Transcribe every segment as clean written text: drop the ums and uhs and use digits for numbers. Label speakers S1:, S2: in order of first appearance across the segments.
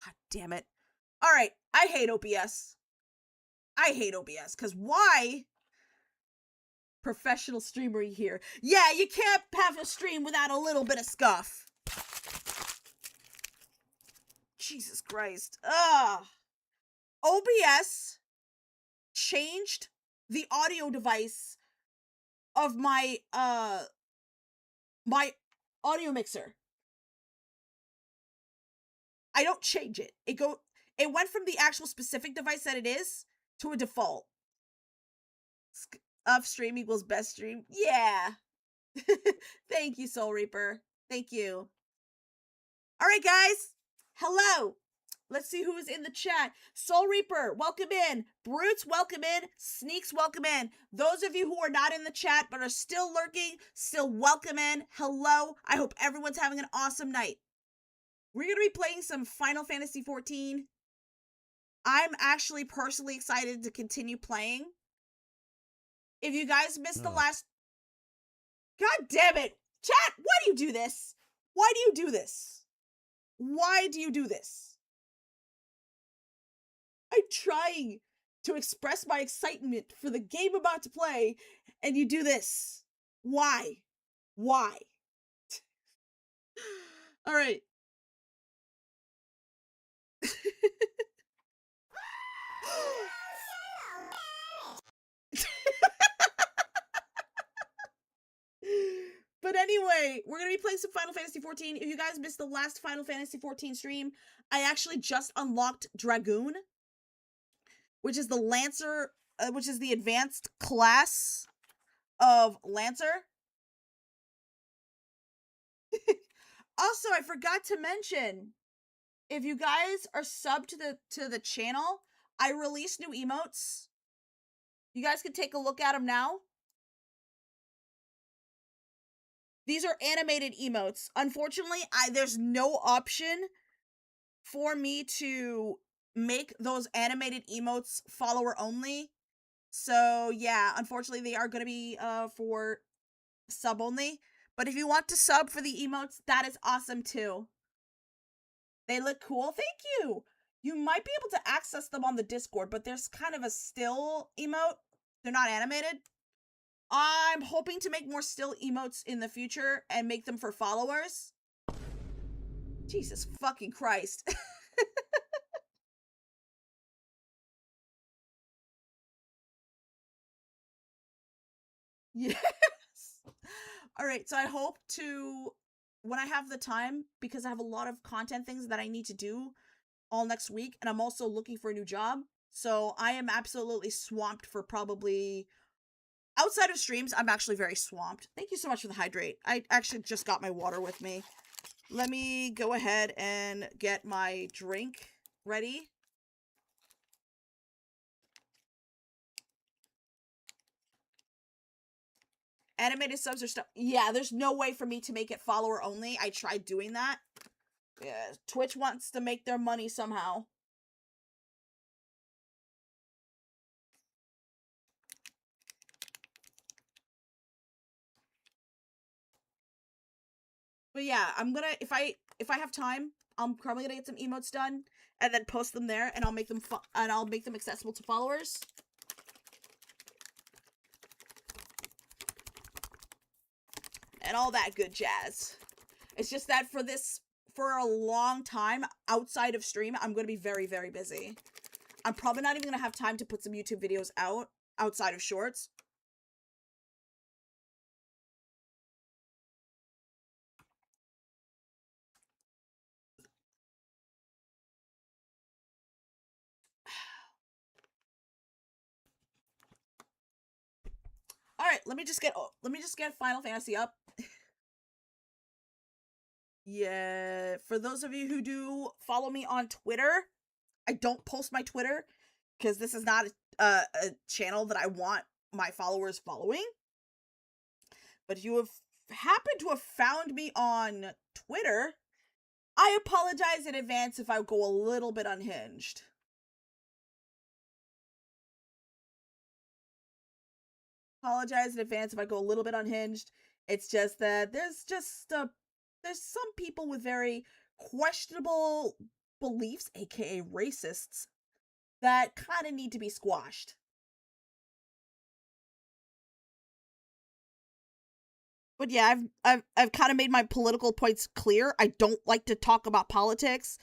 S1: God damn it. All right, I hate OBS. I hate OBS, because why? Professional streamery here. Yeah, you can't have a stream without a little bit of scuff. Jesus Christ. Ugh. OBS changed the audio device of my audio mixer. I don't change it. It went from the actual specific device that it is to a default. Up stream equals best stream. Yeah. Thank you, Soul Reaper. Thank you. All right, guys. Hello. Let's see who is in the chat. Soul Reaper, welcome in. Brutes, welcome in. Sneaks, welcome in. Those of you who are not in the chat but are still lurking, still welcome in. Hello. I hope everyone's having an awesome night. We're going to be playing some Final Fantasy XIV. I'm actually personally excited to continue playing. If you guys missed the last... God damn it! Chat, why do you do this? Why do you do this? Why do you do this? I'm trying to express my excitement for the game I'm about to play, and you do this. Why? Why? All right. anyway, we're going to be playing some Final Fantasy XIV. If you guys missed the last Final Fantasy XIV stream, I actually just unlocked Dragoon, which is the Lancer, which is the advanced class of Lancer. Also, I forgot to mention, if you guys are subbed to the channel, I release new emotes. You guys can take a look at them now. These are animated emotes. Unfortunately, there's no option for me to make those animated emotes follower only. So yeah, unfortunately they are going to be for sub only. But if you want to sub for the emotes, that is awesome too. They look cool. Thank you. You might be able to access them on the Discord, but there's kind of a still emote. They're not animated. I'm hoping to make more still emotes in the future and make them for followers. Jesus fucking Christ. Yes. All right, so I hope to, when I have the time, because I have a lot of content things that I need to do all next week, and I'm also looking for a new job. So I am absolutely swamped for probably, outside of streams, I'm actually very swamped. Thank you so much for the hydrate. I actually just got my water with me. Let me go ahead and get my drink ready. Animated subs are stuff. Yeah, there's no way for me to make it follower only. I tried doing that. Yeah, Twitch wants to make their money somehow. But yeah, I'm gonna, if I have time, I'm probably gonna get some emotes done and then post them there, and I'll make them accessible to followers. And all that good jazz. It's just that for a long time outside of stream, I'm going to be very, very busy. I'm probably not even going to have time to put some YouTube videos out outside of shorts. All right, let me just get Final Fantasy up. Yeah, for those of you who do follow me on Twitter, I don't post my Twitter because this is not a channel that I want my followers following. But if you have happened to have found me on Twitter, I apologize in advance if I go a little bit unhinged. Apologize in advance if I go a little bit unhinged. It's just that there's some people with very questionable beliefs, aka racists, that kind of need to be squashed. But yeah, I've kind of made my political points clear. I don't like to talk about politics,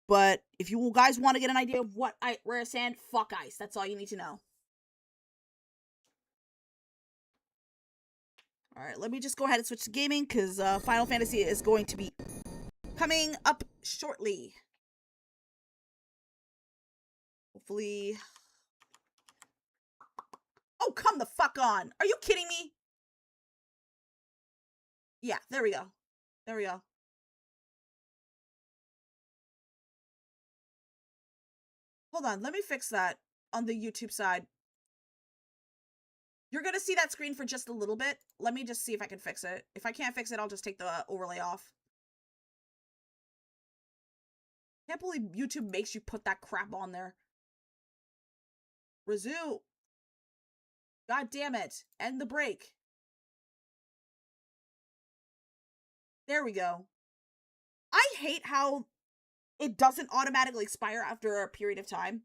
S1: but if you guys want to get an idea of where I stand, fuck ICE. That's all you need to know. All right, let me just go ahead and switch to gaming because Final Fantasy is going to be coming up shortly. Hopefully. Oh, come the fuck on. Are you kidding me? Yeah, there we go. There we go. Hold on, let me fix that on the YouTube side. You're gonna see that screen for just a little bit. Let me just see if I can fix it. If I can't fix it, I'll just take the overlay off. Can't believe YouTube makes you put that crap on there. Resume. God damn it. End the break. There we go. I hate how it doesn't automatically expire after a period of time.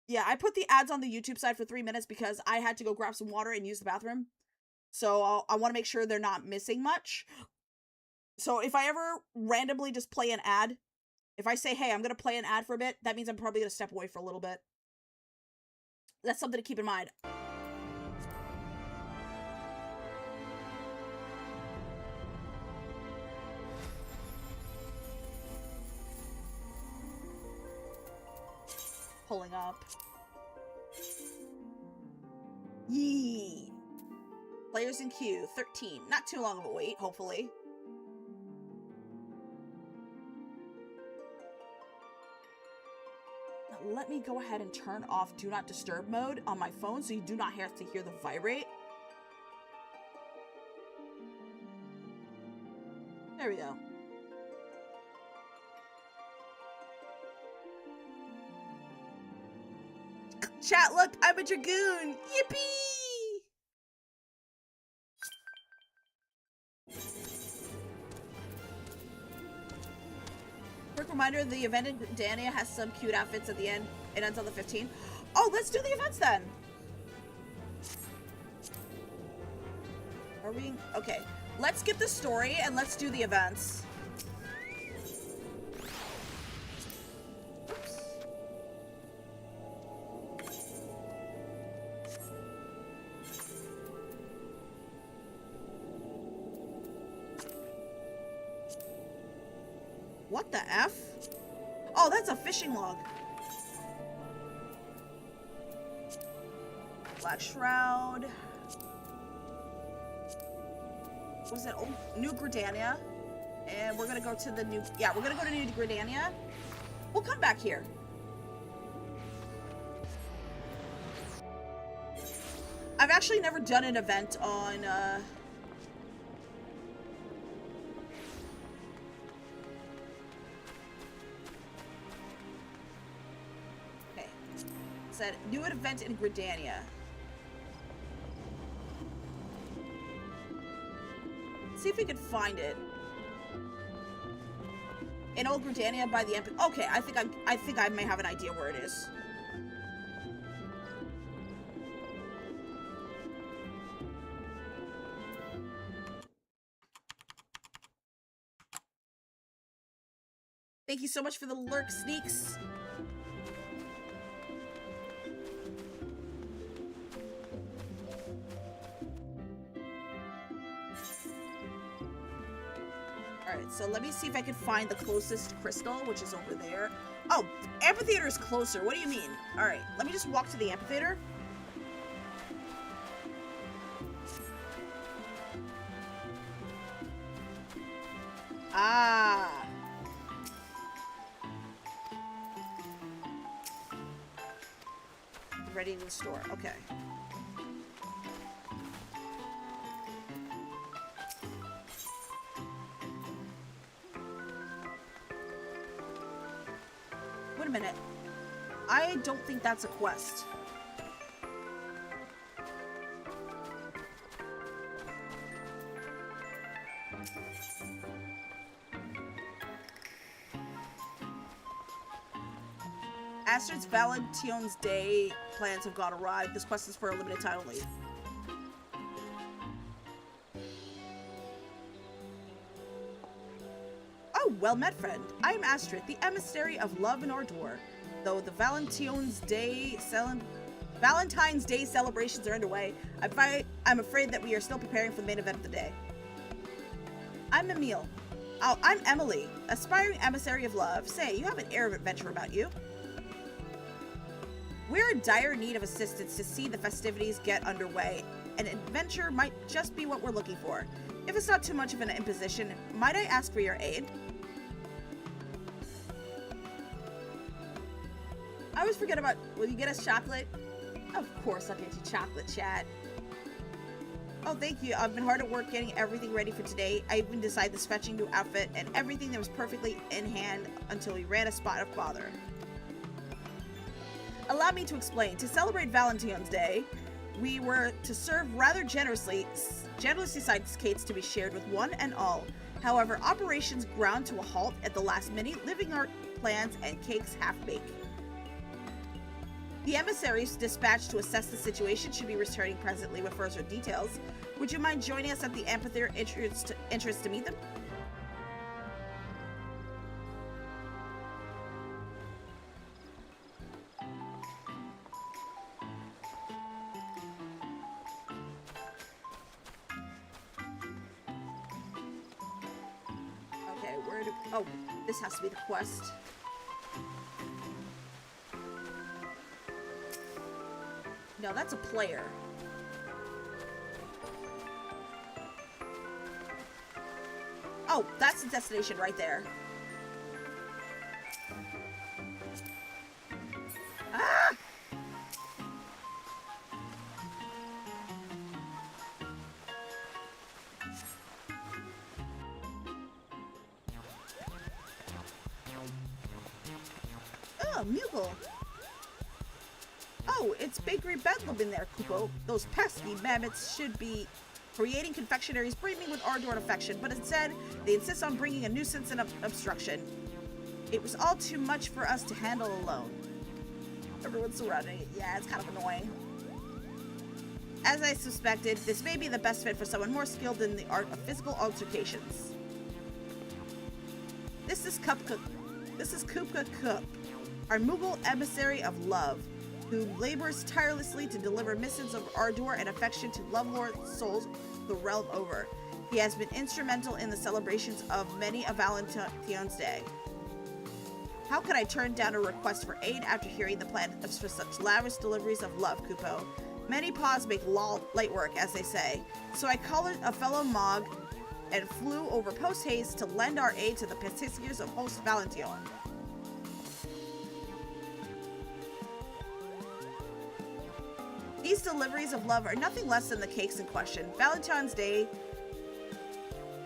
S1: Yeah, I put the ads on the YouTube side for 3 minutes because I had to go grab some water and use the bathroom. So I want to make sure they're not missing much. So if I ever randomly just play an ad, if I say, hey, I'm going to play an ad for a bit, that means I'm probably going to step away for a little bit. That's something to keep in mind. pulling up. Yee. Players in queue, 13. Not too long of a wait, hopefully. Now, let me go ahead and turn off Do Not Disturb mode on my phone so you do not have to hear the vibrate. There we go. Chat, look, I'm a dragoon! Yippee! Quick reminder, the event in Dania has some cute outfits at the end. It ends on the 15th. Oh, let's do the events then! Are we... Okay. Let's skip the story and let's do the events. Oops. What the F? Oh, that's a fishing log. Black Shroud. Was it old New Gridania? And we're gonna go to the new... Yeah, we're gonna go to New Gridania. We'll come back here. I've actually never done an event on, Okay. Said, new event in Gridania. See if we can find it. In Old Gridania by the Emp. Okay, I think I may have an idea where it is. Thank you so much for the lurk, Sneaks. Alright, so let me see if I can find the closest crystal, which is over there. Oh, amphitheater is closer. What do you mean? Alright, let me just walk to the amphitheater. Ah. Ready to the store. Okay. Wait a minute. I don't think that's a quest. Astrid's Valentine's Day plans have gone awry. This quest is for a limited time only. Oh, well met, friend. I am Astrid, the emissary of love and ardor. Though the Valentine's Day celebrations are underway, I'm afraid that we are still preparing for the main event of the day. I'm Emile. Oh, I'm Emily, aspiring emissary of love. Say, you have an air of adventure about you. We're in dire need of assistance to see the festivities get underway. An adventure might just be what we're looking for. If it's not too much of an imposition, might I ask for your aid? I always forget about, will you get us chocolate? Of course I'll get you chocolate, chat. Oh, thank you. I've been hard at work getting everything ready for today. I even decided this fetching new outfit and everything that was perfectly in hand until we ran a spot of bother. Allow me to explain. To celebrate Valentine's Day, we were to serve rather generously sides to be shared with one and all. However, operations ground to a halt at the last minute, leaving our plans and cakes half-baked. The emissaries dispatched to assess the situation should be returning presently with further details. Would you mind joining us at the amphitheater entrance to meet them? Oh, this has to be the quest. No, that's a player. Oh, that's the destination right there. Ah! Oh, Mughal. Oh, it's Bakery Bedlam in there, Kupo. Those pesky mammoths should be creating confectionaries brimming with ardor and affection, but instead, they insist on bringing a nuisance and obstruction. It was all too much for us to handle alone. Everyone's surrounding it. Yeah, it's kind of annoying. As I suspected, this may be the best fit for someone more skilled in the art of physical altercations. This is Kupka Kup, our Mughal emissary of love, who labors tirelessly to deliver missives of ardor and affection to lovelorn souls the realm over. He has been instrumental in the celebrations of many a Valentine's Day. How could I turn down a request for aid after hearing the plan for such lavish deliveries of love, Kupo? Many paws make light work, as they say. So I collared a fellow Mog and flew over post-haste to lend our aid to the petitioners of host Valentine. These deliveries of love are nothing less than the cakes in question. Valentine's Day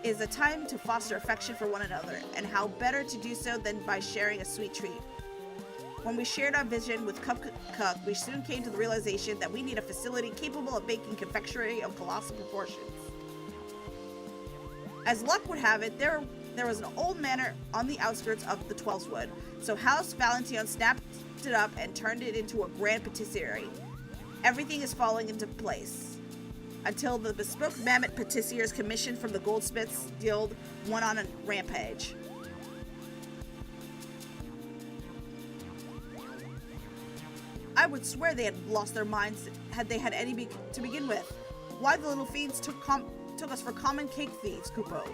S1: is a time to foster affection for one another, and how better to do so than by sharing a sweet treat. When we shared our vision with Cup, we soon came to the realization that we need a facility capable of making confectionery of colossal proportions. As luck would have it, there was an old manor on the outskirts of the Twelveswood, so House Valentine snapped it up and turned it into a grand patisserie. Everything is falling into place, until the bespoke mammoth patissier's commission from the Goldsmiths Guild went on a rampage. I would swear they had lost their minds had they had any to begin with. Why the little fiends took us for common cake thieves, Kupo.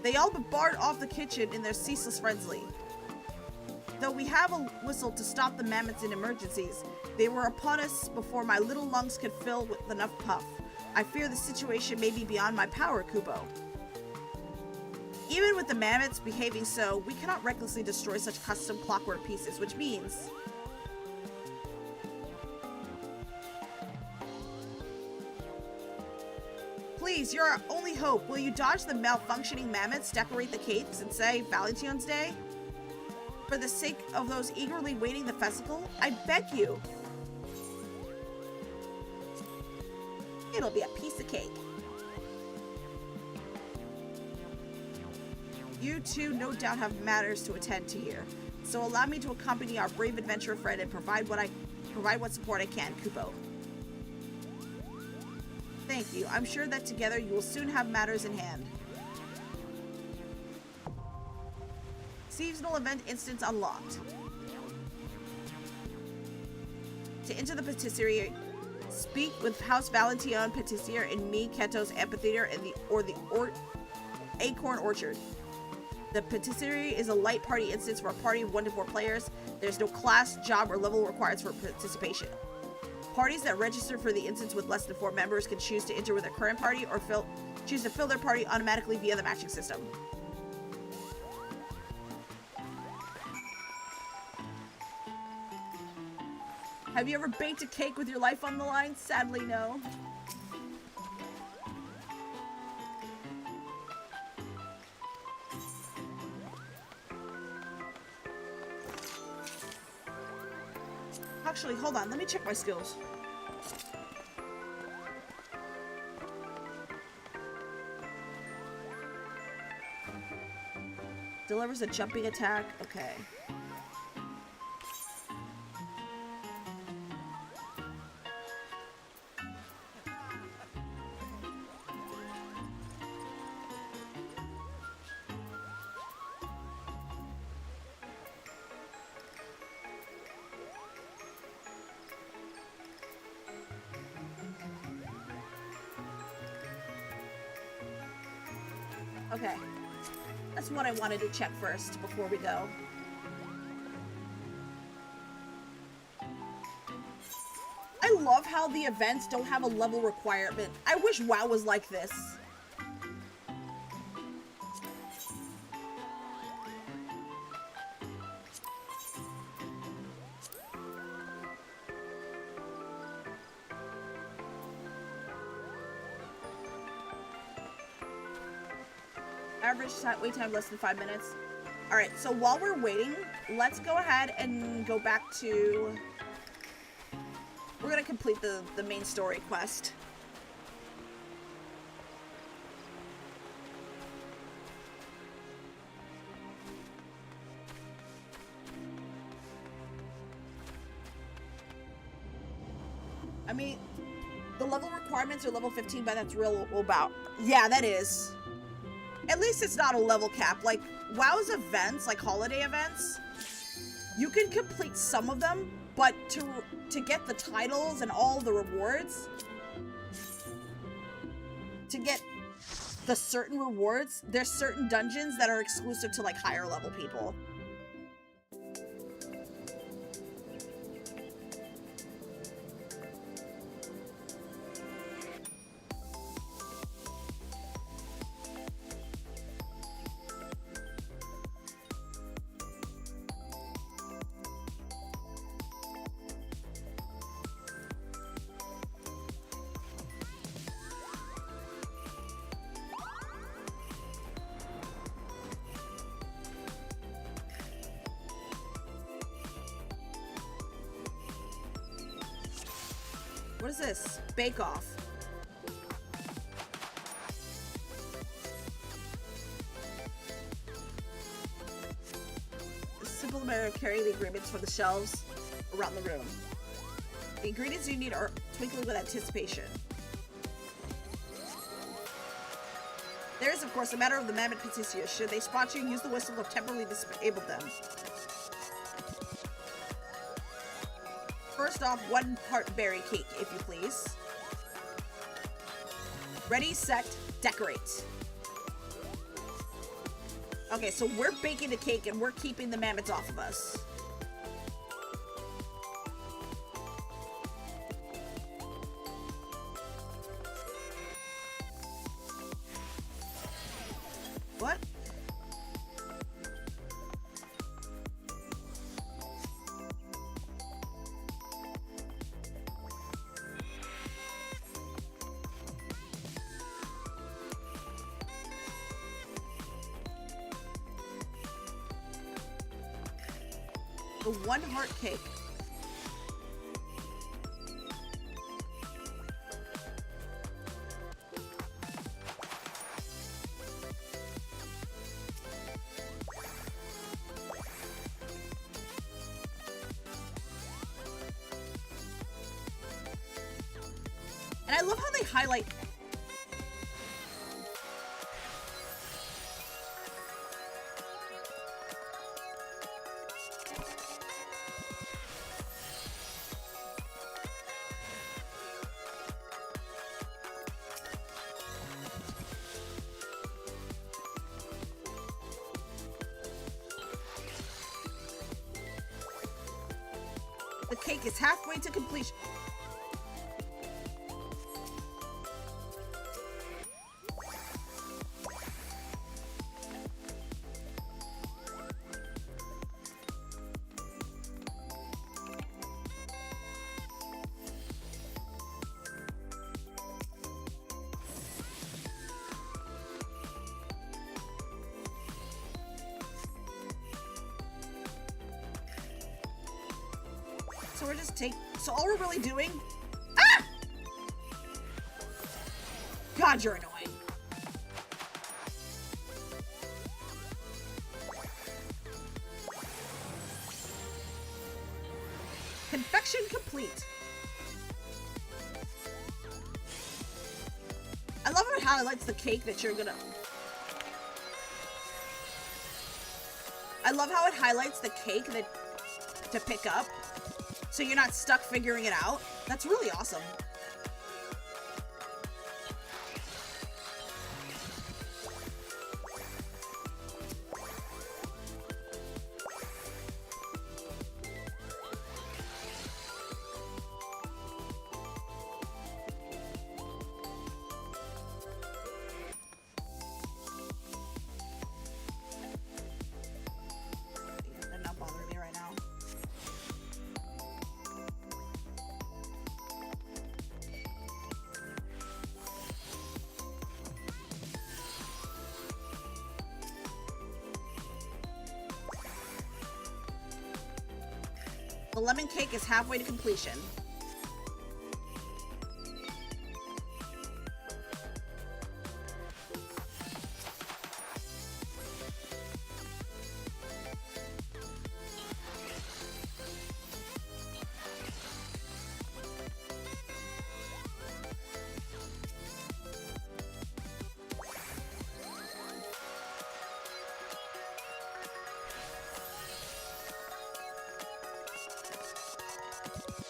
S1: They all but barred off the kitchen in their ceaseless frenzy. Though we have a whistle to stop the mammoths in emergencies, they were upon us before my little lungs could fill with enough puff. I fear the situation may be beyond my power, Kupo. Even with the mammoths behaving so, we cannot recklessly destroy such custom clockwork pieces, which means... Please, you're our only hope. Will you dodge the malfunctioning mammoths, decorate the cakes, and say Valentine's Day? For the sake of those eagerly waiting the festival, I beg you. It'll be a piece of cake. You two no doubt have matters to attend to here, so allow me to accompany our brave adventurer friend and provide what support I can, Kupo. Thank you. I'm sure that together you will soon have matters in hand. Seasonal event instance unlocked. To enter the patisserie, speak with House Valentine Patissier in Me Keto's amphitheater in the Acorn Orchard. The patisserie is a light party instance for a party of 1 to 4 players. There's no class, job, or level required for participation. Parties that register for the instance with less than 4 members can choose to enter with their current party or choose to fill their party automatically via the matching system. Have you ever baked a cake with your life on the line? Sadly, no. Actually, hold on. Let me check my skills. Delivers a jumping attack. Okay. Okay, that's what I wanted to check first before we go. I love how the events don't have a level requirement. I wish WoW was like this. Average wait time less than 5 minutes. All right, so while we're waiting, let's go ahead and go back to... We're gonna complete the main story quest. I mean, the level requirements are level 15, but that's real about... Yeah, that is. At least it's not a level cap. Like, WoW's events, like holiday events, you can complete some of them, but to get the titles and all the rewards, to get the certain rewards, there's certain dungeons that are exclusive to, like, higher level people. What is this? Bake Off. A simple matter of carrying the ingredients from the shelves around the room. The ingredients you need are twinkling with anticipation. There is, of course, a matter of the mammoth Patricia. Should they spot you, use the whistle to temporarily disable them. First off, 1 heart berry cake, if you please. Ready, set, decorate. Okay, so we're baking the cake and we're keeping the mammoths off of us. What? The 1 heart cake. And I love how they highlight... The cake is halfway to completion. So we're just so all we're really doing... Ah! God, you're annoying. Confection complete. I love how it highlights the cake that you're gonna... I love how it highlights the cake that to pick up, so you're not stuck figuring it out. That's really awesome. The lemon cake is halfway to completion.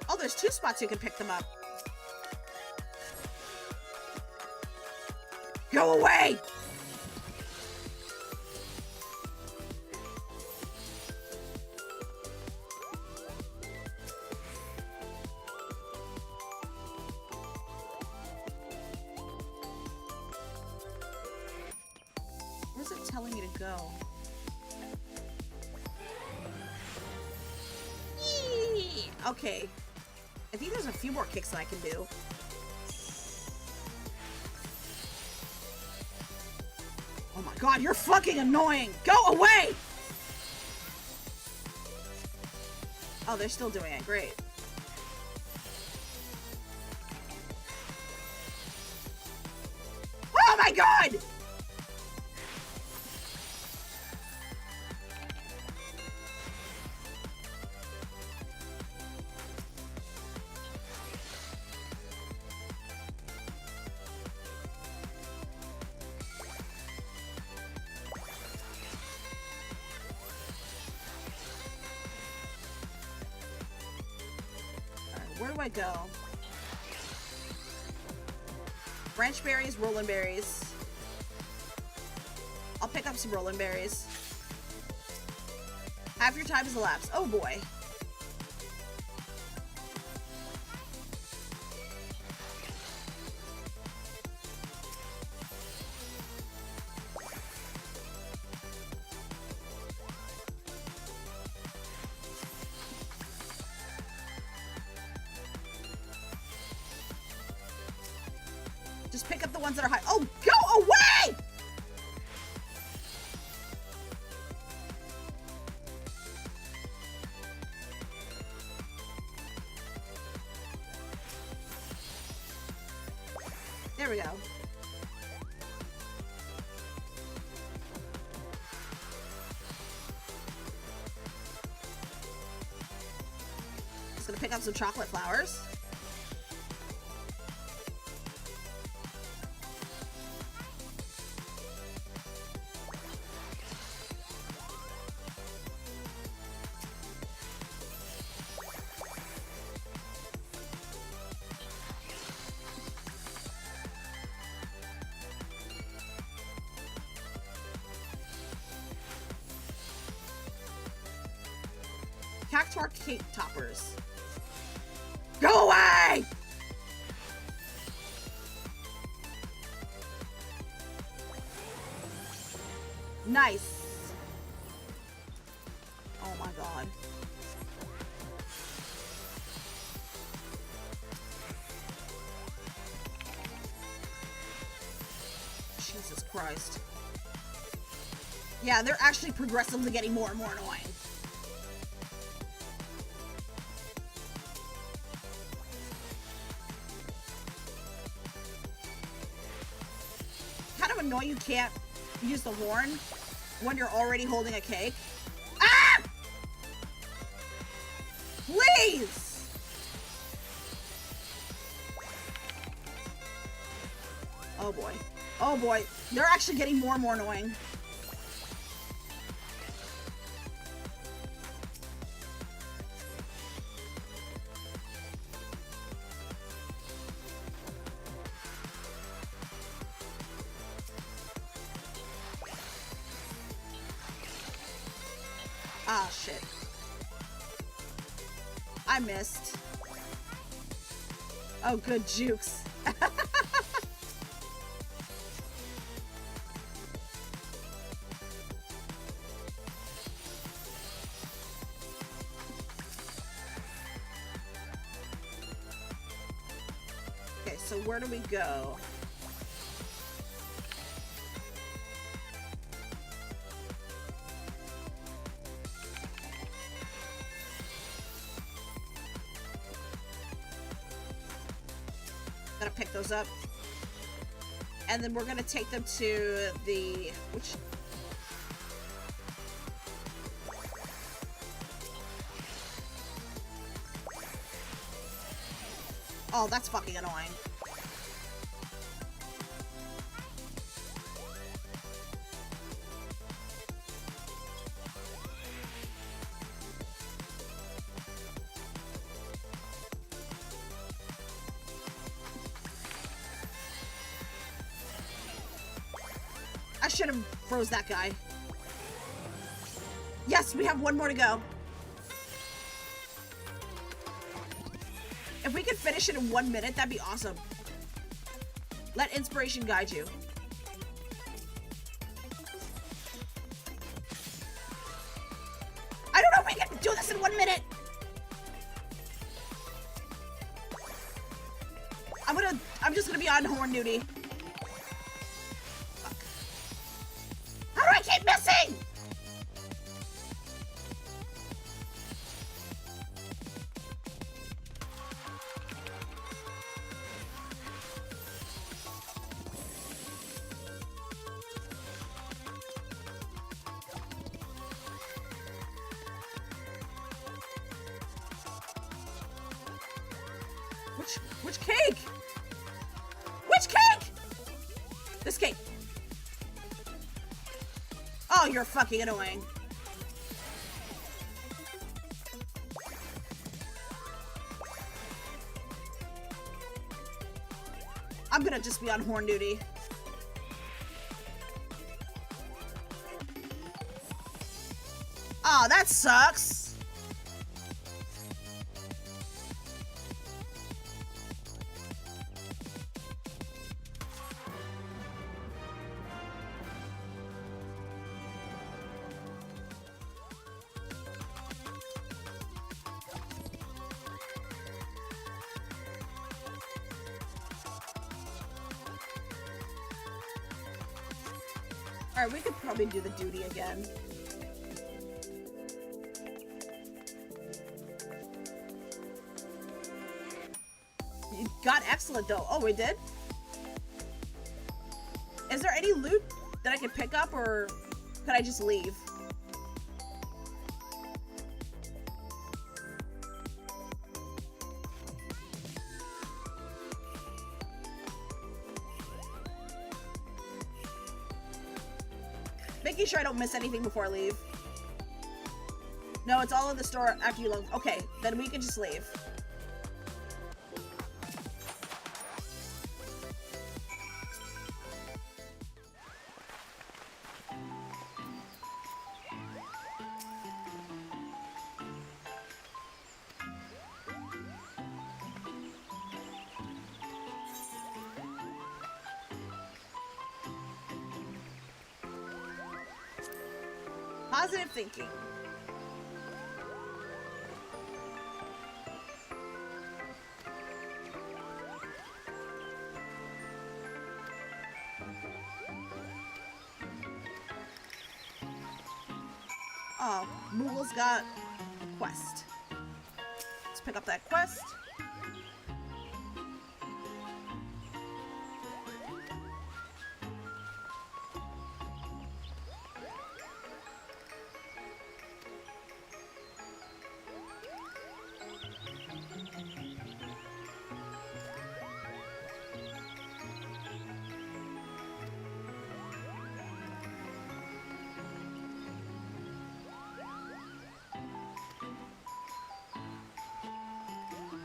S1: Oh, there's 2 spots you can pick them up. Go away! Where's it telling me to go? Yee! Okay. I think there's a few more kicks that I can do. Oh my god, you're fucking annoying! Go away! Oh, they're still doing it. Great. Oh my god! Where do I go? Branch berries, rolling berries. I'll pick up some rolling berries. Half your time has elapsed. Oh boy. Just pick up the ones that are high. Oh, go away! There we go. Just gonna pick up some chocolate flowers. Cactuar cake toppers. Go away! Nice. Oh my god. Jesus Christ. Yeah, they're actually progressively getting more and more annoying. Kind of annoying you can't use the horn when you're already holding a cake. Ah! Please! Oh boy. Oh boy. They're actually getting more and more annoying. Ah, shit. I missed. Oh, good jukes. Okay, so where do we go? gonna pick those up. And then we're gonna take them to the... which... Oh, that's fucking annoying. I should have froze that guy. Yes, we have one more to go. If we could finish it in 1 minute, that'd be awesome. Let inspiration guide you. I don't know if we can do this in 1 minute. I'm just gonna be on horn duty. Fuck. How do I keep missing? Which cake? Which cake? This cake. Oh, you're fucking annoying. I'm gonna just be on horn duty. Oh, that sucks. Alright, we could probably do the duty again. You got excellent though. Oh, we did? Is there any loot that I could pick up, or could I just leave? Making sure I don't miss anything before I leave. No, it's all in the store after you load. Okay, then we can just leave. Positive thinking. Oh, Moogle's got a quest. Let's pick up that quest.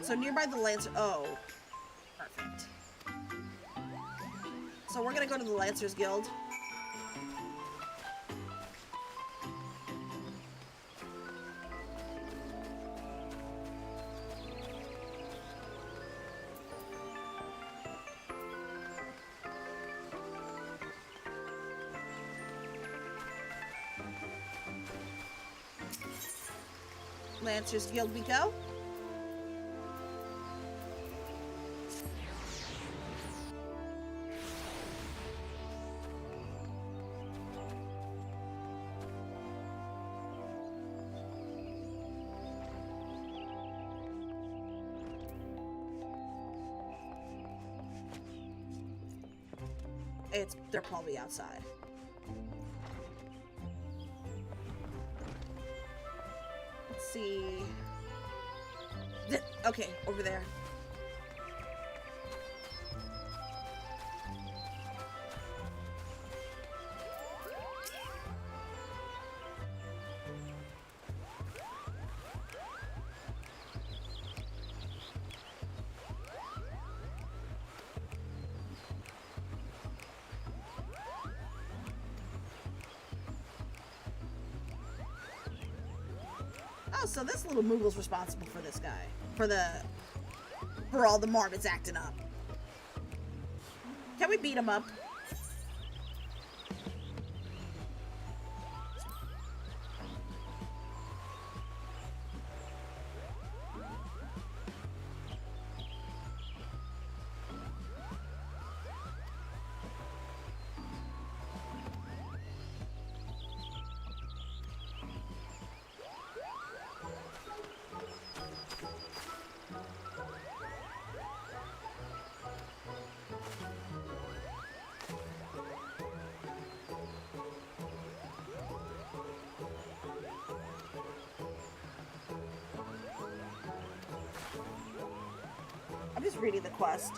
S1: So nearby the Lancer. Oh, perfect. So we're gonna go to the Lancers Guild. Lancers Guild we go. They're probably outside. Let's see. Okay, over there. Oh, so this little Moogle's responsible for this guy. For all the marmots acting up. Can we beat him up? I'm just reading the quest.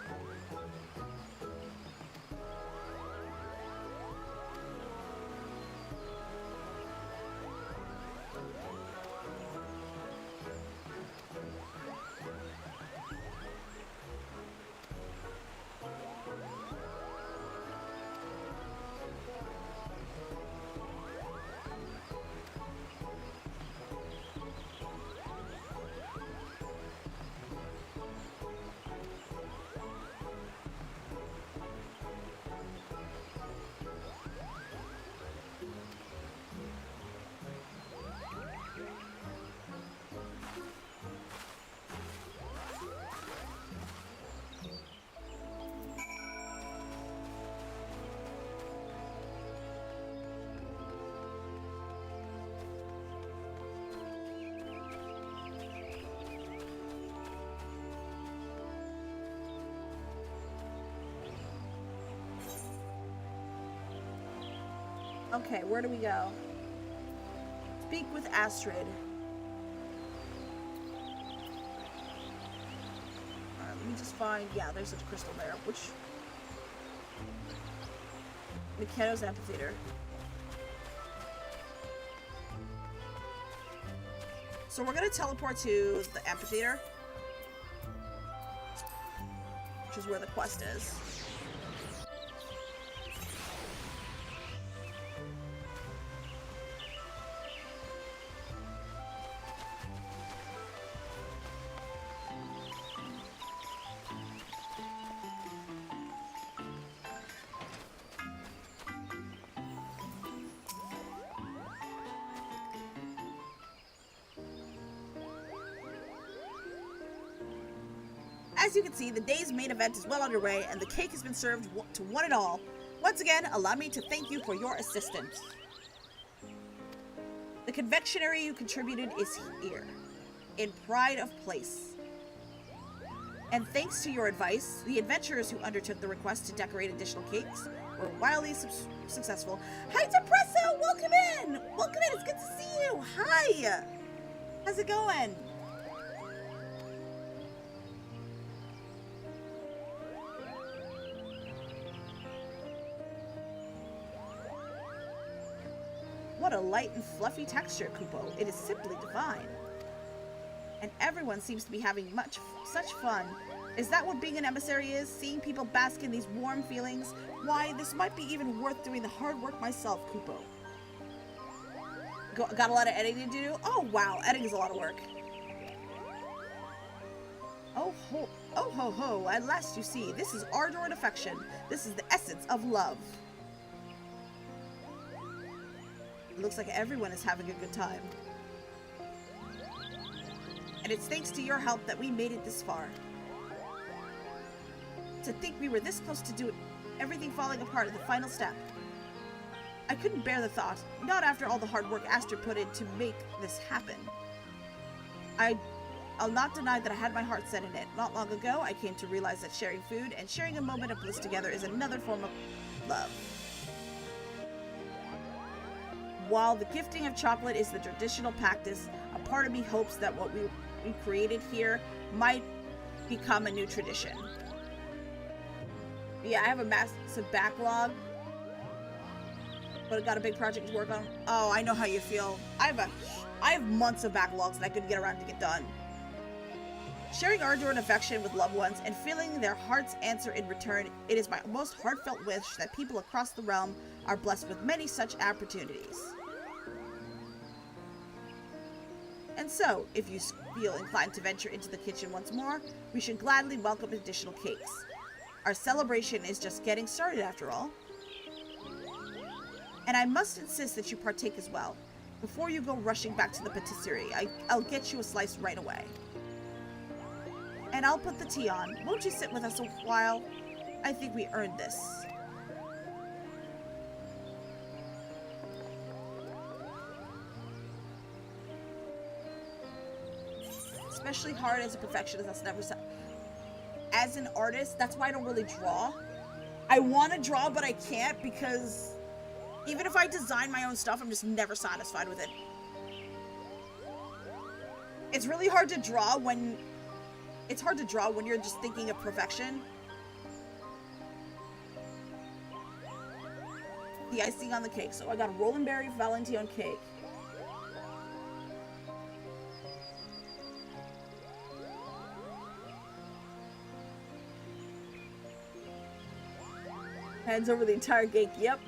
S1: Okay, where do we go? Speak with Astrid. Alright, let me just find... Yeah, there's a crystal there. Which... Mikado's Amphitheater. So we're gonna teleport to the amphitheater. Which is where the quest is. As you can see, the day's main event is well underway, and the cake has been served to one and all. Once again, allow me to thank you for your assistance. The confectionery you contributed is here, in pride of place. And thanks to your advice, the adventurers who undertook the request to decorate additional cakes were wildly successful. Hi, Depresso! Welcome in! Welcome in! It's good to see you! Hi! How's it going? What a light and fluffy texture, Kupo. It is simply divine. And everyone seems to be having such fun. Is that what being an emissary is? Seeing people bask in these warm feelings? Why, this might be even worth doing the hard work myself, Kupo. Got a lot of editing to do? Oh, wow. Editing is a lot of work. Oh ho ho. At last you see. This is ardor and affection. This is the essence of love. It looks like everyone is having a good time. And it's thanks to your help that we made it this far. To think we were this close to do it, everything falling apart at the final step. I couldn't bear the thought, not after all the hard work Astrid put in to make this happen. I'll not deny that I had my heart set in it. Not long ago, I came to realize that sharing food and sharing a moment of bliss together is another form of love. While the gifting of chocolate is the traditional practice, a part of me hopes that what we created here might become a new tradition. Yeah, I have a massive backlog, but I got a big project to work on. Oh, I know how you feel. I have months of backlogs that I couldn't get around to get done. Sharing ardor and affection with loved ones and feeling their hearts answer in return, it is my most heartfelt wish that people across the realm are blessed with many such opportunities. And so, if you feel inclined to venture into the kitchen once more, we should gladly welcome additional cakes. Our celebration is just getting started after all. And I must insist that you partake as well. Before you go rushing back to the patisserie, I'll get you a slice right away. And I'll put the tea on. Won't you sit with us a while? I think we earned this. Especially hard as a perfectionist, that's never said. As an artist, that's why I don't really draw. I want to draw, but I can't because even if I design my own stuff, I'm just never satisfied with it. It's really hard to draw when... It's hard to draw when you're just thinking of perfection. The icing on the cake. So I got a Roland Berry Valentine cake. Hands over the entire cake. Yep.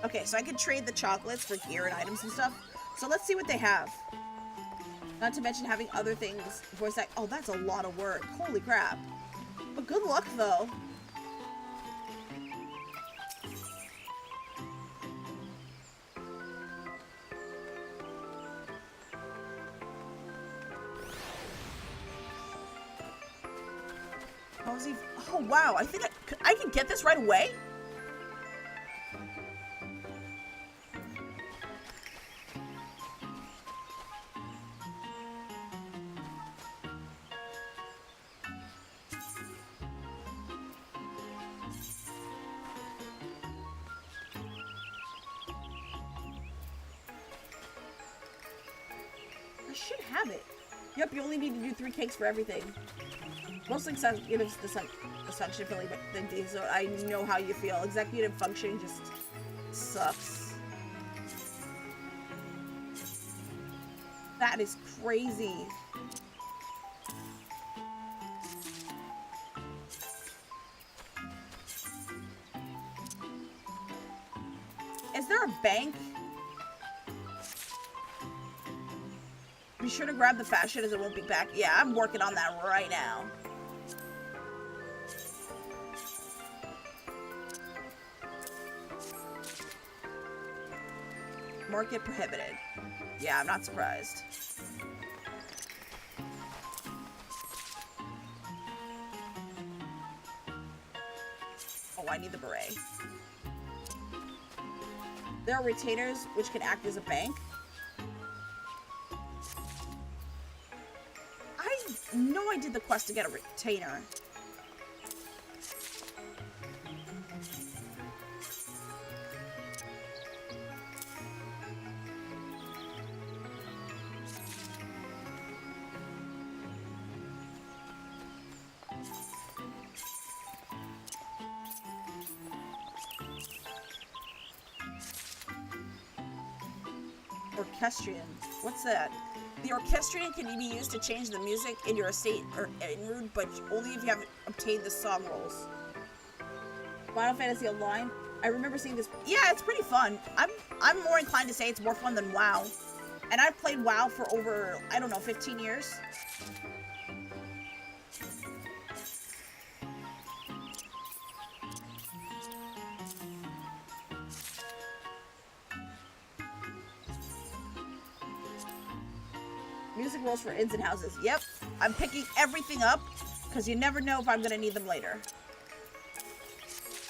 S1: Okay, so I can trade the chocolates for gear and items and stuff. So let's see what they have. Not to mention having other things. Voice act. Oh, that's a lot of work. Holy crap. But good luck, though. Oh, wow. I think I can get this right away? I should have it. Yep, you only need to do 3 cakes for everything. Mostly executives, the sunshine feeling, but so I know how you feel. Executive function just sucks. That is crazy. Is there a bank? Be sure to grab the fashion as it won't be back. Yeah, I'm working on that right now. Market prohibited. Yeah, I'm not surprised. Oh, I need the beret. There are retainers which can act as a bank. I know I did the quest to get a retainer. Orchestrion. What's that? The orchestrion can be used to change the music in your estate or en route, but only if you have obtained the song rolls. Final Fantasy Online. I remember seeing this. Yeah, it's pretty fun. I'm more inclined to say it's more fun than WoW. And I've played WoW for over, I don't know, 15 years. Music rolls for inns and houses. Yep, I'm picking everything up because you never know if I'm gonna need them later.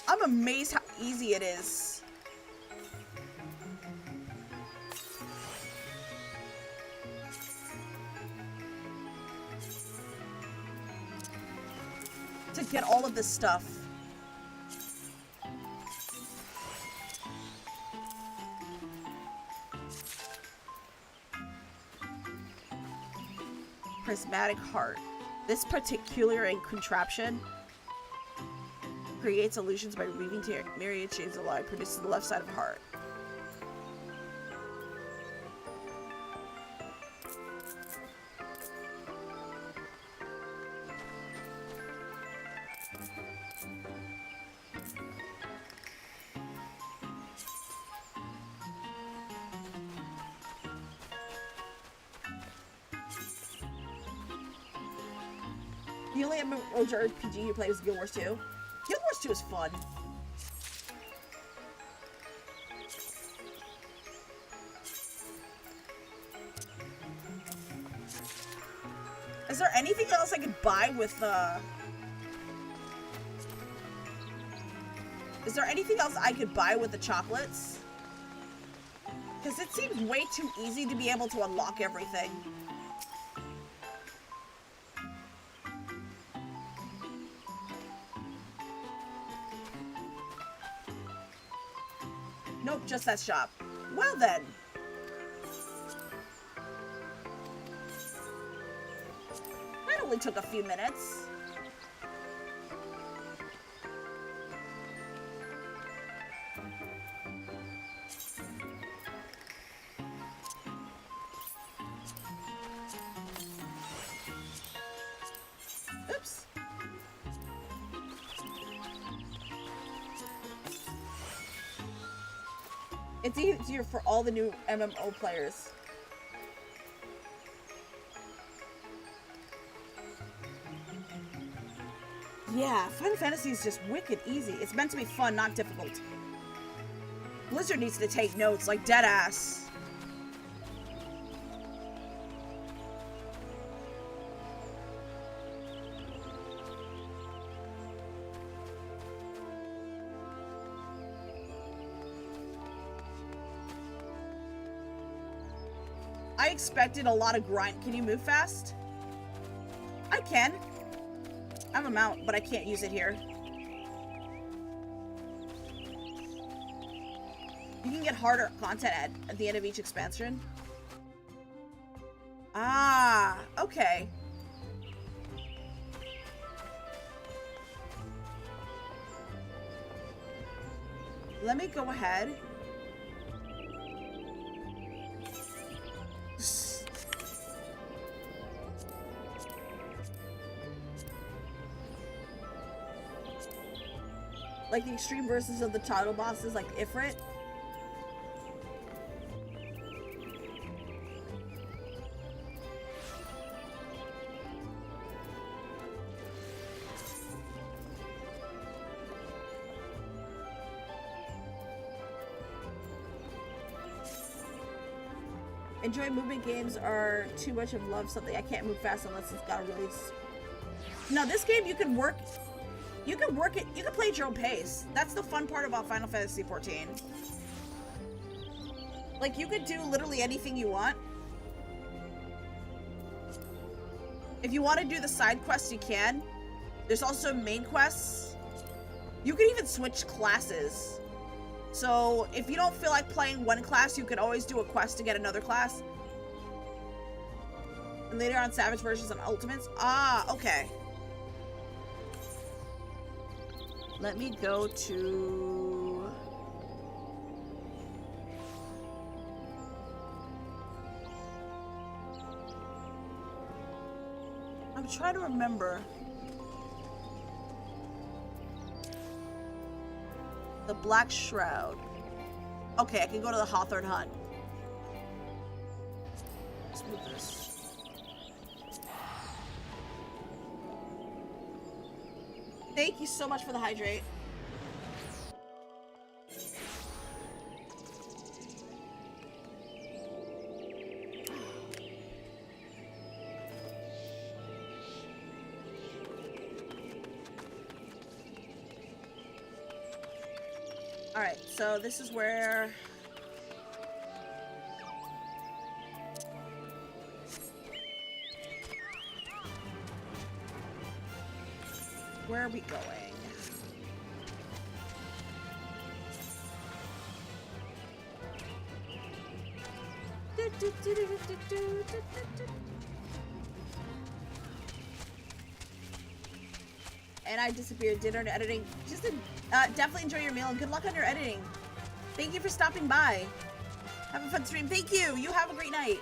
S1: I'm amazed how easy it is. to get all of this stuff. Prismatic heart. This particular contraption creates illusions by weaving myriad shades of light, produces the left side of a heart. The only MMORPG you play is Guild Wars 2. Guild Wars 2 is fun. Is there anything else I could buy with, Is there anything else I could buy with the chocolates? Because it seems way too easy to be able to unlock everything. Nope, just that shop. Well then. That only took a few minutes. Oops. It's easier for all the new MMO players. Yeah, Final Fantasy is just wicked easy. It's meant to be fun, not difficult. Blizzard needs to take notes, like deadass. I expected a lot of grind. Can you move fast? I can. I'm a mount, but I can't use it here. You can get harder content at the end of each expansion. Ah, okay. Let me go ahead. Like the extreme versions of the title bosses, like Ifrit. Enjoy movement games are too much of love something. I can't move fast unless it's got a release. No, this game you can work. You can work it. You can play at your own pace. That's the fun part about Final Fantasy XIV. Like, you could do literally anything you want. If you want to do the side quests, you can. There's also main quests. You can even switch classes. So, if you don't feel like playing one class, you can always do a quest to get another class. And later on, Savage versions and Ultimates. Ah, okay. Let me go to... I'm trying to remember. The Black Shroud. Okay, I can go to the Hawthorne Hunt. Let's move this. Thank you so much for the hydrate. Alright, so this is where... Where are we going? And I disappeared. Dinner and editing. Just definitely enjoy your meal and good luck on your editing. Thank you for stopping by. Have a fun stream. Thank you. You have a great night.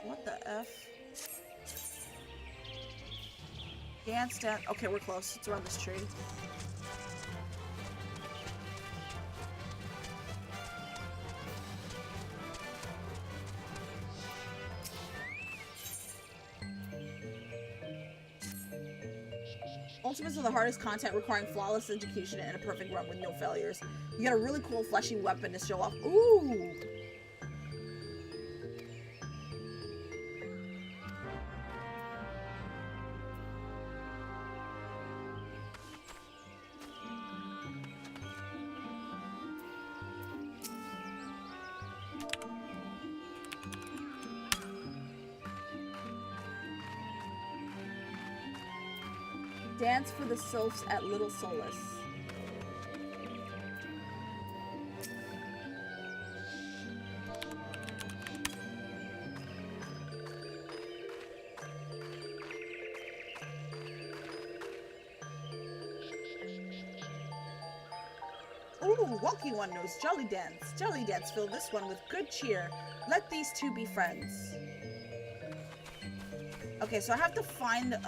S1: What the F? Dance down. Okay, we're close. It's around this tree. Ultimates are the hardest content, requiring flawless execution and a perfect run with no failures. You got a really cool fleshy weapon to show off. Ooh! Dance for the sylphs at Little Solace. Ooh, Walking One knows Jolly Dance. Jolly Dance, fill this one with good cheer. Let these two be friends. Okay, so I have to find,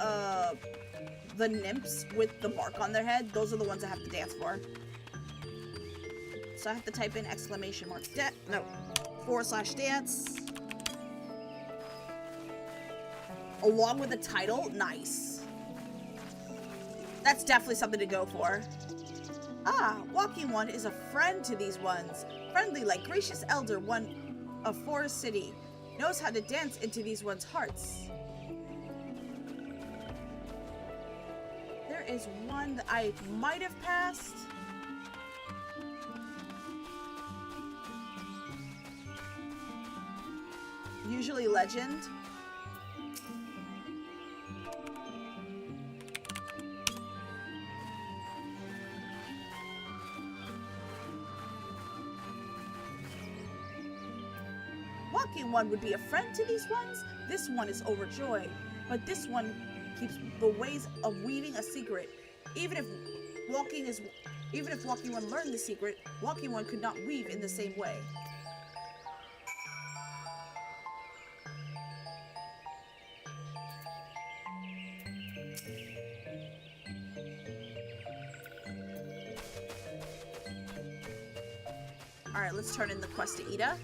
S1: the nymphs with the bark on their head. Those are the ones I have to dance for. So I have to type in exclamation mark /dance. Along with the title. Nice. That's definitely something to go for. Ah, Walking One is a friend to these ones. Friendly like gracious elder one of Forest City. Knows how to dance into these ones' hearts. Is one that I might have passed. Usually legend. Walking One would be a friend to these ones. This one is overjoyed, but this one keeps the ways of weaving a secret. Even if Walking One learned the secret, Walking One could not weave in the same way. Alright, let's turn in the quest to Ida.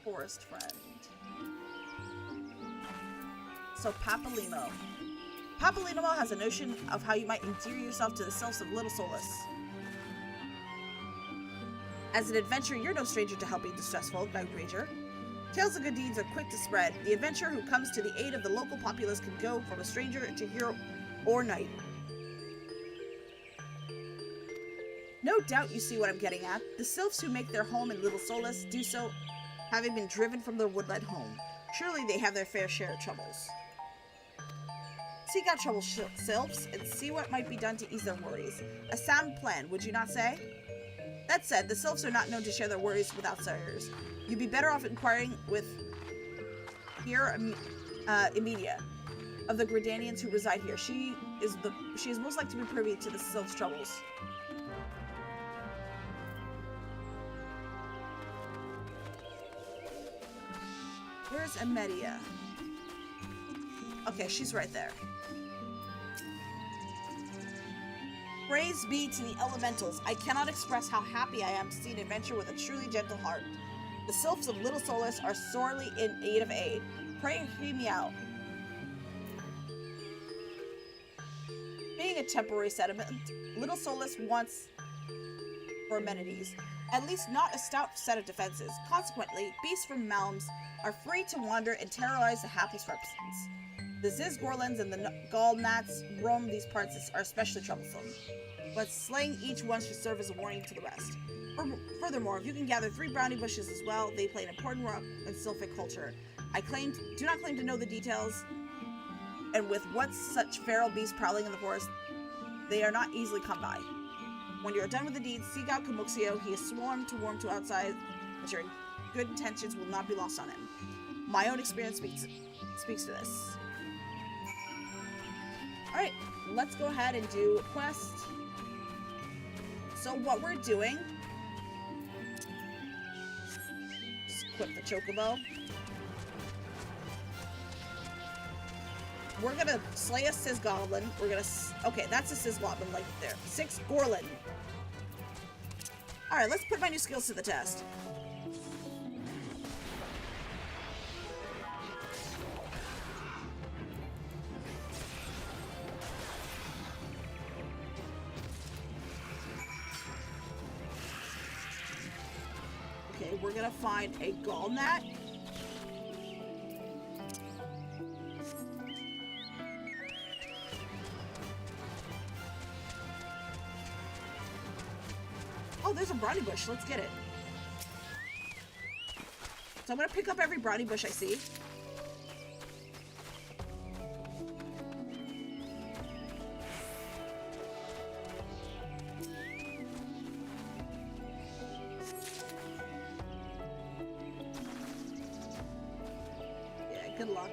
S1: Forest friend. So Papalimo. Papalimo has a notion of how you might endear yourself to the sylphs of Little Solace. As an adventurer, you're no stranger to helping distressed folk, Night Ranger. Tales of good deeds are quick to spread. The adventurer who comes to the aid of the local populace can go from a stranger to hero or knight. No doubt you see what I'm getting at. The sylphs who make their home in Little Solace do so having been driven from their woodland home. Surely they have their fair share of troubles. Seek out troubled sylphs and see what might be done to ease their worries. A sound plan, would you not say? That said, the sylphs are not known to share their worries with outsiders. You'd be better off inquiring with Emilia of the Gradanians who reside here. She is most likely to be privy to the sylphs' troubles. Where's Emilia? Okay, she's right there. Praise be to the elementals. I cannot express how happy I am to see an adventure with a truly gentle heart. The sylphs of Little Solace are sorely in need of aid. Pray hear me out. Being a temporary settlement, Little Solace wants for amenities, at least not a stout set of defenses. Consequently, beasts from Malms are free to wander and terrorize the hapless residents. The Zizgorlans and the Gall Gnats roam these parts are especially troublesome. but slaying each one should serve as a warning to the rest. Furthermore, if you can gather 3 brownie bushes as well, they play an important role in sylphic culture. I do not claim to know the details, and with once such feral beasts prowling in the forest, they are not easily come by. When you are done with the deed, seek out Kamuxio. He is sworn to warm to outside, but your good intentions will not be lost on him. My own experience speaks to this. Alright, let's go ahead and do a quest. So what we're doing... Just equip the chocobo. We're gonna slay a Sizgoblin. We're gonna... Okay, that's a Sizgoblin right there. 6 Gorlin. Alright, let's put my new skills to the test. Okay, we're gonna find a Gallgnat. Oh, there's a brownie bush. Let's get it. So I'm gonna pick up every brownie bush I see. Yeah, good luck.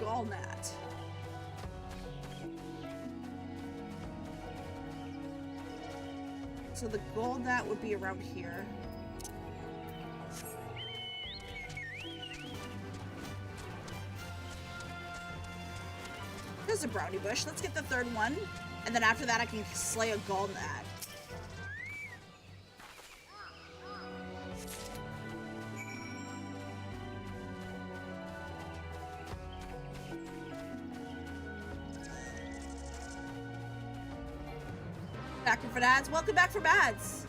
S1: Gallgnat. So the Gallgnat would be around here. There's a brownie bush. Let's get the 3rd one. And then after that I can slay a Gallgnat. Back from ads. Welcome back from ads.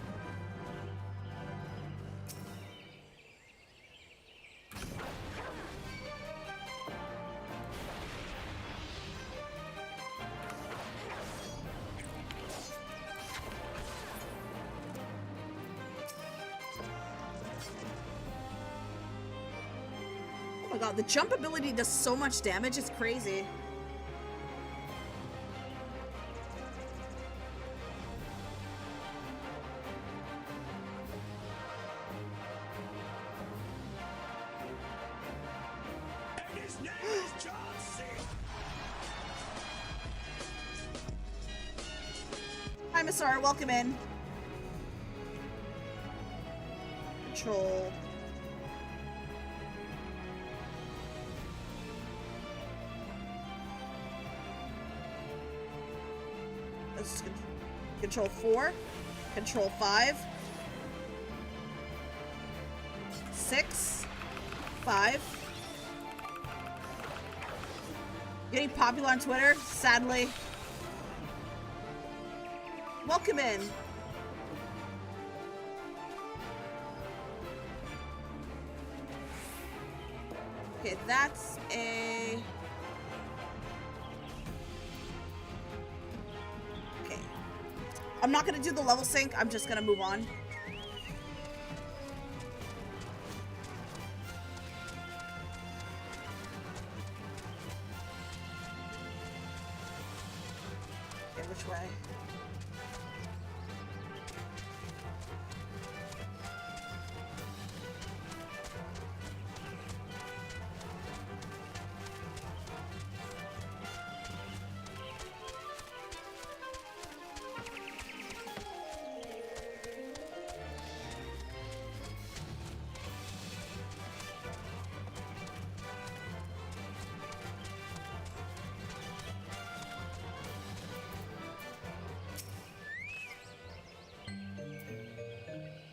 S1: Oh my god, the jump ability does so much damage, it's crazy. Hi, Masara, welcome in. Control. Let's control 4. Control 5. 6. 5. Getting popular on Twitter, sadly. Welcome in. Okay, that's a... Okay. I'm not gonna do the level sync, I'm just gonna move on. Okay, which way?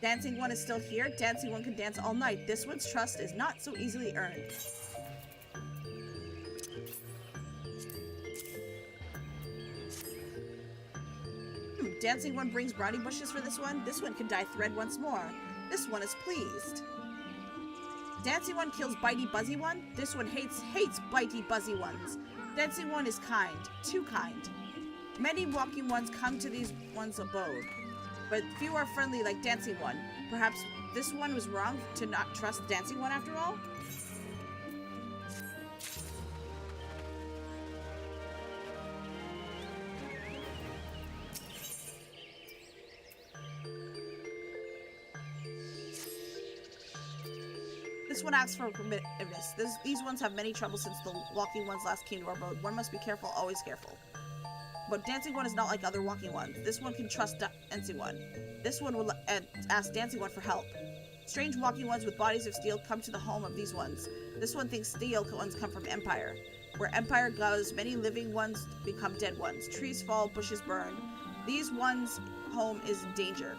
S1: Dancing one is still here. Dancing one can dance all night. This one's trust is not so easily earned. Dancing one brings brownie bushes for this one. This one can dye thread once more. This one is pleased. Dancing one kills bitey buzzy one. This one hates bitey buzzy ones. Dancing one is kind. Too kind. Many walking ones come to these ones' abode, but few are friendly like dancing one. Perhaps this one was wrong to not trust dancing one after all? This one asks for forgiveness. These ones have many troubles since the walking ones last came to our abode. One must be careful, always careful. But dancing one is not like other walking ones. This one can trust dancing one. This one will ask dancing one for help. Strange walking ones with bodies of steel come to the home of these ones. This one thinks steel ones come from Empire. Where Empire goes, many living ones become dead ones. Trees fall, bushes burn. These ones' home is in danger.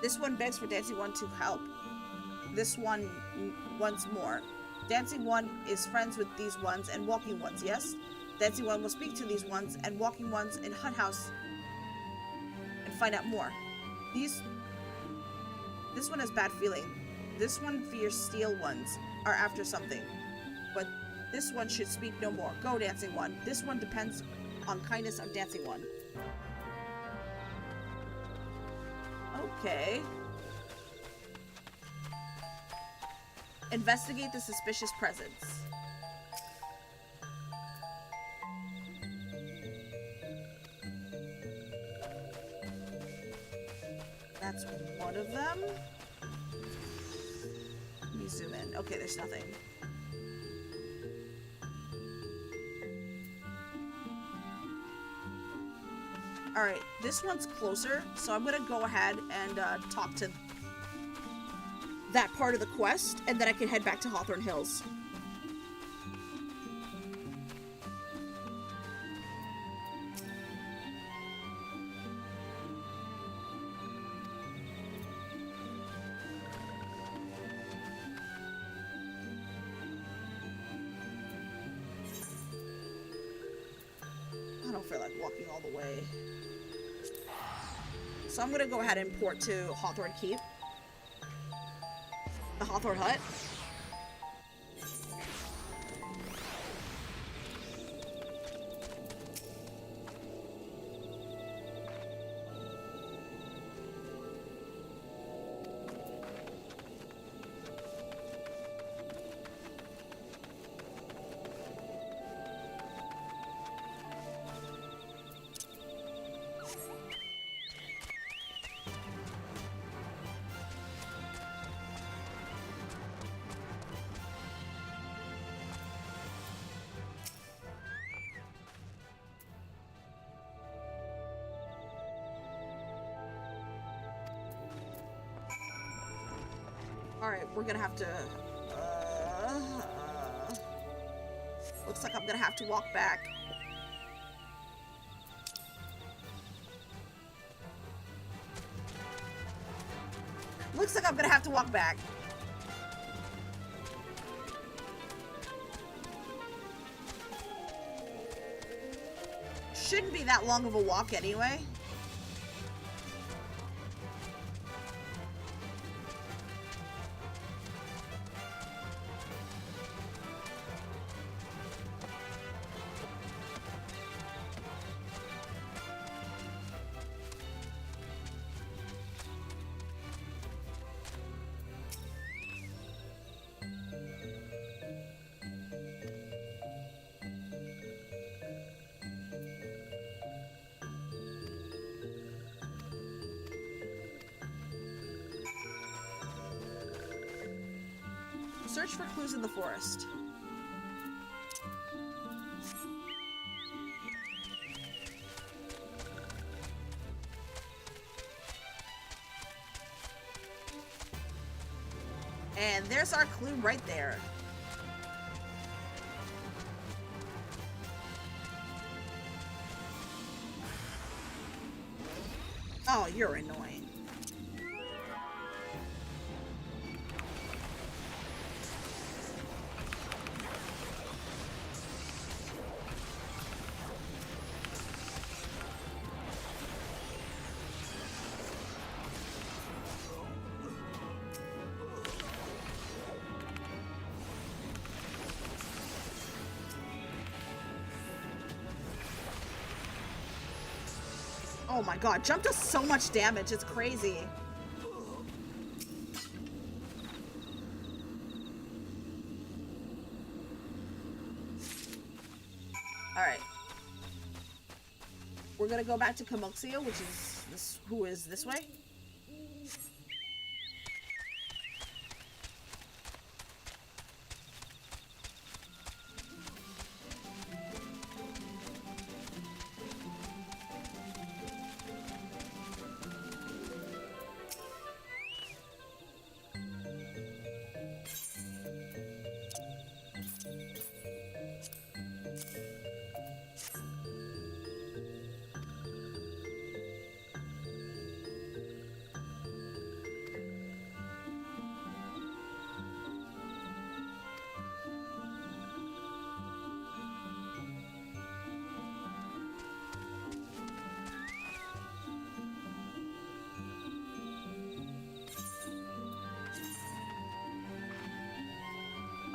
S1: This one begs for dancing one to help. This one once more. Dancing one is friends with these ones and walking ones, yes? Dancing one will speak to these ones and walking ones in Hut House and find out more. This one has bad feeling. This one fears steel ones are after something. But this one should speak no more. Go, dancing one. This one depends on kindness of dancing one. Okay. Investigate the suspicious presence. That's one of them. Let me zoom in. Okay, there's nothing. Alright, this one's closer, so I'm gonna go ahead and talk to that part of the quest, and then I can head back to Hawthorne Hills. I don't feel like walking all the way. So I'm gonna go ahead and port to Hawthorne Keep. The Hawthorne Hut. Alright, we're gonna have to... looks like I'm gonna have to walk back. Looks like I'm gonna have to walk back. Shouldn't be that long of a walk anyway. Search for clues in the forest. And there's our clue right there. Oh, you're annoying. Oh my god, jump does so much damage, it's crazy. Alright. We're gonna go back to Kamuxio, which is this, who is this way.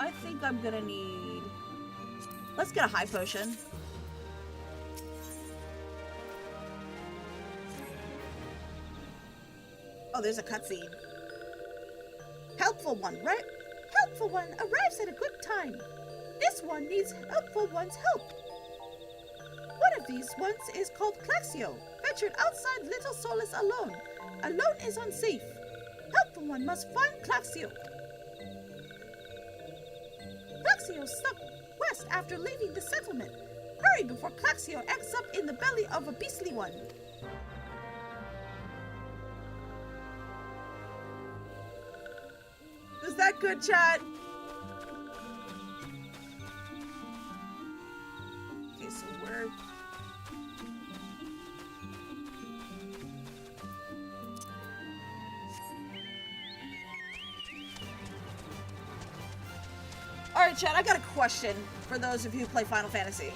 S1: I think I'm gonna need... Let's get a high potion. Oh, there's a cutscene. Helpful one, right? Helpful one arrives at a good time. This one needs helpful one's help. One of these ones is called Claxio, ventured outside Little Solace alone. Alone is unsafe. Helpful one must find Claxio. Claxio stuck west after leaving the settlement. Hurry before Claxio ends up in the belly of a beastly one. Is that good, chat? Okay, so we're... Alright, chat, I got a question for those of you who play Final Fantasy.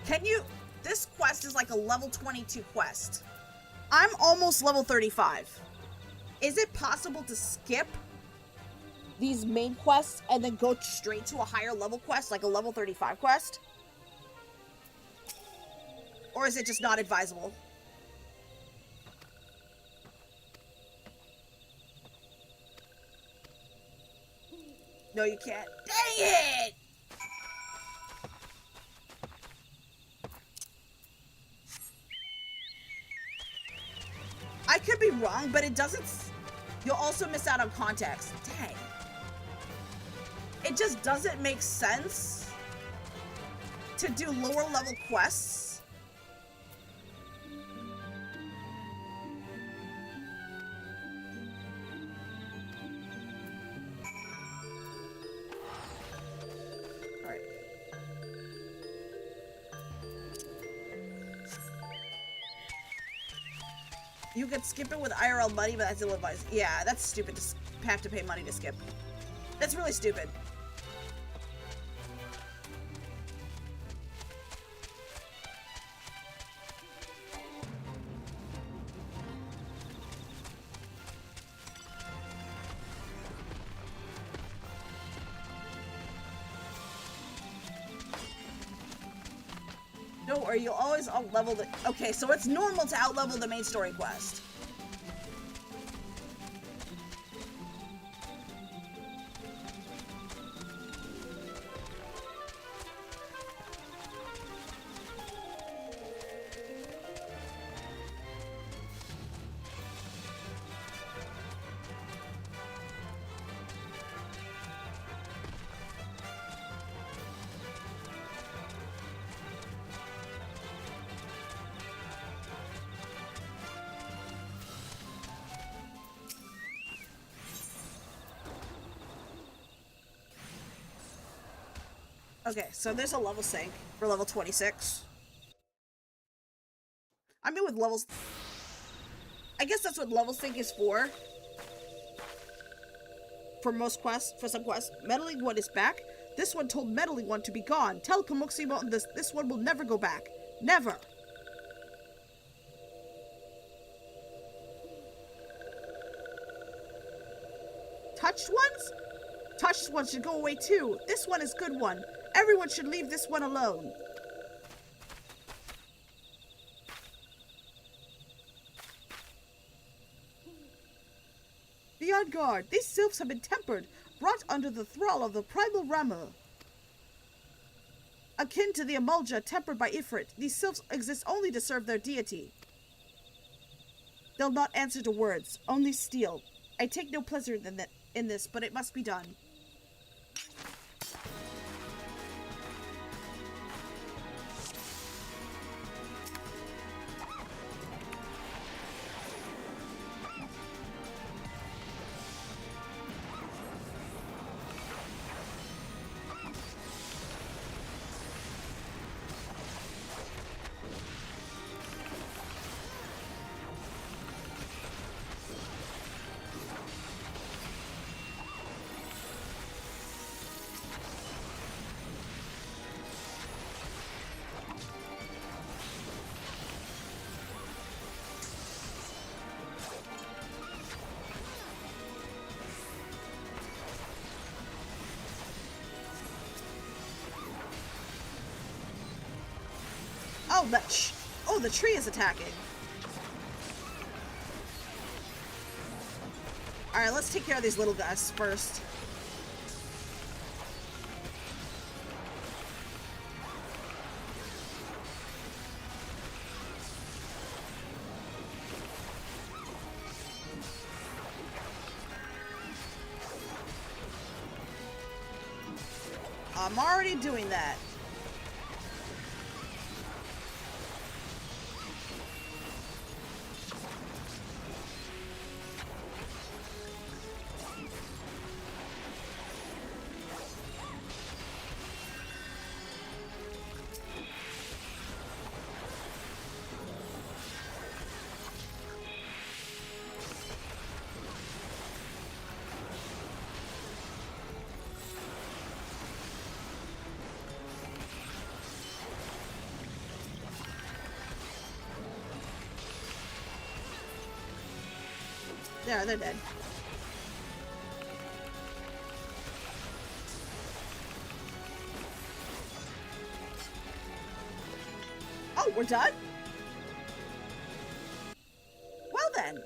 S1: Can you... This quest is like a level 22 quest. I'm almost level 35. Is it possible to skip these main quests and then go straight to a higher level quest, like a level 35 quest? Or is it just not advisable? No, you can't. Dang it! I could be wrong, but it doesn't... You'll also miss out on context. Dang. It just doesn't make sense to do lower level quests. Alright. You could skip it with IRL money, but that's ill-advised. Yeah, that's stupid to have to pay money to skip. That's really stupid. No, or you'll always out-level the... Okay, so it's normal to out-level the main story quest. Okay, so there's a level sync for level 26. I mean with levels... I guess that's what level sync is for. For most quests, for some quests. Meddling One is back. This one told Meddling One to be gone. Tell Kamuxi Mountain this one will never go back. Never. Touched ones? Touched ones should go away too. This one is good one. Everyone should leave this one alone. Be on guard. These sylphs have been tempered, brought under the thrall of the primal Rama. Akin to the Amulja tempered by Ifrit, these sylphs exist only to serve their deity. They'll not answer to words, only steal. I take no pleasure in this, but it must be done. Oh, the tree is attacking. Alright, let's take care of these little guys first. I'm already doing that. There, they're dead. Oh, we're done? Well then.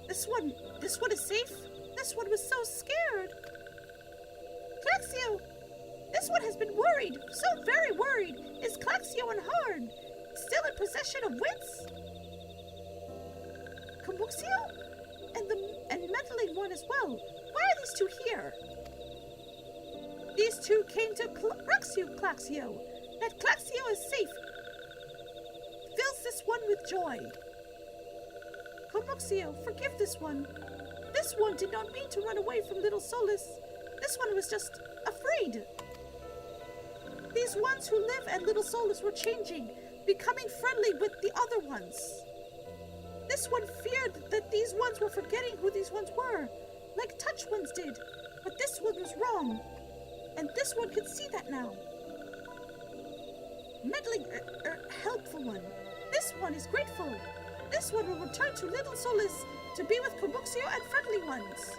S1: This one is safe. This one was so scared. Claxio! This one has been worried, so very worried. Is Claxio unharmed? Still in possession of wits? Kamuxio? And meddling one as well. Why are these two here? These two came to Claxio. That Claxio is safe. Fills this one with joy. Kamuxio, forgive this one. This one did not mean to run away from Little Solus. This one was just afraid. These ones who live at Little Solus were changing, becoming friendly with the other ones. This one feared that these ones were forgetting who these ones were, like Touch ones did. But this one was wrong, and this one could see that now. Meddling, helpful one. This one is grateful. This one will return to Little Solus to be with Kabuxio and friendly ones.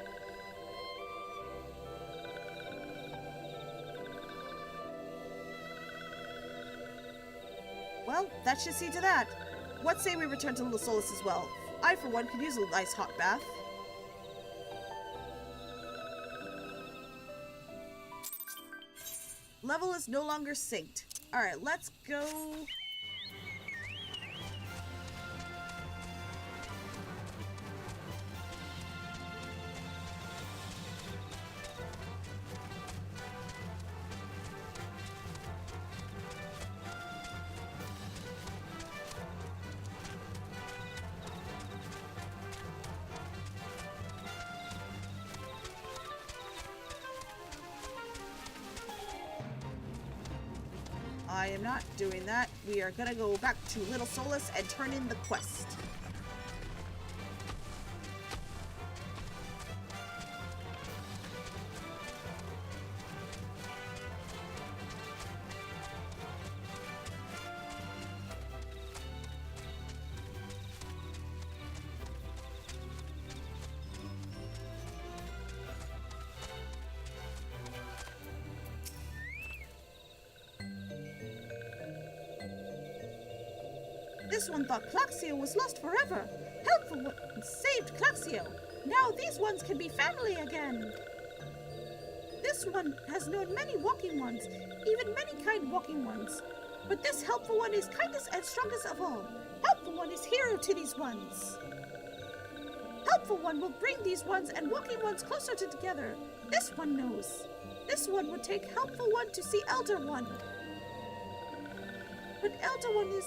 S1: Well, that should see to that. What say we return to Little Solus as well? I, for one, could use a nice hot bath. Level is no longer synced. Alright, let's go... I am not doing that. We are gonna go back to Little Solus and turn in the quest. This one thought Claxio was lost forever. Helpful one saved Claxio. Now these ones can be family again. This one has known many walking ones, even many kind walking ones. But this helpful one is kindest and strongest of all. Helpful one is hero to these ones. Helpful one will bring these ones and walking ones closer together. This one knows. This one would take helpful one to see elder one. But elder one is...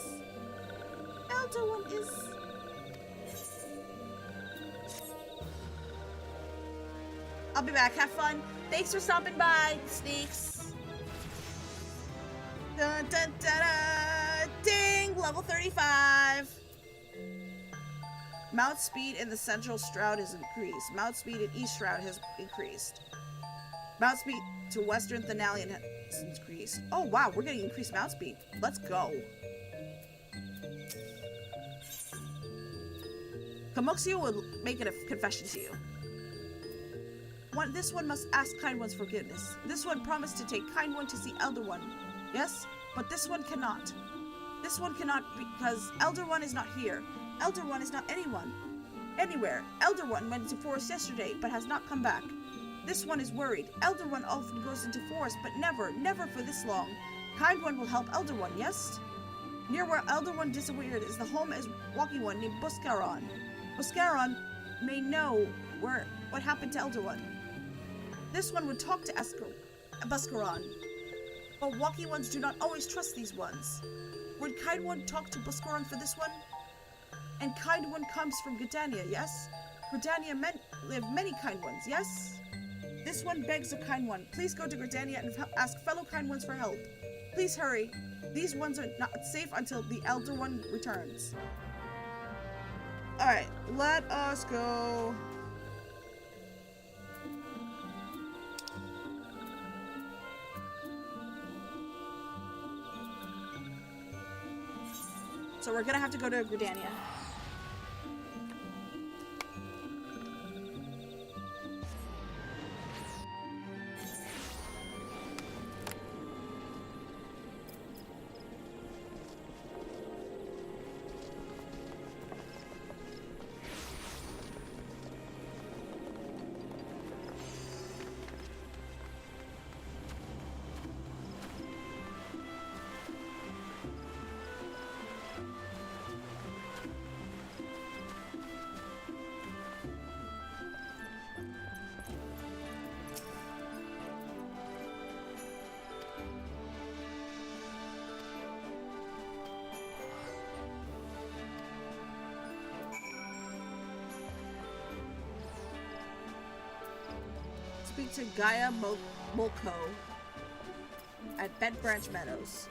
S1: I'll be back. Have fun. Thanks for stopping by, Sneaks. Dun, dun, dun, dun. Ding! Level 35. Mount speed in the central shroud has increased. Mount speed in east shroud has increased. Mount speed to western Thanalian has increased. Oh wow, we're getting increased mount speed. Let's go. Kamoxio will make a confession to you. This one must ask kind one's forgiveness. This one promised to take kind one to see elder one. Yes, but this one cannot. This one cannot because elder one is not here. Elder one is not anywhere. Elder one went into forest yesterday, but has not come back. This one is worried. Elder one often goes into forest, but never for this long. Kind one will help elder one, yes? Near where elder one disappeared is the home as walking one named Buscaron. Buscaron may know what happened to elder one. This one would talk to Buscaron, but walking ones do not always trust these ones. Would kind one talk to Buscaron for this one? And kind one comes from Gridania, yes? Gridania live many kind ones, yes? This one begs a kind one. Please go to Gridania and ask fellow kind ones for help. Please hurry. These ones are not safe until the elder one returns. Alright, let us go. So we're gonna have to go to Gridania. Speak to Gaia Molko at Bent Branch Meadows.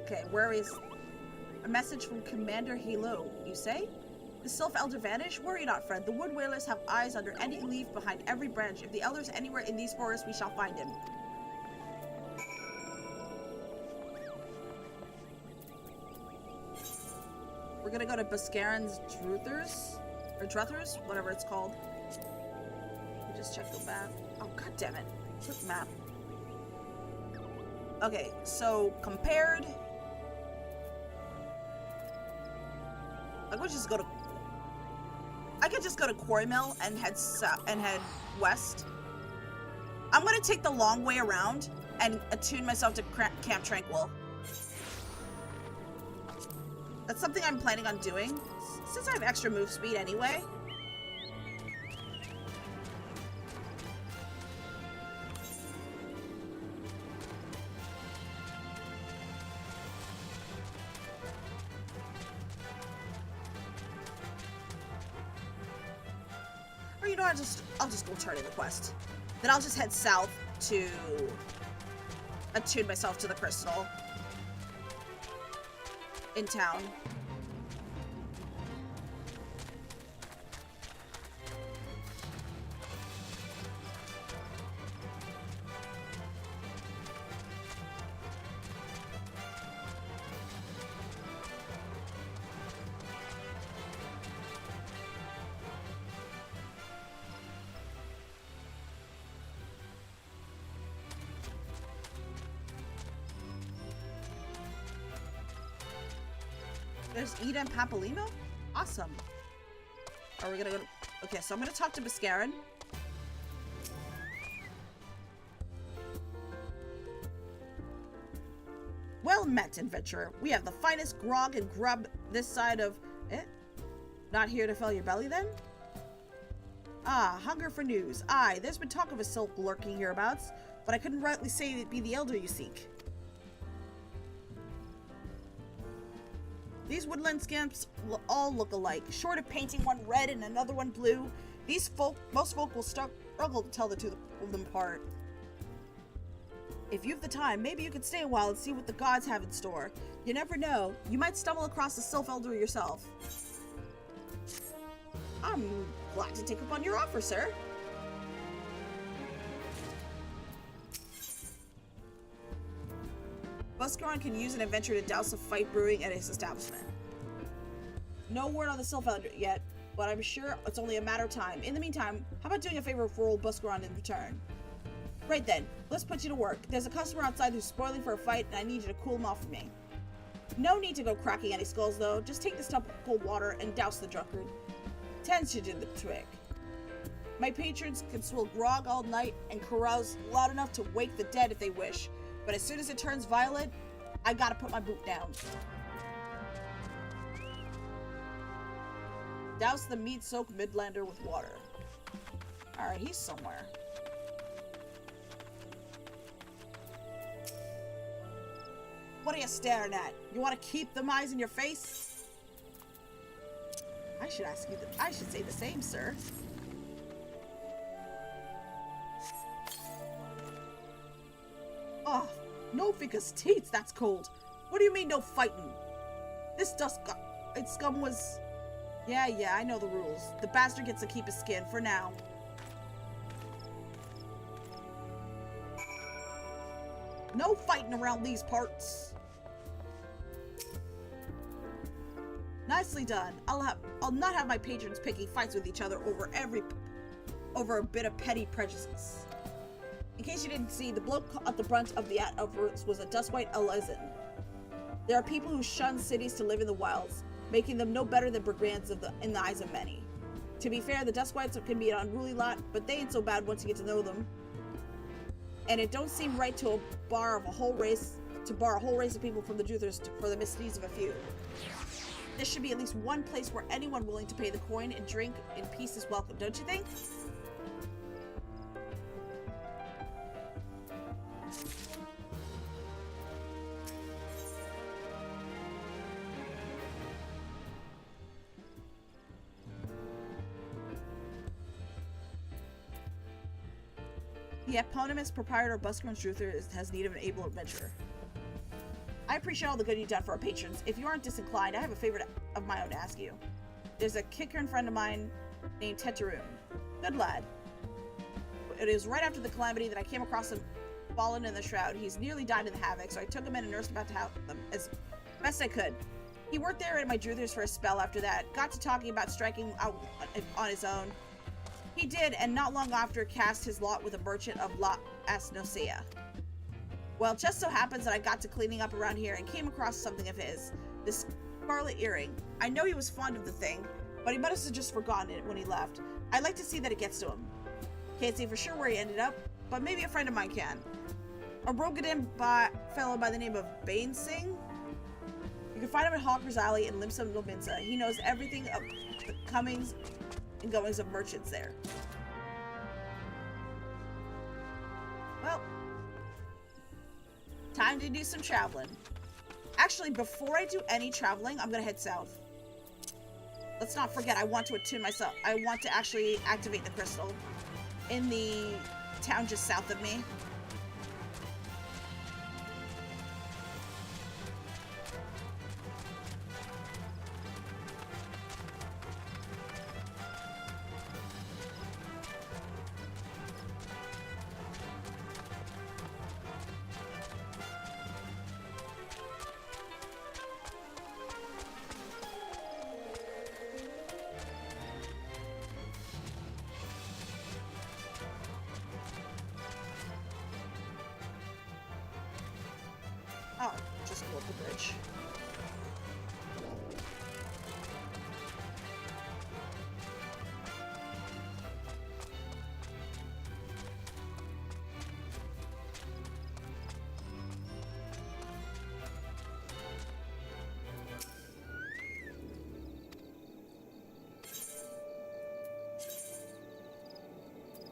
S1: Okay, where is a message from Commander Hilo, you say? The Sylph Elder vanish? Worry not, friend. The Wood Whalers have eyes under any leaf behind every branch. If the Elder's anywhere in these forests, we shall find him. We're gonna go to Buscaron's Druthers, whatever it's called. Let me just check the map. Oh, god damn it. Click map. Okay, so compared... I could just go to Quarry Mill and head west. I'm gonna take the long way around and attune myself to Camp Tranquil. That's something I'm planning on doing, since I have extra move speed anyway. Or you know, I'll just go turn in the quest. Then I'll just head south to attune myself to the crystal in town. There's Ida and Papolino? Awesome. Are we gonna go to... Okay, so I'm gonna talk to Biscarin. Well met, adventurer. We have the finest grog and grub this side of... Not here to fill your belly, then? Ah, hunger for news. Aye, there's been talk of a sylph lurking hereabouts, but I couldn't rightly say it be the elder you seek. These woodland scamps all look alike. Short of painting one red and another one blue, most folk will struggle to tell the two of them apart. If you've the time, maybe you could stay a while and see what the gods have in store. You never know. You might stumble across a sylph elder yourself. I'm glad to take up on your offer, sir. Buscaron can use an adventure to douse a fight brewing at his establishment. No word on the sylph elder yet, but I'm sure it's only a matter of time. In the meantime, how about doing a favor for old Buscaron in return? Right then, let's put you to work. There's a customer outside who's spoiling for a fight, and I need you to cool him off for me. No need to go cracking any skulls, though. Just take this tub of cold water and douse the drunkard. 10 should do the trick. My patrons can swill grog all night and carouse loud enough to wake the dead if they wish. But as soon as it turns violent, I gotta put my boot down. Douse the meat-soaked Midlander with water. Alright, he's somewhere. What are you staring at? You want to keep them eyes in your face? I should say the same, sir. Oh, no fingers teeth, that's cold. What do you mean no fighting? This scum was... Yeah, I know the rules. The bastard gets to keep his skin for now. No fighting around these parts. Nicely done. I'll not have my patrons picking fights with each other over a bit of petty prejudice. In case you didn't see, the bloke at the brunt of the outburst was a dust-white Elezen. There are people who shun cities to live in the wilds, making them no better than brigands in the eyes of many. To be fair, the dust-whites can be an unruly lot, but they ain't so bad once you get to know them. And it don't seem right to bar a whole race of people from the Juthers for the misdeeds of a few. There should be at least one place where anyone willing to pay the coin and drink in peace is welcome, don't you think? The eponymous proprietor of Buscaron's Juther has need of an able adventurer. I appreciate all the good you've done for our patrons. If you aren't disinclined, I have a favor of my own to ask you. There's a Kickern friend of mine named Tetaroon. Good lad. It is right after the calamity that I came across him fallen in the shroud. He's nearly died in the havoc, so I took him in and nursed him back to help them as best I could. He worked there at my Druthers for a spell after that. Got to talking about striking out on his own. He did, and not long after cast his lot with a merchant of La Asnosea. Well, it just so happens that I got to cleaning up around here and came across something of his. This scarlet earring. I know he was fond of the thing, but he must have just forgotten it when he left. I'd like to see that it gets to him. Can't say for sure where he ended up, but maybe a friend of mine can. A Rogadin fellow by the name of Bane Singh? You can find him at Hawker's Alley in Limsa Lominsa. He knows everything of the comings and goings of merchants there. Well, time to do some traveling. Actually, before I do any traveling, I'm gonna head south. Let's not forget, I want to attune myself. I want to actually activate the crystal in the town just south of me.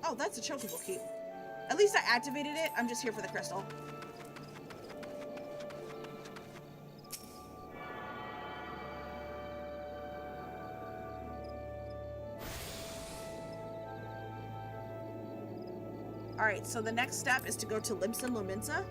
S1: Oh, that's a chocobo key. At least I activated it. I'm just here for the crystal. Alright, so the next step is to go to Limsa Luminsa.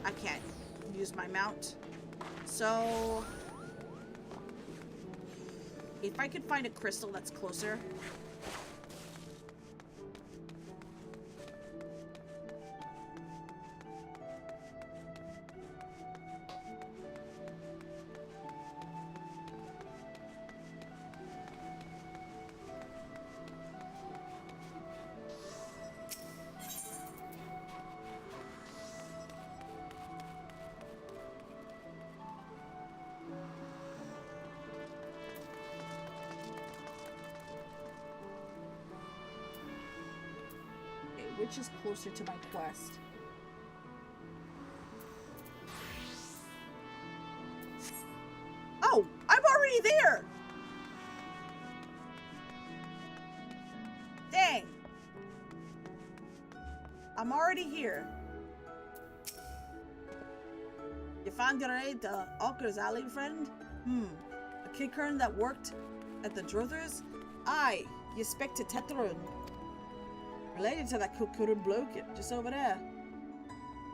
S1: I can't use my mount. So if I could find a crystal that's closer. Which is closer to my quest? Oh, I'm already there! Dang. I'm already here. You found your way to Alker's Alley, friend? A kickern that worked at the Druthers? Aye, you spec to Tetrun. Related to that Kukurun bloke just over there.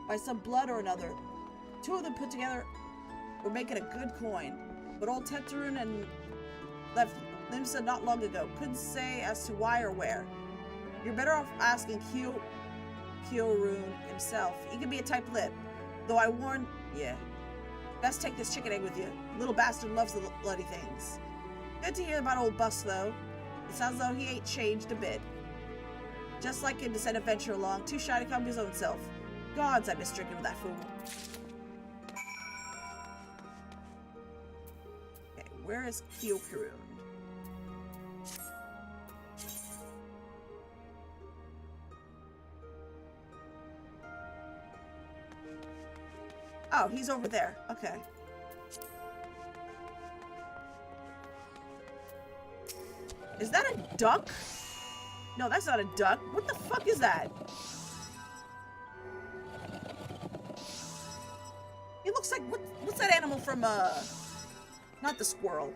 S1: By some blood or another. Two of them put together were making a good coin. But old Tetrun and left Limsa not long ago. Couldn't say as to why or where. You're better off asking Kyorun himself. He could be a tight lip. Though I warn you, best take this chicken egg with you. Little bastard loves the bloody things. Good to hear about old Bus, though. It sounds though he ain't changed a bit. Just like him to send adventure along, too shy to come to his own self. Gods, I miss drinking with that fool. Okay, where is Kyokurun? Oh, he's over there. Okay. Is that a duck? No, that's not a duck. What the fuck is that? He looks like, what's that animal from, not the squirrel.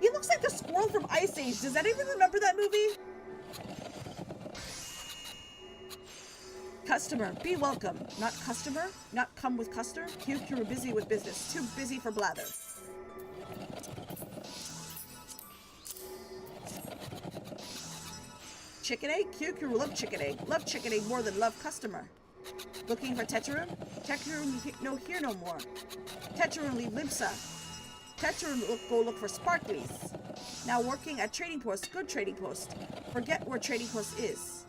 S1: He looks like the squirrel from Ice Age. Does anyone remember that movie? Customer, be welcome. Not customer? Not come with custer? You're busy with business. Too busy for blather. Chicken egg? Kyukuru love chicken egg. Love chicken egg more than love customer. Looking for Tetrun? Tetrun no here no more. Tetrun leave Limsa. Tetrun go look for Sparklies. Now working at trading post. Good trading post. Forget where trading post is.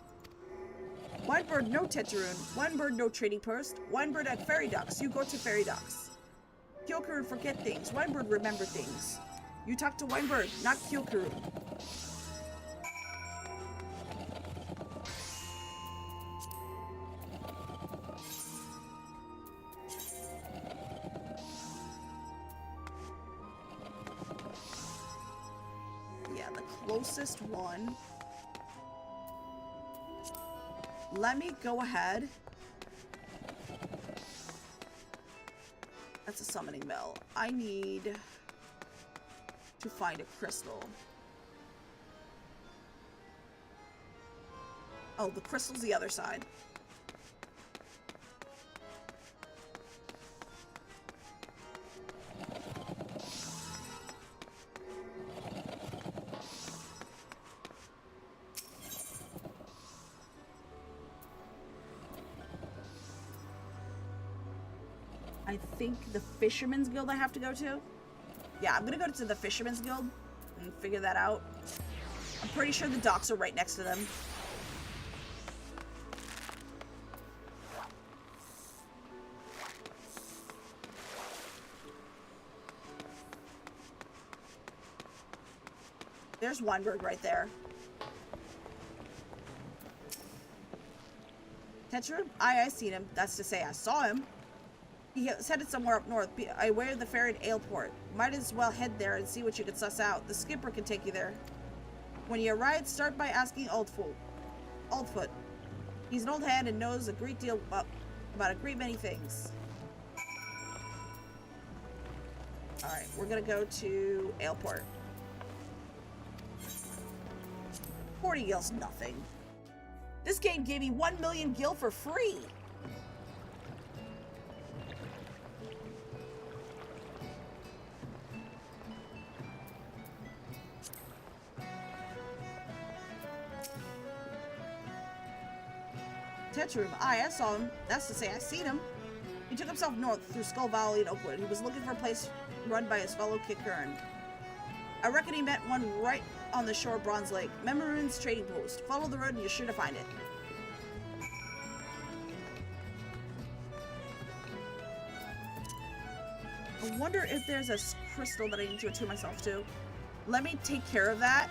S1: One bird no Tetrun. One bird no trading post. One bird at ferry docks. You go to ferry docks. Kyokuru forget things. One bird remember things. You talk to one bird, not Kyokuru. Closest one. Let me go ahead. That's a summoning bell. I need to find a crystal. Oh, the crystal's the other side. I think the Fisherman's Guild I have to go to. Yeah, I'm gonna go to the Fisherman's Guild and figure that out. I'm pretty sure the docks are right next to them. There's Weinberg right there. Tetra? I seen him. That's to say, I saw him. He was headed somewhere up north, away of the ferried aleport. Might as well head there and see what you can suss out. The skipper can take you there. When you arrive, start by asking Oldfoot. He's an old hand and knows a great deal about a great many things. Alright, we're gonna go to aleport. 40 gil's nothing. This game gave me 1 million gil for free. Tetra? I saw him. That's to say, I seen him. He took himself north through Skull Valley and Oakwood. He was looking for a place run by his fellow Kikern. I reckon he met one right on the shore of Bronze Lake. Memorin's trading post. Follow the road and you're sure to find it. I wonder if there's a crystal that I need to attune myself to. Let me take care of that.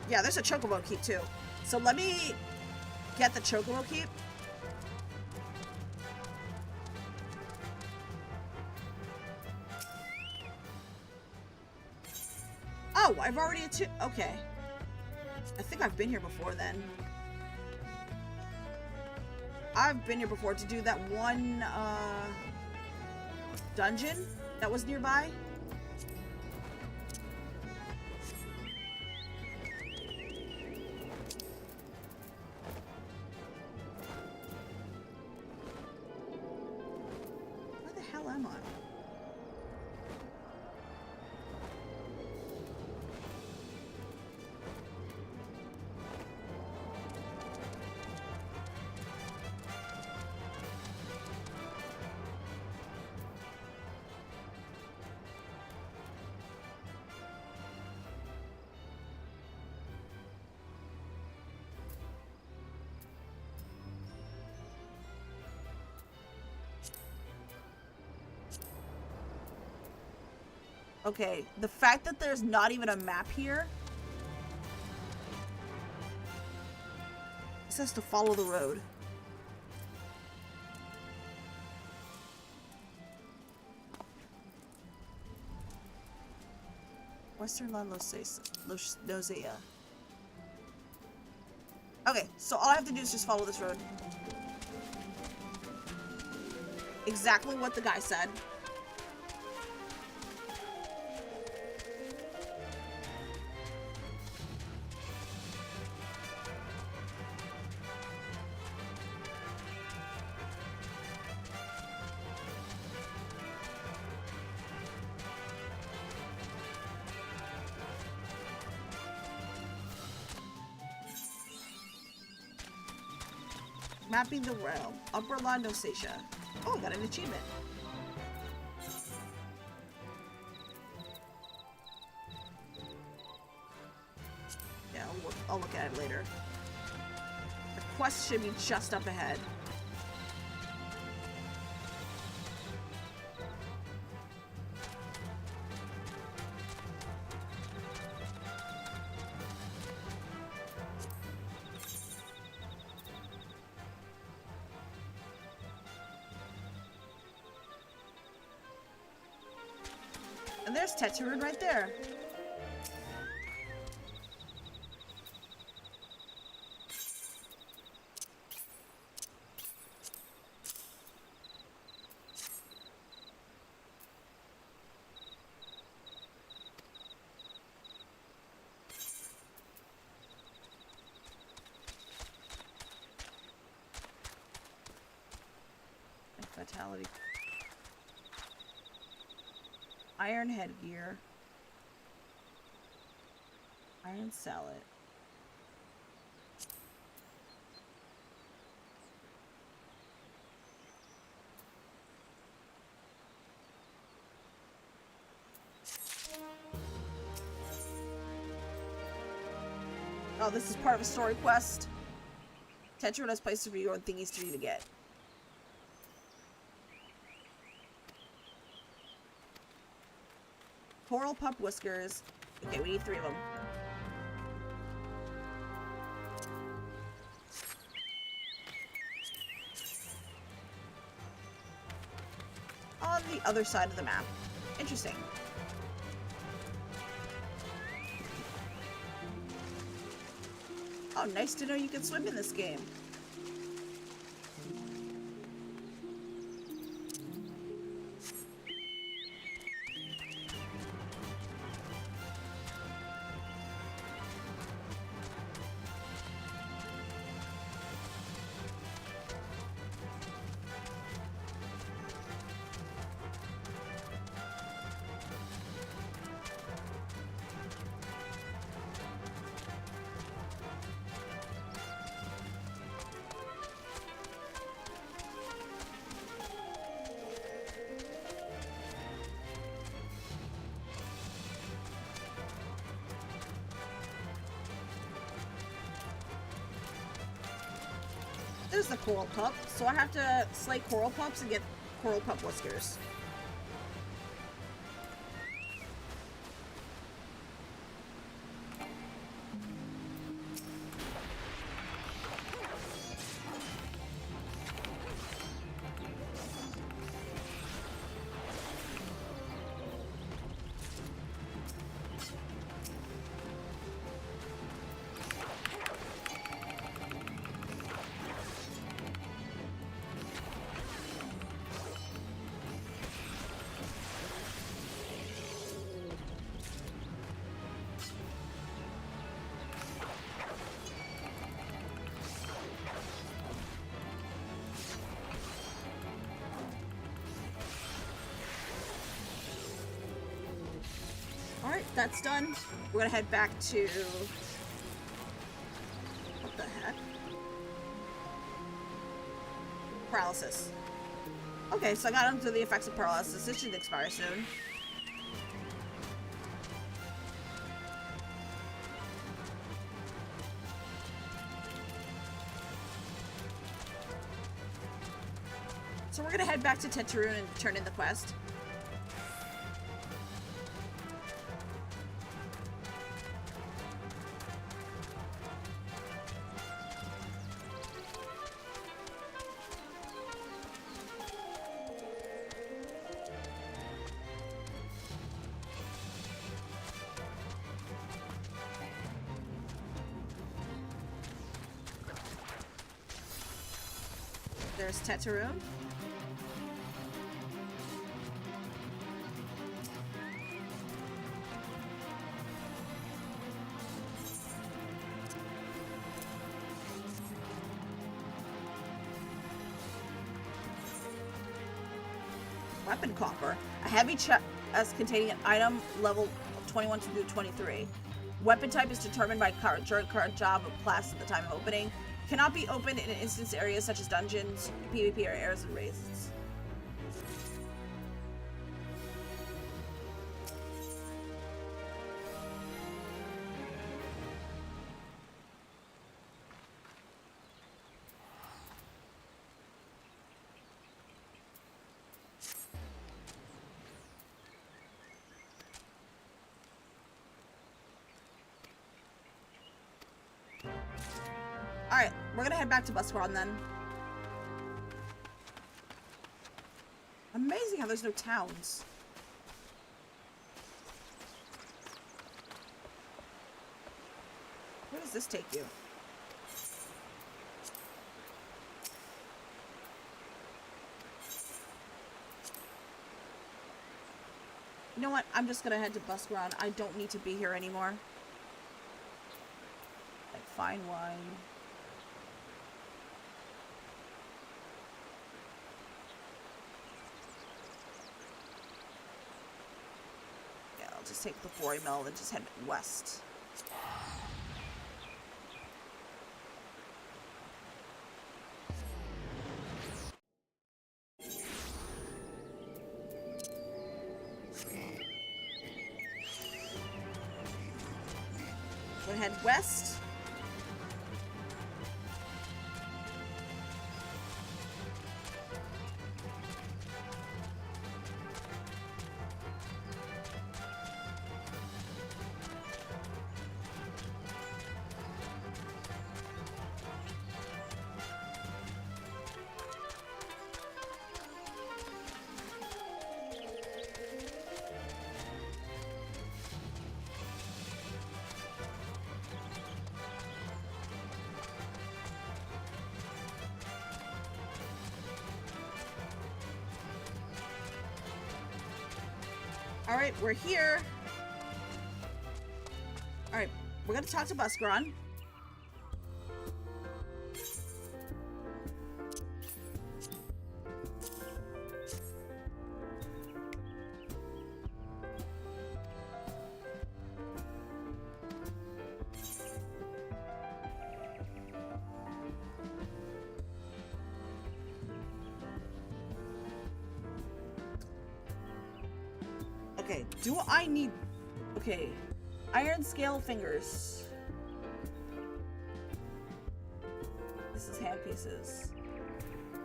S1: Yeah, there's a chocobo keep too. So let me get the chocobo keep. Oh, I've already okay. I think I've been here before then. I've been here before to do that one dungeon that was nearby. Where the hell am I? Okay, the fact that there's not even a map here. It says to follow the road. Western La Nosea. Okay, so all I have to do is just follow this road. Exactly what the guy said. Mapping the realm. Upper La Nosea. Oh, I got an achievement. Yeah, I'll look at it later. The quest should be just up ahead. And there's Tetra right there. Fatality. Iron headgear. Iron salad. Oh, this is part of a story quest. Tetra has places for you and thingies for you to get. Coral pup whiskers. Okay, we need 3 of them. On the other side of the map. Interesting. Oh, nice to know you can swim in this game. There's the coral pup, so I have to slay coral pups and get coral pup whiskers. Alright, that's done. We're gonna head back to... What the heck? Paralysis. Okay, so I got under the effects of paralysis. This should expire soon. So we're gonna head back to Tetarune and turn in the quest. There's Tetarune. Weapon coffer. A heavy chest containing an item level 21 to 23. Weapon type is determined by current job of class at the time of opening. Cannot be opened in instance areas such as dungeons, PvP, or areas and raises. Alright, we're gonna head back to Busquaron then. Amazing how there's no towns. Where does this take you? You know what? I'm just gonna head to Busquaron. I don't need to be here anymore. Like fine wine. Just take the quarry mill and just head west. We'll head west. Alright, we're here. Alright, we're gonna talk to Buskron. Okay, do I need... Okay, iron scale fingers. This is hand pieces.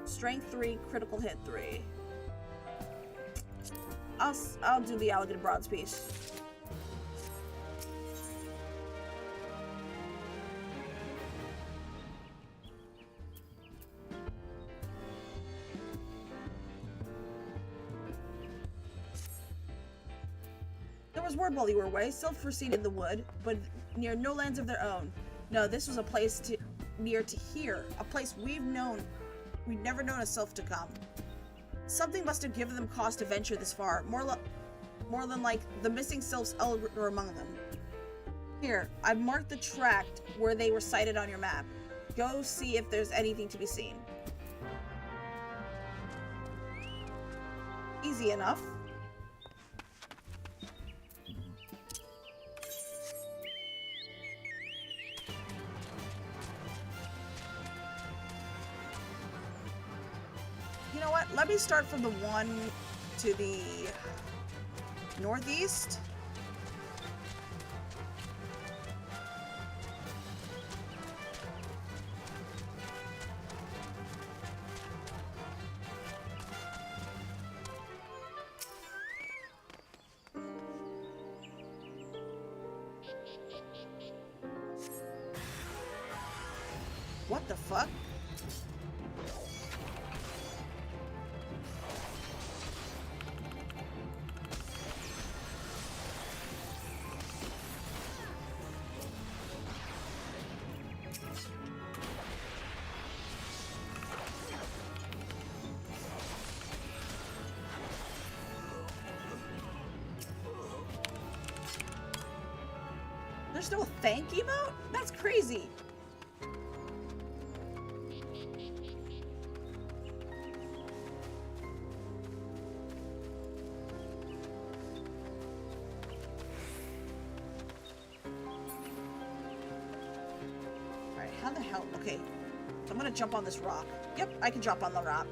S1: Strength 3, critical hit 3. I'll do the elegant bronze piece. There was word while you were away, Sylph were seen in the wood, but near no lands of their own. No, this was a place near to here, a place we'd never known a Sylph to come. Something must have given them cause to venture this far, more than like the missing Sylphs were among them. Here, I've marked the tract where they were sighted on your map. Go see if there's anything to be seen. Easy enough. You know what? Let me start from the one to the northeast. What the fuck? There's no thank emote? That's crazy. Alright, how the hell? Okay. I'm gonna jump on this rock. Yep, I can jump on the rock.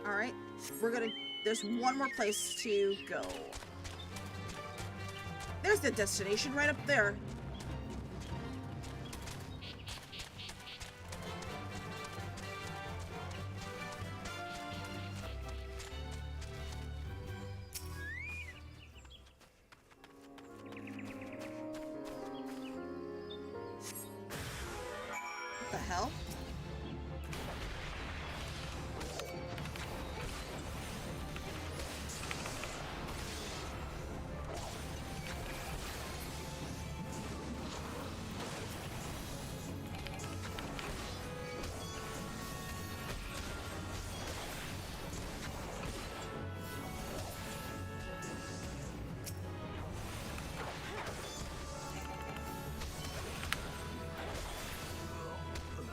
S1: Alright, there's one more place to go. There's the destination right up there. What the hell?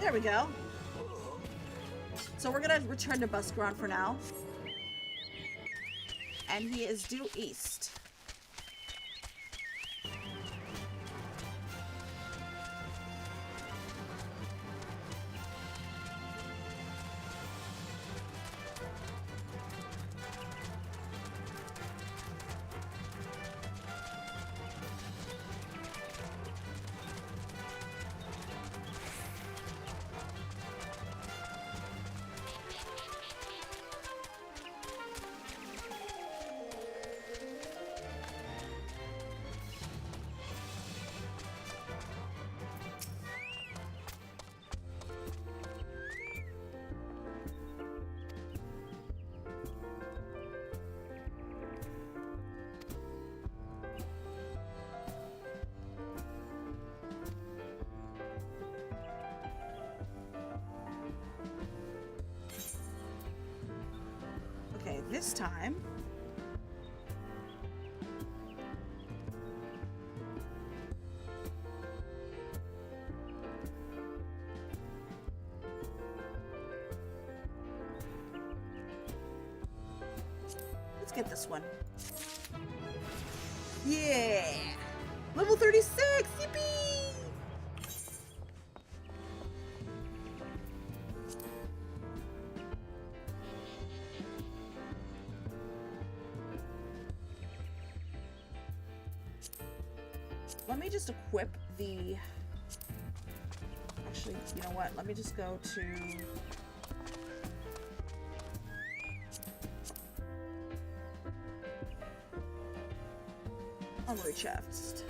S1: There we go. So we're gonna return to Buskron for now. and he is due east. Okay, this time let's get this one. Yeah! Level 36! Yippee! Let me just equip the... Actually, you know what? Let me just go to... Armory chest.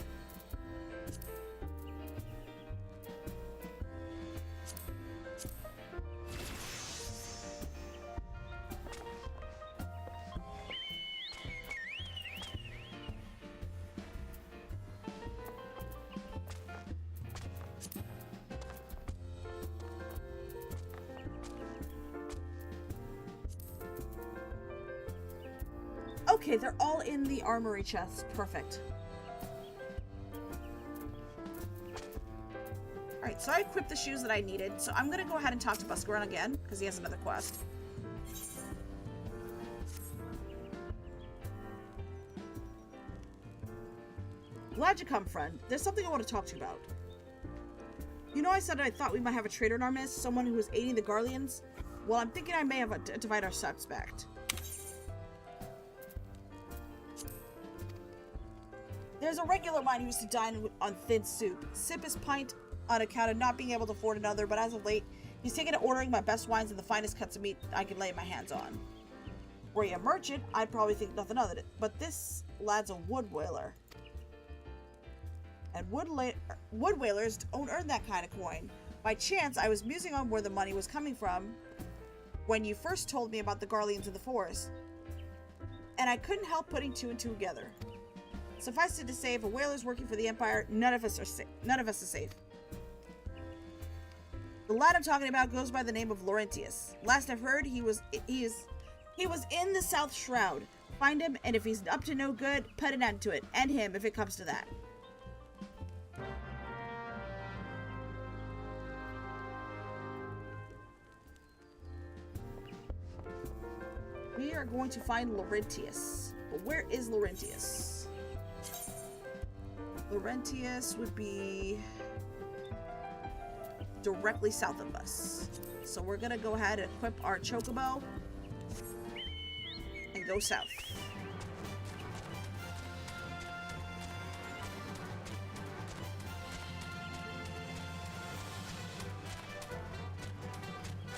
S1: Okay, they're all in the armory chest. Perfect. Alright, so I equipped the shoes that I needed. So I'm going to go ahead and talk to Buscarron again, because he has another quest. Glad you come, friend. There's something I want to talk to you about. You know I said I thought we might have a traitor in our midst, someone who was aiding the Guardians? Well, I'm thinking I may have divide our suspect. There's a regular mine who used to dine on thin soup, sip his pint on account of not being able to afford another, but as of late, he's taken to ordering my best wines and the finest cuts of meat I can lay my hands on. Were you a merchant, I'd probably think nothing of it, but this lad's a wood whaler. And wood whalers don't earn that kind of coin. By chance, I was musing on where the money was coming from when you first told me about the Guardians of the Forest, and I couldn't help putting two and two together. Suffice it to say, if a whaler's working for the Empire, none of us are safe. The lad I'm talking about goes by the name of Laurentius. Last I've heard, he was in the South Shroud. Find him, and if he's up to no good, put an end to it. End him if it comes to that. We are going to find Laurentius. But where is Laurentius? Laurentius would be directly south of us. So we're gonna go ahead and equip our chocobo and go south.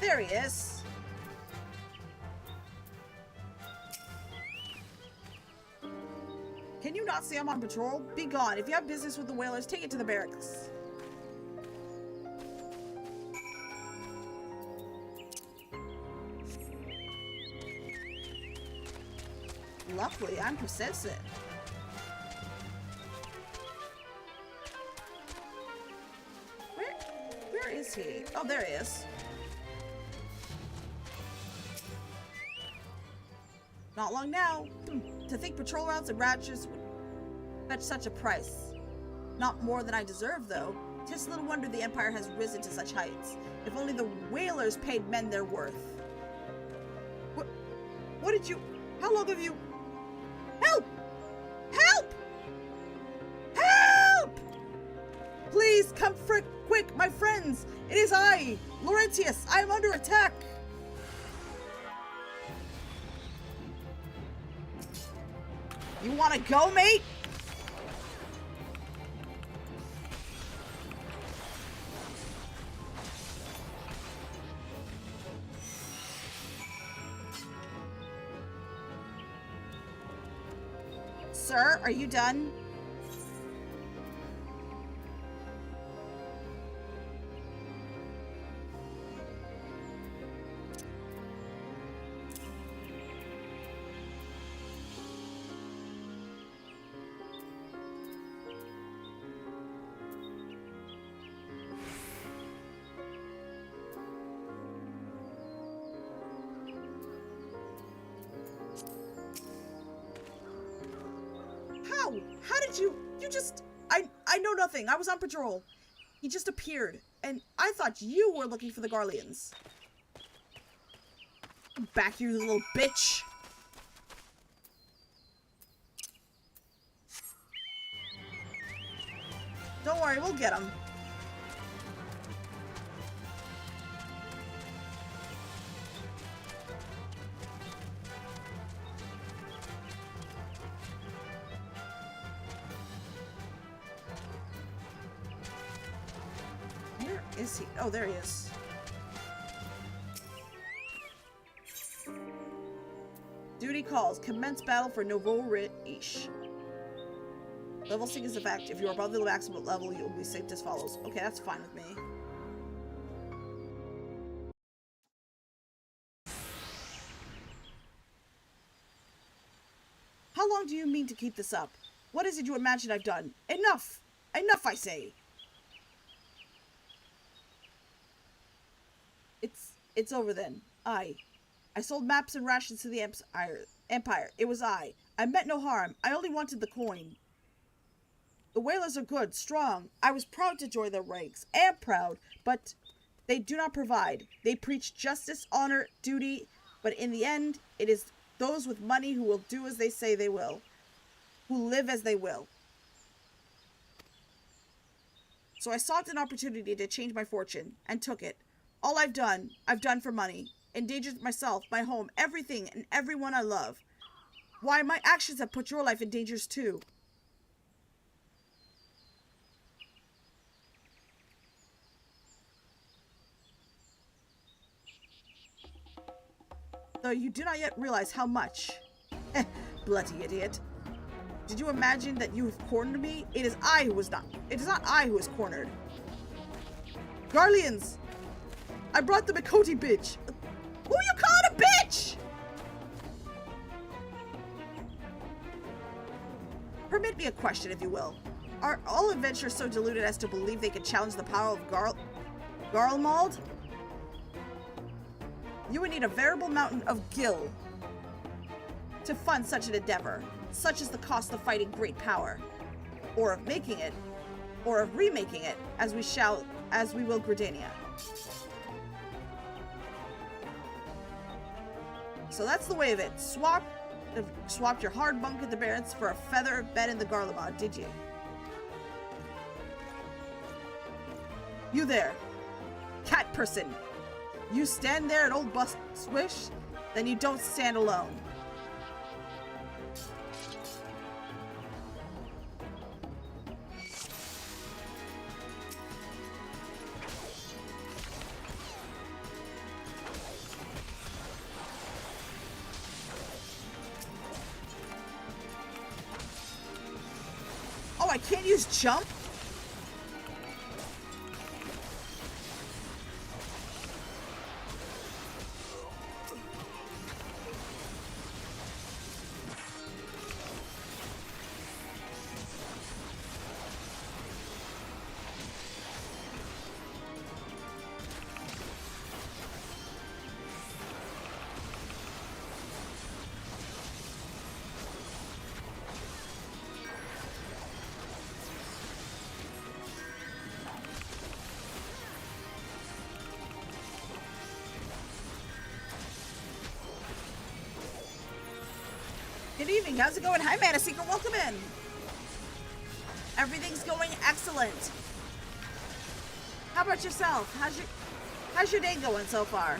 S1: There he is. Can you not see I'm on patrol? Be gone. If you have business with the whalers, take it to the barracks. Luckily, I'm persistent. Where is he? Oh, there he is. Not long now. To think patrol routes and ratchets would fetch such a price. Not more than I deserve, though. 'Tis little wonder the Empire has risen to such heights. If only the whalers paid men their worth. What did you... How long have you... Please come quick, my friends! It is I, Laurentius! I am under attack! You wanna go, mate? Sir, are you done? How did you just... I know nothing. I was on patrol. He just appeared, and I thought you were looking for the Garleans. Back, you little bitch. Don't worry, we'll get him. Where is he? Oh, there he is. Duty calls. Commence battle for Novo Rish. Level sync is a fact. If you're above the maximum level, you'll be synced as follows. Okay, that's fine with me. How long do you mean to keep this up? What is it you imagine I've done? Enough! Enough, I say! It's over then. I sold maps and rations to the Empire. It was I. I meant no harm. I only wanted the coin. The whalers are good, strong. I was proud to join their ranks. Am proud, but they do not provide. They preach justice, honor, duty, but in the end, it is those with money who will do as they say they will, who live as they will. So I sought an opportunity to change my fortune, and took it. All I've done for money. Endangered myself, my home, everything, and everyone I love. Why, my actions have put your life in danger too. Though you do not yet realize how much. Bloody idiot. Did you imagine that you have cornered me? It is I who was not. It is not I who was cornered. Garleans! I brought the Makoti bitch. Who you calling a bitch? Permit me a question, if you will. Are all adventurers so deluded as to believe they can challenge the power of Garlemald? You would need a veritable mountain of gil to fund such an endeavor. Such is the cost of fighting great power, or of making it, or of remaking it, as we will Gridania. So that's the way of it. Swapped your hard bunk at the Barrens for a feather bed in the Garlemald, did you? You there, cat person. You stand there at old bus swish, then you don't stand alone. Oh, I can't use jump? Good evening, how's it going? Hi, Mana Seeker, welcome in. Everything's going excellent. How about yourself? How's your day going so far?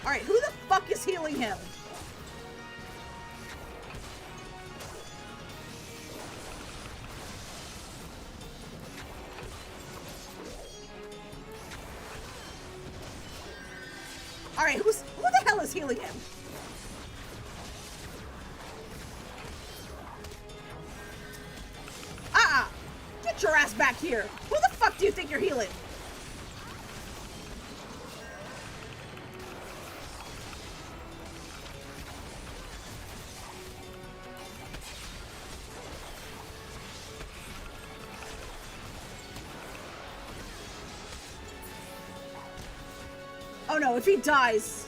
S1: Alright, who the fuck is healing him? Alright, who the hell is healing him? Get your ass back here! Who the fuck do you think you're healing? Oh no, if he dies...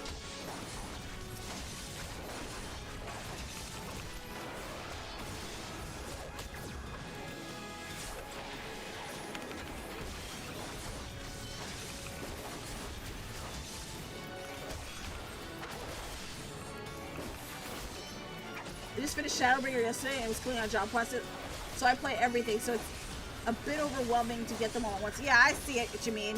S1: I just finished Shadowbringer yesterday and was cleaning on job quests, so I play everything, so it's a bit overwhelming to get them all at once. Yeah, I see it, what you mean.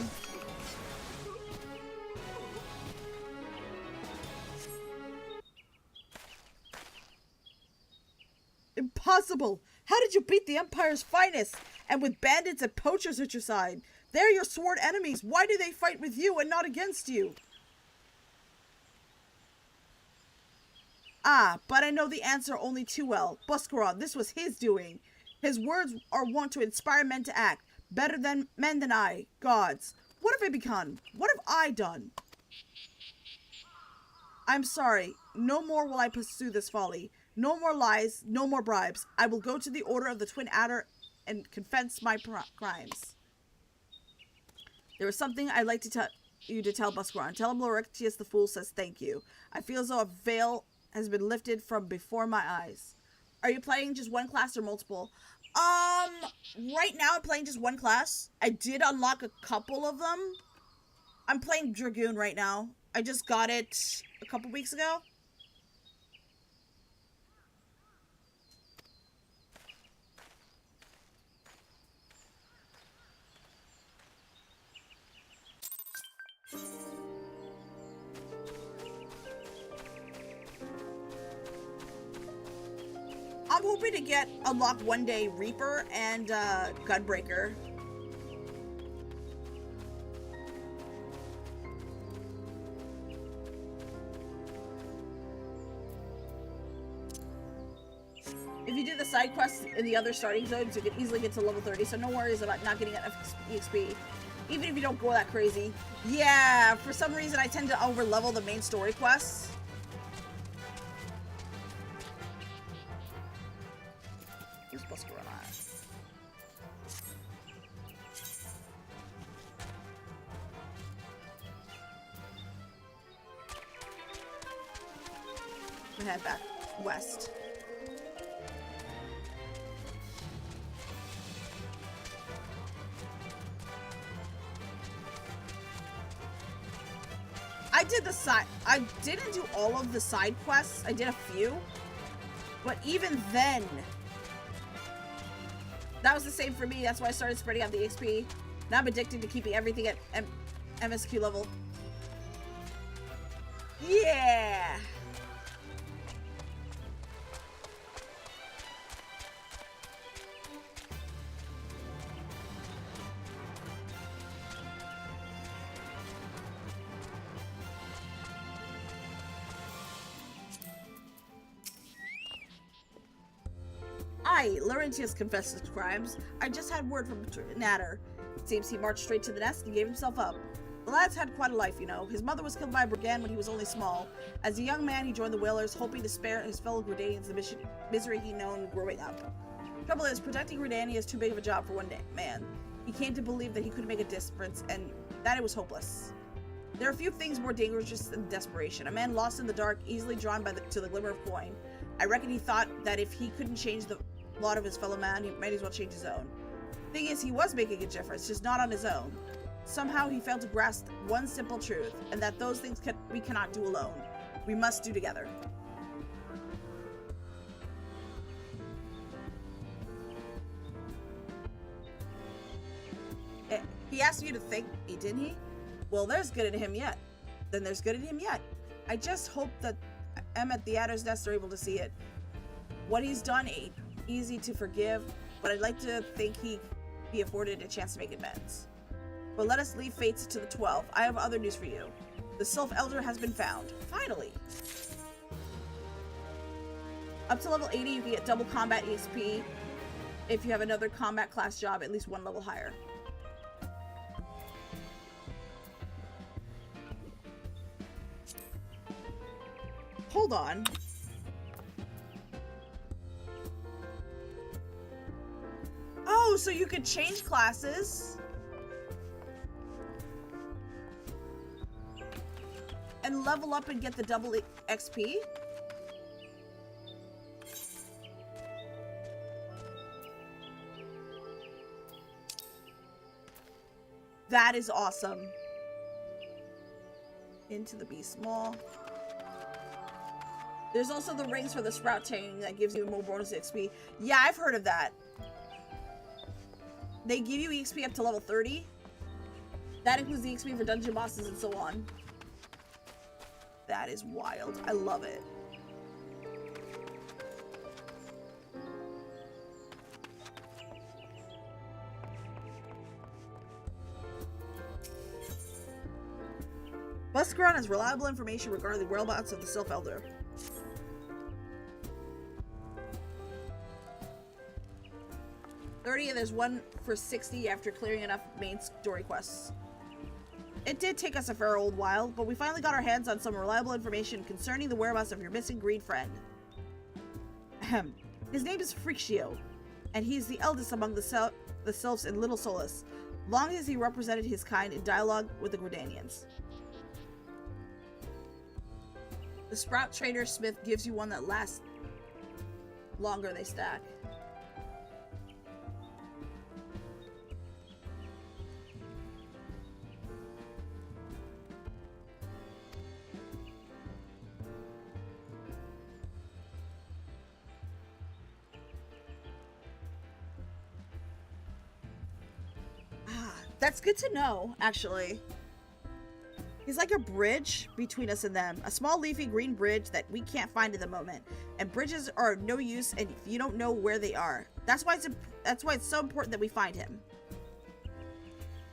S1: Impossible! How did you beat the Empire's finest? And with bandits and poachers at your side? They're your sworn enemies. Why do they fight with you and not against you? Ah, but I know the answer only too well. Buscaron, this was his doing. His words are wont to inspire men to act. Better than men than I, gods. What have I become? What have I done? I'm sorry. No more will I pursue this folly. No more lies, no more bribes. I will go to the Order of the Twin Adder and confess my crimes. There is something I'd like to tell Buscaron. Tell him Laurentius the Fool says thank you. I feel as though a veil has been lifted from before my eyes. Are you playing just one class or multiple? Right now I'm playing just one class. I did unlock a couple of them. I'm playing Dragoon right now. I just got it a couple weeks ago. I'm hoping to unlock one day Reaper and Gunbreaker. If you do the side quests in the other starting zones, you can easily get to level 30, so no worries about not getting enough EXP. Even if you don't go that crazy. Yeah, for some reason I tend to over-level the main story quests. Who's Buscaron? We head back west. I didn't do all of the side quests. I did a few. But even then, that was the same for me. That's why I started spreading out the XP. Now I'm addicted to keeping everything at MSQ level. Yeah! Laurentius confessed his crimes. I just had word from Natter. It seems he marched straight to the nest and gave himself up. The lad's had quite a life, you know. His mother was killed by a brigand when he was only small. As a young man, he joined the Whalers, hoping to spare his fellow Gridanians the misery he known growing up. Trouble is, protecting Gridania is too big of a job for one man. He came to believe that he could make a difference, and that it was hopeless. There are few things more dangerous than desperation. A man lost in the dark, easily drawn to the glimmer of coin. I reckon he thought that if he couldn't change the lot of his fellow man, he might as well change his own. Thing is, he was making a difference, just not on his own. Somehow he failed to grasp one simple truth, and that those things we cannot do alone. We must do together. He asked you to thank me, didn't he? Well, there's good in him yet. Then there's good in him yet. I just hope that Em at the Adder's Nest are able to see it. What he's done ain't easy to forgive, but I'd like to think he be afforded a chance to make amends. But let us leave fates to the 12. I have other news for you. The Sylph Elder has been found. Finally! Up to level 80, you can get double combat EXP if you have another combat class job at least one level higher. Hold on. Oh, so you could change classes and level up and get the double XP? That is awesome. Into the Beast Maw. There's also the rings for the sprout chain that gives you more bonus XP. Yeah, I've heard of that. They give you EXP up to level 30. That includes the EXP for dungeon bosses and so on. That is wild. I love it. Buskground has reliable information regarding the whereabouts of the Sylph Elder. And there's one for 60 after clearing enough main story quests. It did take us a fair old while, but we finally got our hands on some reliable information concerning the whereabouts of your missing green friend. Ahem. His name is Frictio, and he is the eldest among the Sylphs in Little Solace, long as he represented his kind in dialogue with the Gordanians. The Sprout Trader Smith gives you one that lasts longer they stack. That's good to know, actually. He's like a bridge between us and them. A small leafy green bridge that we can't find at the moment. And bridges are of no use and you don't know where they are. That's why it's so important that we find him.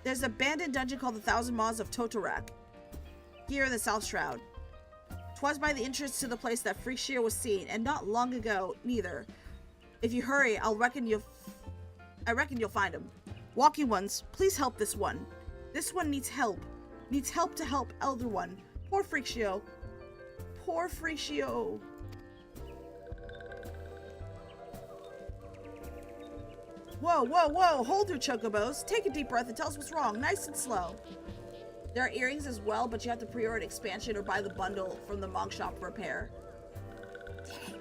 S1: There's an abandoned dungeon called the Thousand Maws of Totorak, here in the South Shroud. 'Twas by the entrance to the place that Frictio was seen, and not long ago, neither. If you hurry, I reckon you'll find him. Walking ones, please help this one. This one needs help. Needs help to help Elder One. Poor Frictio. Poor Frictio. Whoa, whoa, whoa. Hold your chocobos. Take a deep breath and tell us what's wrong. Nice and slow. There are earrings as well, but you have to pre-order expansion or buy the bundle from the monk shop for a pair. Dang.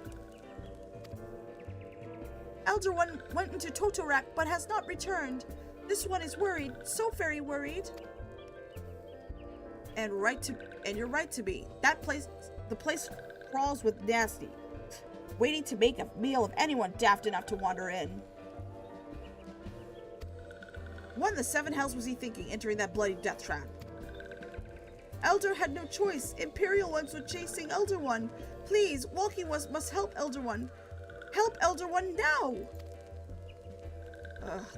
S1: Elder One went into Totorak, but has not returned. This one is worried, so very worried. And you're right to be. The place crawls with nasty, waiting to make a meal of anyone daft enough to wander in. What in the seven hells was he thinking, entering that bloody death trap? Elder had no choice. Imperial ones were chasing Elder One. Please, Walking ones must help Elder One. Help Elder One now!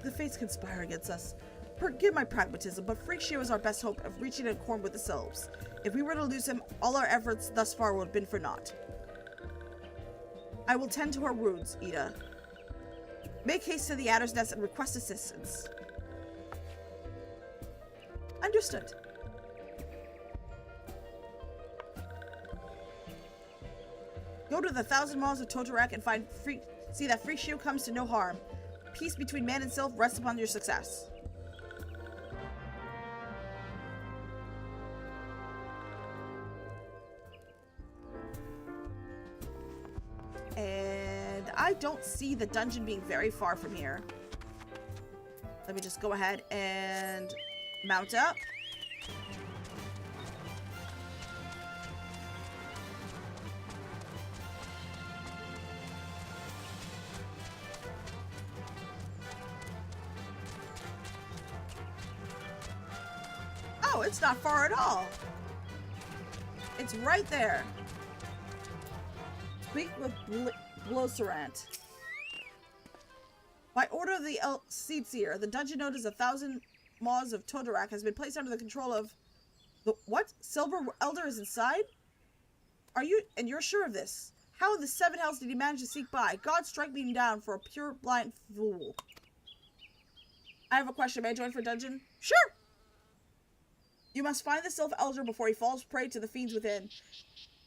S1: The fates conspire against us. Forgive my pragmatism, but Frictio is our best hope of reaching an accord with the Sylphs. If we were to lose him, all our efforts thus far would have been for naught. I will tend to her wounds, Ida. Make haste to the Adder's Nest and request assistance. Understood. Go to the Thousand Maws of Totorak and see that Frictio comes to no harm. Peace between man and sylph rests upon your success. And I don't see the dungeon being very far from here. Let me just go ahead and mount up. it's not far at all. It's right there. Speak with Bloserant. By order of the Seedseer, the dungeon known as 1,000 Maws of Todorak has been placed under the control of the what? Silver Elder is inside? And you're sure of this? How in the seven hells did he manage to sneak by? God strike me down for a pure blind fool. I have a question. May I join for dungeon? Sure! You must find the Silver Elder before he falls prey to the fiends within.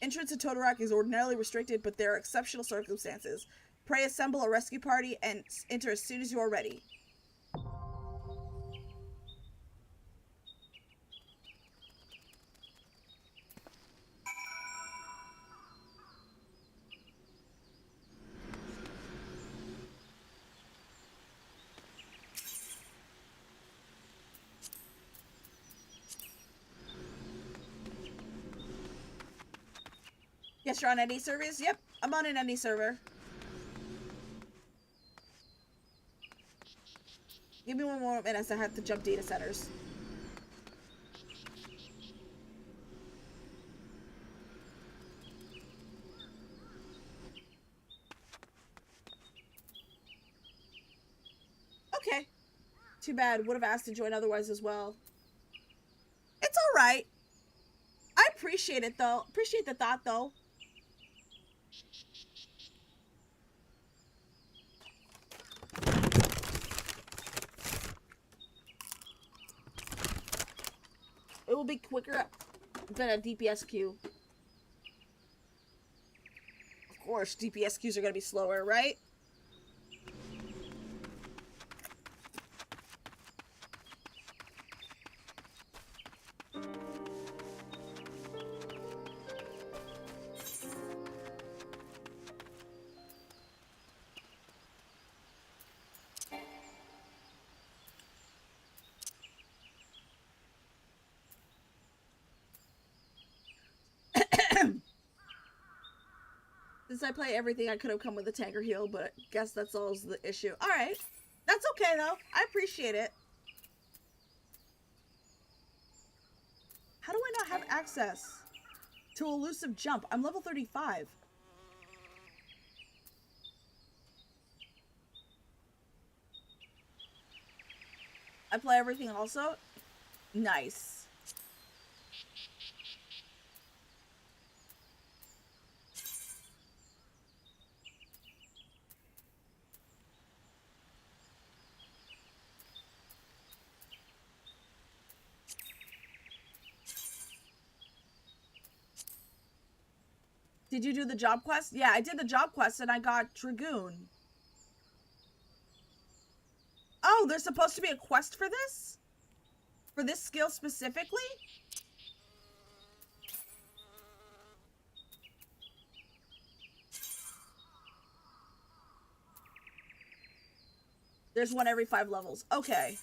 S1: Entrance to Todorak is ordinarily restricted, but there are exceptional circumstances. Pray assemble a rescue party and enter as soon as you are ready. Yes, you're on any servers? Yep, I'm on an any server. Give me one more minute as I have to jump data centers. Okay. Too bad. Would have asked to join otherwise as well. It's alright. I appreciate it though. Appreciate the thought though. It will be quicker than a DPS queue. Of course, DPS queues are going to be slower, right? Since I play everything, I could have come with a tanker heal, but guess that's always the issue. Alright. That's okay, though. I appreciate it. How do I not have access to elusive jump? I'm level 35. I play everything also? Nice. Did you do the job quest? Yeah, I did the job quest and I got Dragoon. Oh, there's supposed to be a quest for this? For this skill specifically? There's one every 5 levels. Okay.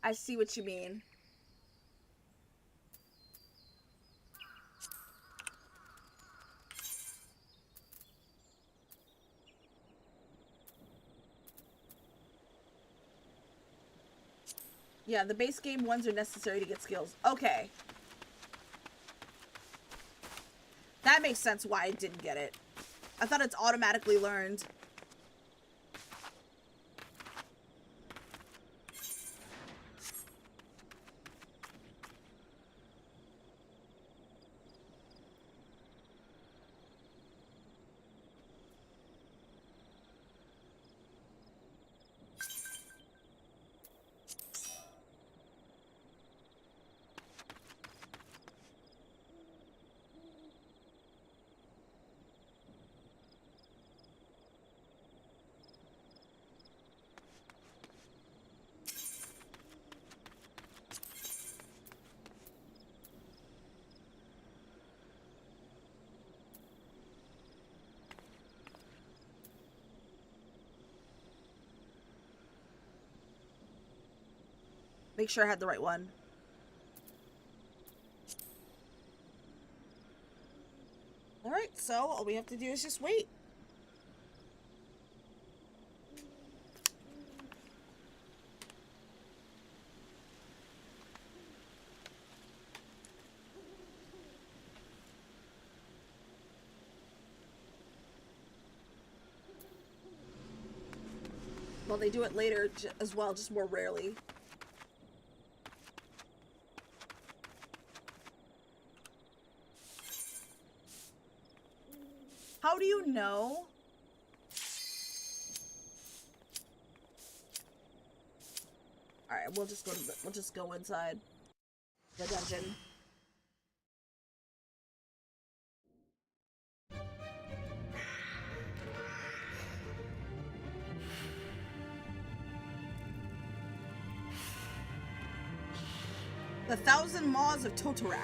S1: I see what you mean. Yeah, the base game ones are necessary to get skills. Okay. That makes sense why I didn't get it. I thought it's automatically learned. Make sure I had the right one. So, all we have to do is just wait. Well, they do it later as well, just more rarely. How do you know? All right, we'll just go inside the dungeon. The Thousand Maws of Totorak.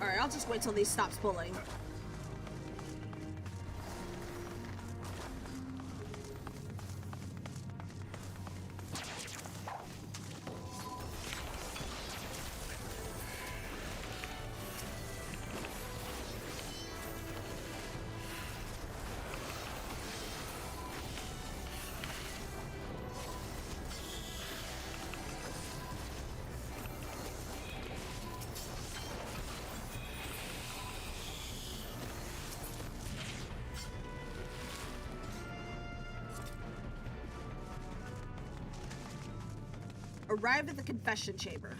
S1: Alright, I'll just wait till these stops pulling. Arrive at the confession chamber.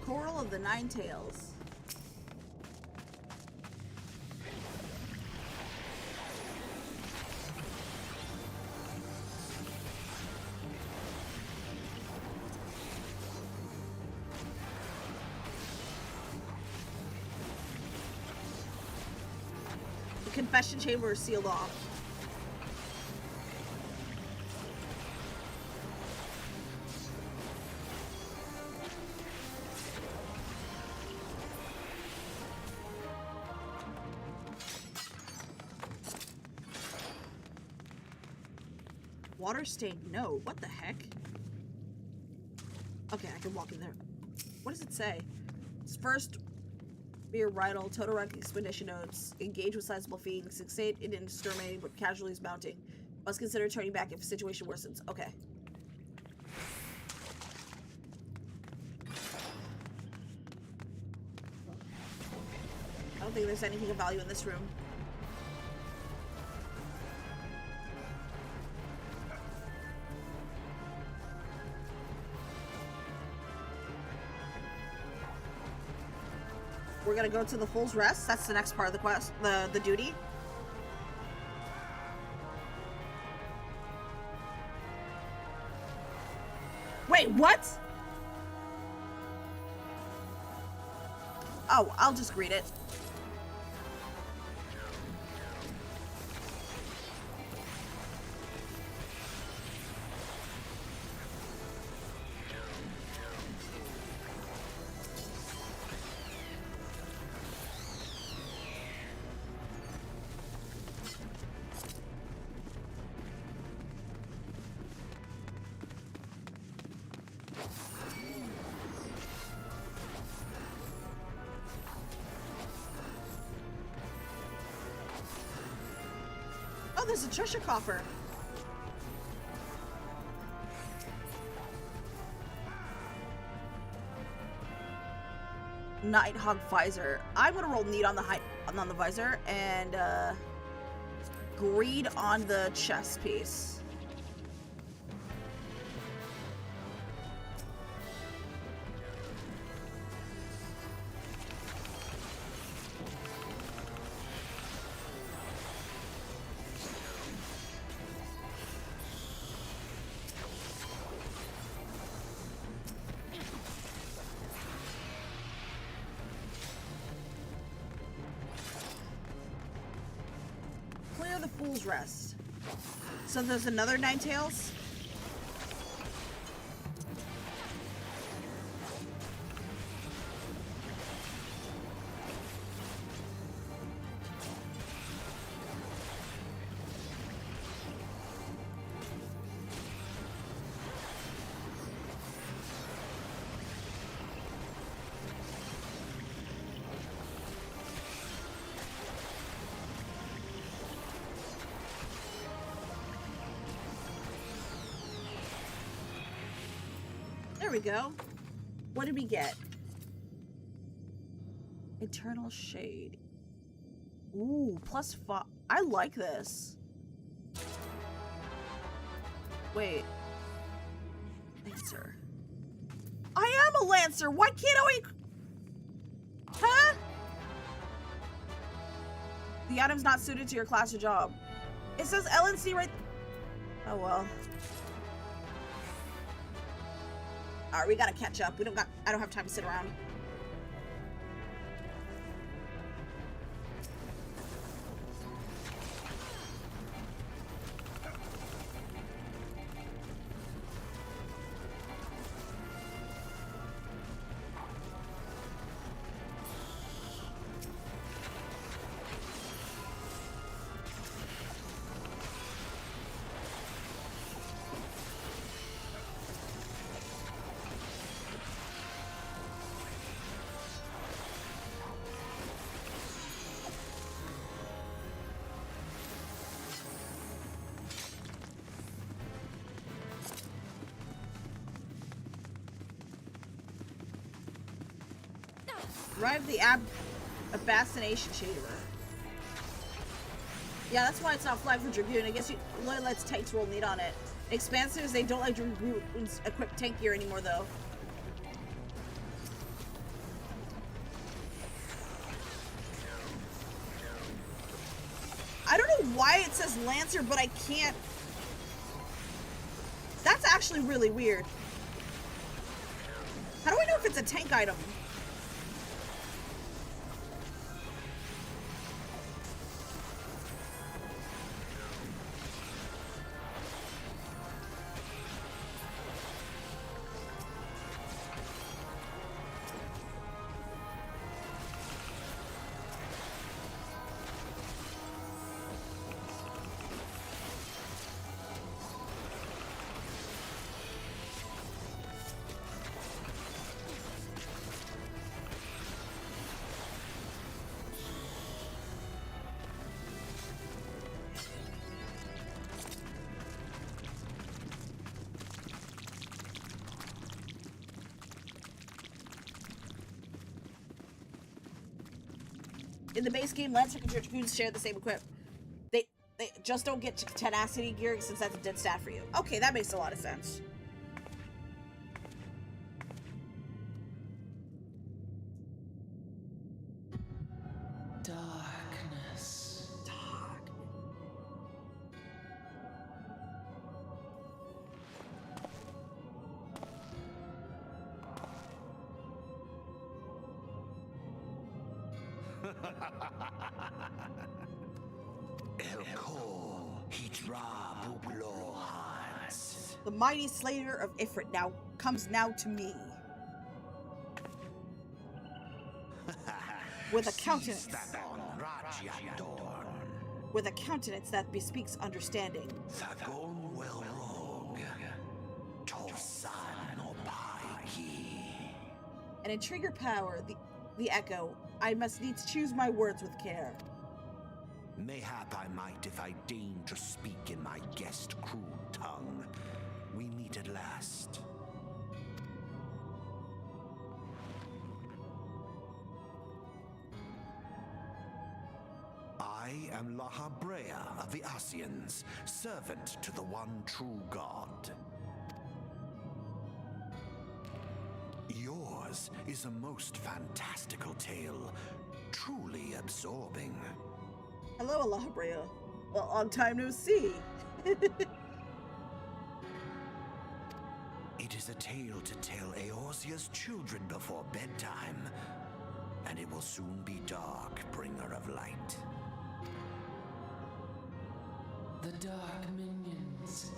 S1: Coral of the Nine Tails. The confession chamber is sealed off. Water stained note. What the heck? Okay, I can walk in there. What does it say? It's first beer rydal, Totorak expedition notes. Engage with sizable fiends. Succeed in exterminating but casualties mounting. Must consider turning back if the situation worsens. Okay. I don't think there's anything of value in this room. We're gonna go to the Fool's Rest. That's the next part of the quest, the duty. Wait, what? Oh, I'll just read it. there's a treasure coffer. Nighthawk visor. I'm gonna roll need on the visor and greed on the chest piece. Fool's Rest. So there's another Nine Tails? There we go. What did we get? Eternal Shade. Ooh, +5. I like this. Wait. Lancer. I am a Lancer! Why can't I... Huh? The item's not suited to your class or job. It says LNC right... Oh well. Alright, we gotta catch up. I don't have time to sit around. Drive the Abacination Shaver. Yeah, that's why it's not flagged for Dragoon. I guess you lets tanks roll need on it. Expansives, they don't like Dragoons equip tank gear anymore, though. I don't know why it says Lancer, but I can't... That's actually really weird. How do I know if it's a tank item? In the base game, Lancer and Dragoons share the same equip. They just don't get tenacity gear since that's a dead stat for you. Okay, that makes a lot of sense.
S2: Darkness.
S1: Dark. The mighty slayer of Ifrit comes now to me. With a countenance. With a countenance that bespeaks understanding. And in trigger power, the echo, I must needs choose my words with care.
S2: Mayhap I might if I deign to speak in my guest crude tongue. We meet at last. I am Lahabrea of the Asians, servant to the one true God. Yours is a most fantastical tale, truly absorbing.
S1: Hello, Lahabrea. A long time no see.
S2: It is a tale to tell Eorzea's children before bedtime, and it will soon be dark, bringer of light.
S3: The dark minions.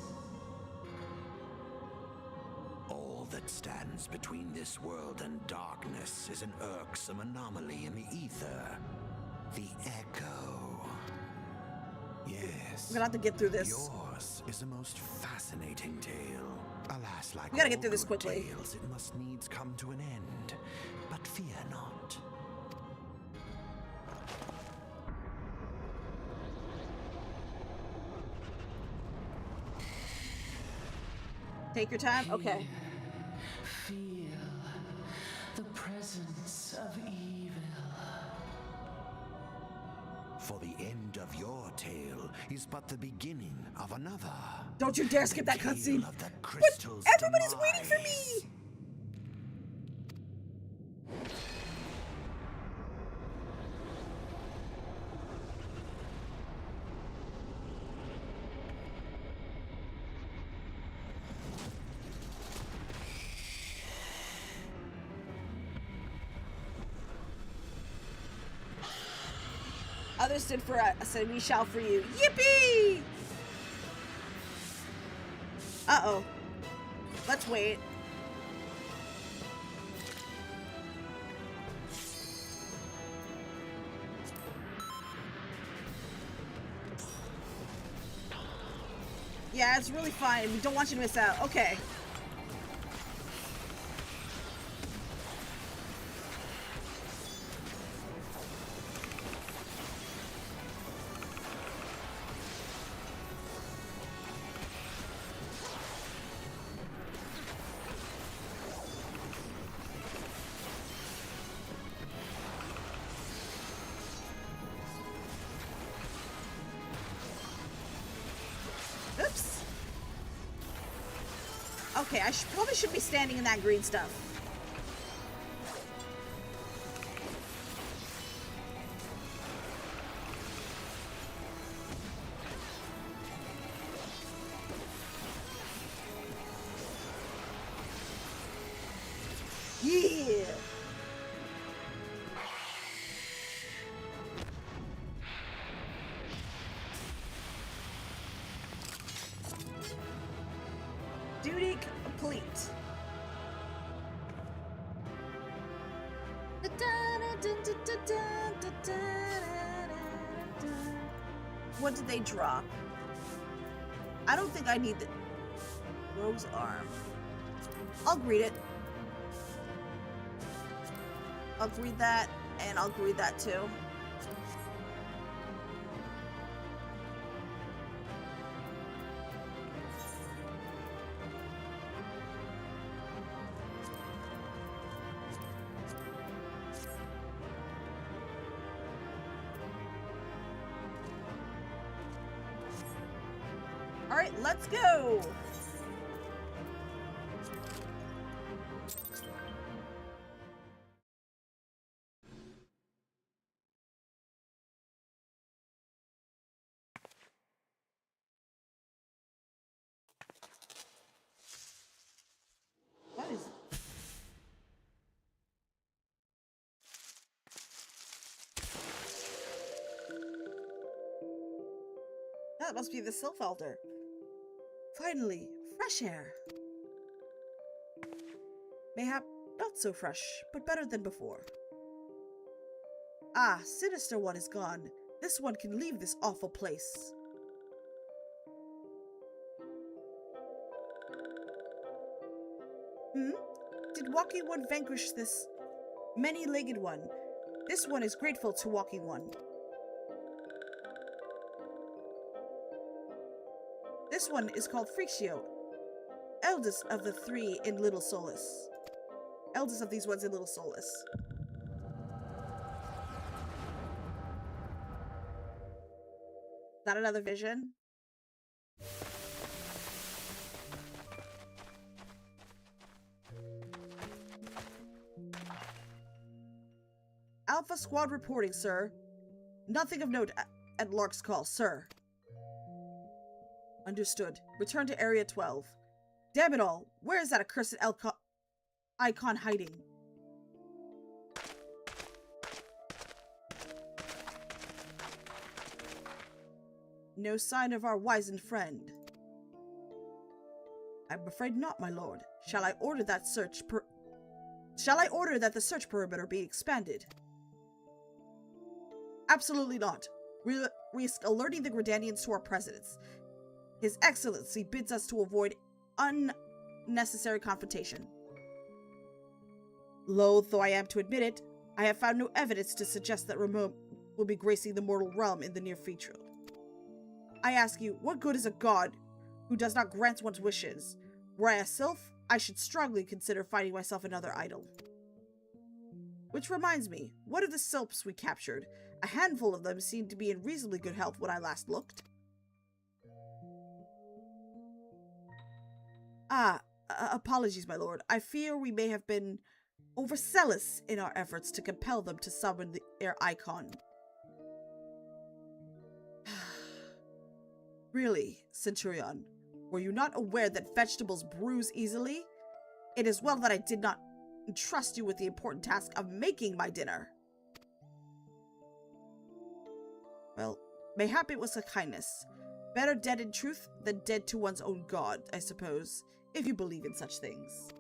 S2: All that stands between this world and darkness is an irksome anomaly in the ether. The Echo. Yes.
S1: We're gonna have to get through this.
S2: Yours is a most fascinating tale. Alas, like
S1: We gotta
S2: all
S1: get through this
S2: good
S1: quickly.
S2: tales, it must needs come to an end. But fear not.
S1: Take your time? Okay.
S3: Feel the presence of evil.
S2: For the end of your tale is but the beginning of another.
S1: Don't you dare skip that
S2: The tale
S1: cutscene.
S2: of the
S1: But
S2: crystal's
S1: everybody's waiting for
S2: demise.
S1: me! Others stood for us, and we shall for you. Yippee! Uh-oh. Let's wait. Yeah, it's really fine. We don't want you to miss out. Okay. Oops. Okay, I probably should be standing in that green stuff. Yeah. Duty complete. What did they drop? I don't think I need the Rogue's Arm. I'll greet it. I'll greet that, and I'll greet that too. All right, let's go. What is it? That must be the Sylph Elder. Finally, fresh air. Mayhap not so fresh, but better than before. Ah, Sinister One is gone. This one can leave this awful place. Did Walking One vanquish this many-legged one? This one is grateful to Walking One. This one is called Frixio, eldest of the three in Little Solace. Eldest of these ones in Little Solace. Is that another vision? Alpha Squad reporting, sir. Nothing of note at Lark's call, sir. Understood. Return to Area 12. Damn it all. Where is that accursed icon hiding? No sign of our wizened friend. I'm afraid not, my lord. Shall I order that the search perimeter be expanded? Absolutely not. Risk alerting the Gridanians to our presence. His Excellency bids us to avoid unnecessary confrontation. Loath though I am to admit it, I have found no evidence to suggest that Ramon will be gracing the mortal realm in the near future. I ask you, what good is a god who does not grant one's wishes? Were I a sylph, I should strongly consider finding myself another idol. Which reminds me, what of the sylphs we captured? A handful of them seemed to be in reasonably good health when I last looked. Apologies, my lord. I fear we may have been overzealous in our efforts to compel them to summon their icon. Really, Centurion, were you not aware that vegetables bruise easily? It is well that I did not entrust you with the important task of making my dinner. Well, mayhap it was a kindness. Better dead in truth than dead to one's own god, I suppose, if you believe in such things.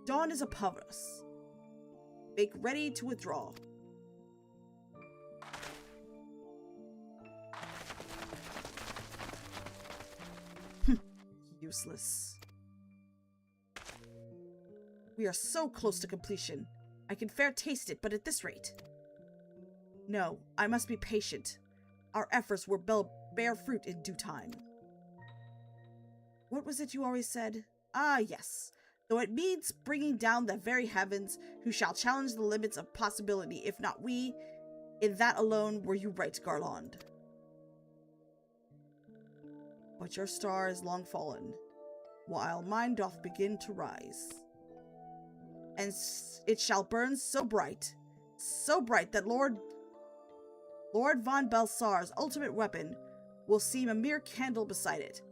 S1: Dawn is upon us. Make ready to withdraw. Useless. We are so close to completion. I can fair taste it, but at this rate. No, I must be patient. Our efforts will bear fruit in due time. What was it you always said? Ah, yes. Though it means bringing down the very heavens, who shall challenge the limits of possibility, if not we, in that alone were you right, Garland. But your star is long fallen, while mine doth begin to rise. And it shall burn so bright that Lord von Belsar's ultimate weapon will seem a mere candle beside it.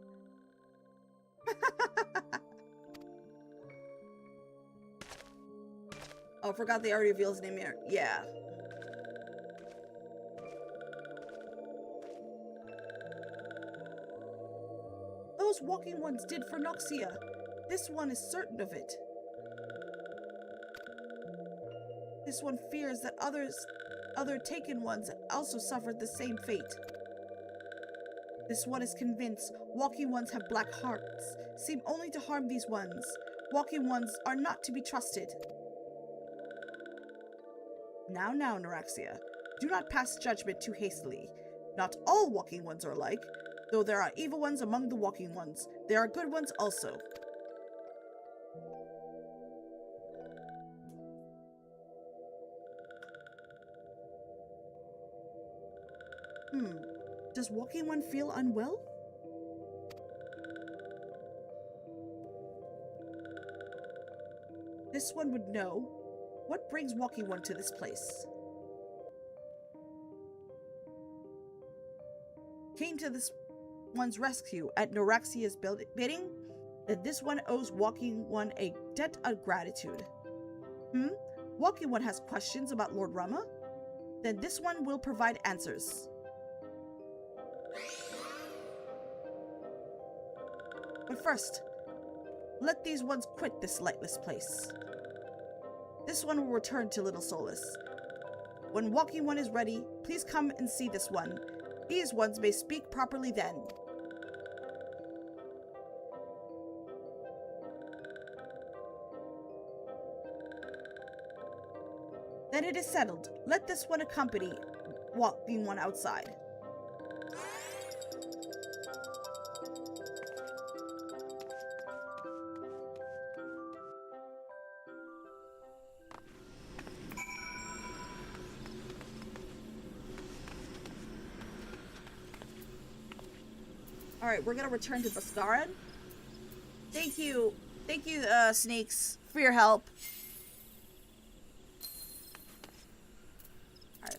S1: Oh, forgot they already revealed his name here. Yeah. Those walking ones did for Noxia. This one is certain of it. This one fears that other taken ones also suffered the same fate. This one is convinced walking ones have black hearts, seem only to harm these ones. Walking ones are not to be trusted. Now, Neuraxia, do not pass judgment too hastily. Not all walking ones are alike. Though there are evil ones among the walking ones, there are good ones also. Does walking one feel unwell? This one would know. What brings walking one to this place? Came to this one's rescue at Neuraxia's bidding? Then this one owes walking one a debt of gratitude. Walking one has questions about Lord Rama? Then this one will provide answers. But first, let these ones quit this lightless place. This one will return to Little Solace. When walking one is ready, please come and see this one. These ones may speak properly then. Then it is settled. Let this one accompany walking one outside. Alright, we're gonna return to Baskaran. Thank you, Sneaks, for your help. Alright.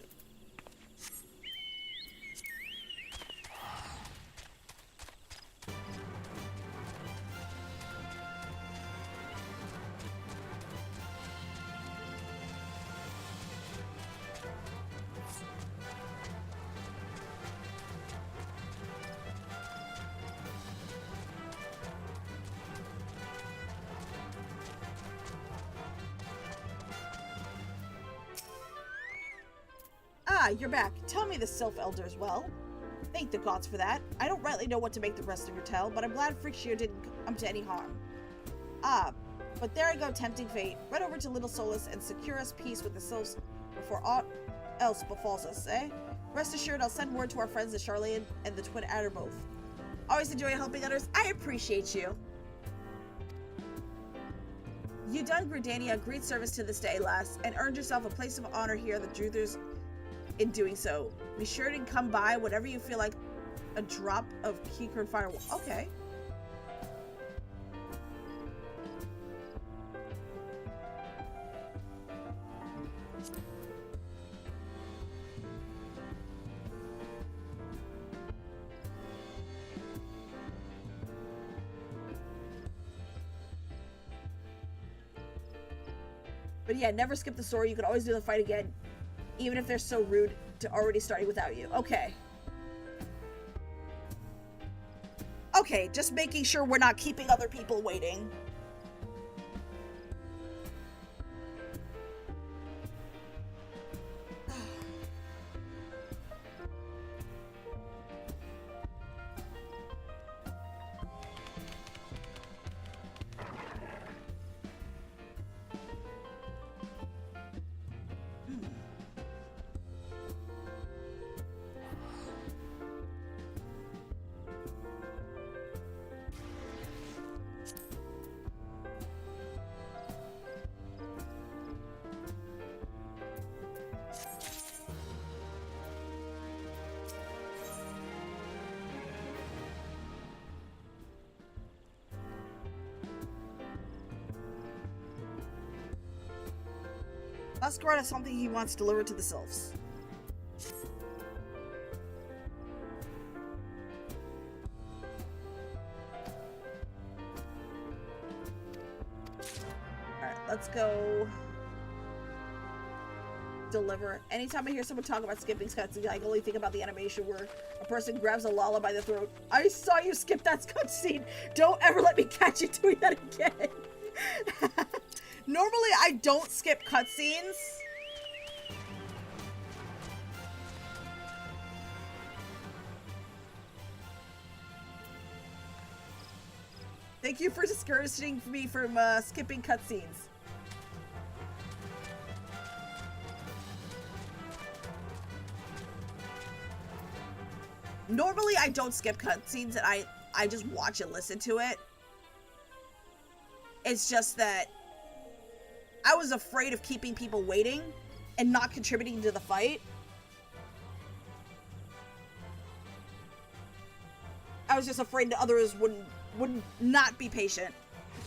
S1: Ah, you're back. Tell me the Sylph Elders well. Thank the gods for that. I don't rightly know what to make the rest of your tale, but I'm glad Frixio didn't come to any harm. Ah, but there I go, tempting fate. Run over to Little Solus and secure us peace with the Sylphs before aught else befalls us, eh? Rest assured, I'll send word to our friends the Charlatan and the Twin Adder both. Always enjoy helping others. I appreciate you. You done Gridania a great service to this day, lass, and earned yourself a place of honor here at the Druthers in doing so. Be sure to come by whenever you feel like a drop of Keycurd Firewall. Okay. But yeah, never skip the story. You can always do the fight again, even if they're so rude to already starting without you. Okay. Okay, just making sure we're not keeping other people waiting. Masquerade has something he wants delivered to the Sylphs. Alright, let's go deliver. Anytime I hear someone talk about skipping cutscenes, I can only think about the animation where a person grabs a Lala by the throat. I saw you skip that cutscene. Don't ever let me catch you doing that again. Normally, I don't skip cutscenes. Thank you for discouraging me from skipping cutscenes. Normally, I don't skip cutscenes, and I just watch and listen to it. It's just that I was afraid of keeping people waiting and not contributing to the fight. I was just afraid that others would not be patient.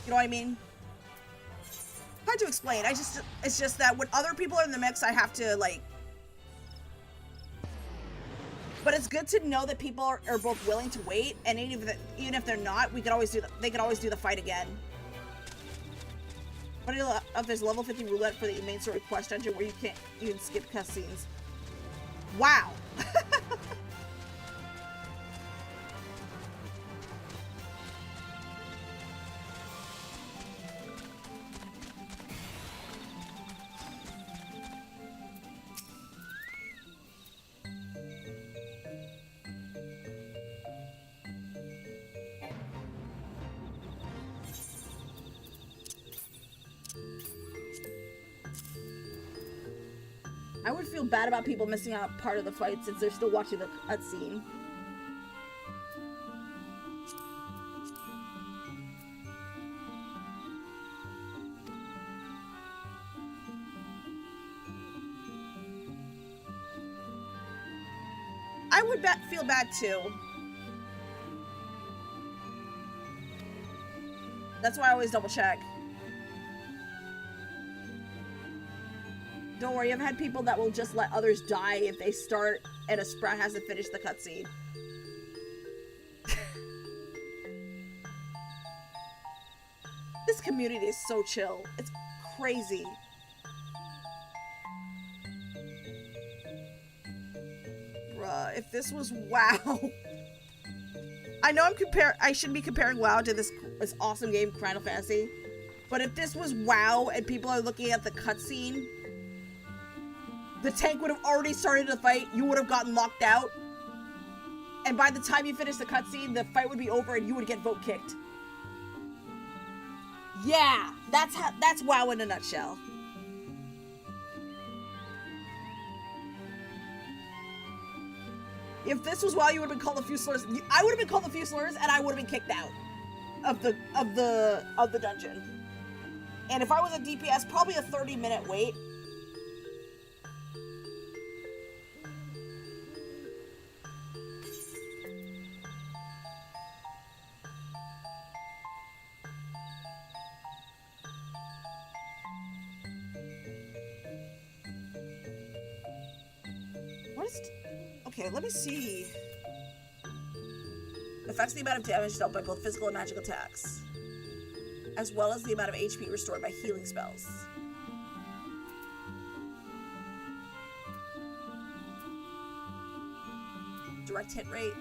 S1: You know what I mean? Hard to explain. It's just that when other people are in the mix, I have to like. But it's good to know that people are both willing to wait, and even if they're not, they could always do the fight again. But if there's level 50 roulette for the main story quest dungeon where you can skip cutscenes. Wow. I would feel bad about people missing out part of the fight since they're still watching the cutscene. I would feel bad too. That's why I always double check. Don't worry, I've had people that will just let others die if they start and a sprout hasn't finished the cutscene. This community is so chill. It's crazy. Bruh, if this was WoW. I know I shouldn't be comparing WoW to this awesome game, Final Fantasy. But if this was WoW and people are looking at the cutscene, the tank would have already started the fight, you would have gotten locked out. And by the time you finish the cutscene, the fight would be over and you would get vote kicked. Yeah, that's WoW in a nutshell. If this was WoW, you would have been called a few slurs. I would have been called a few slurs, and I would have been kicked out of the dungeon. And if I was a DPS, probably a 30-minute wait. Okay, let me see. Affects the amount of damage dealt by both physical and magical attacks, as well as the amount of HP restored by healing spells. Direct hit rate.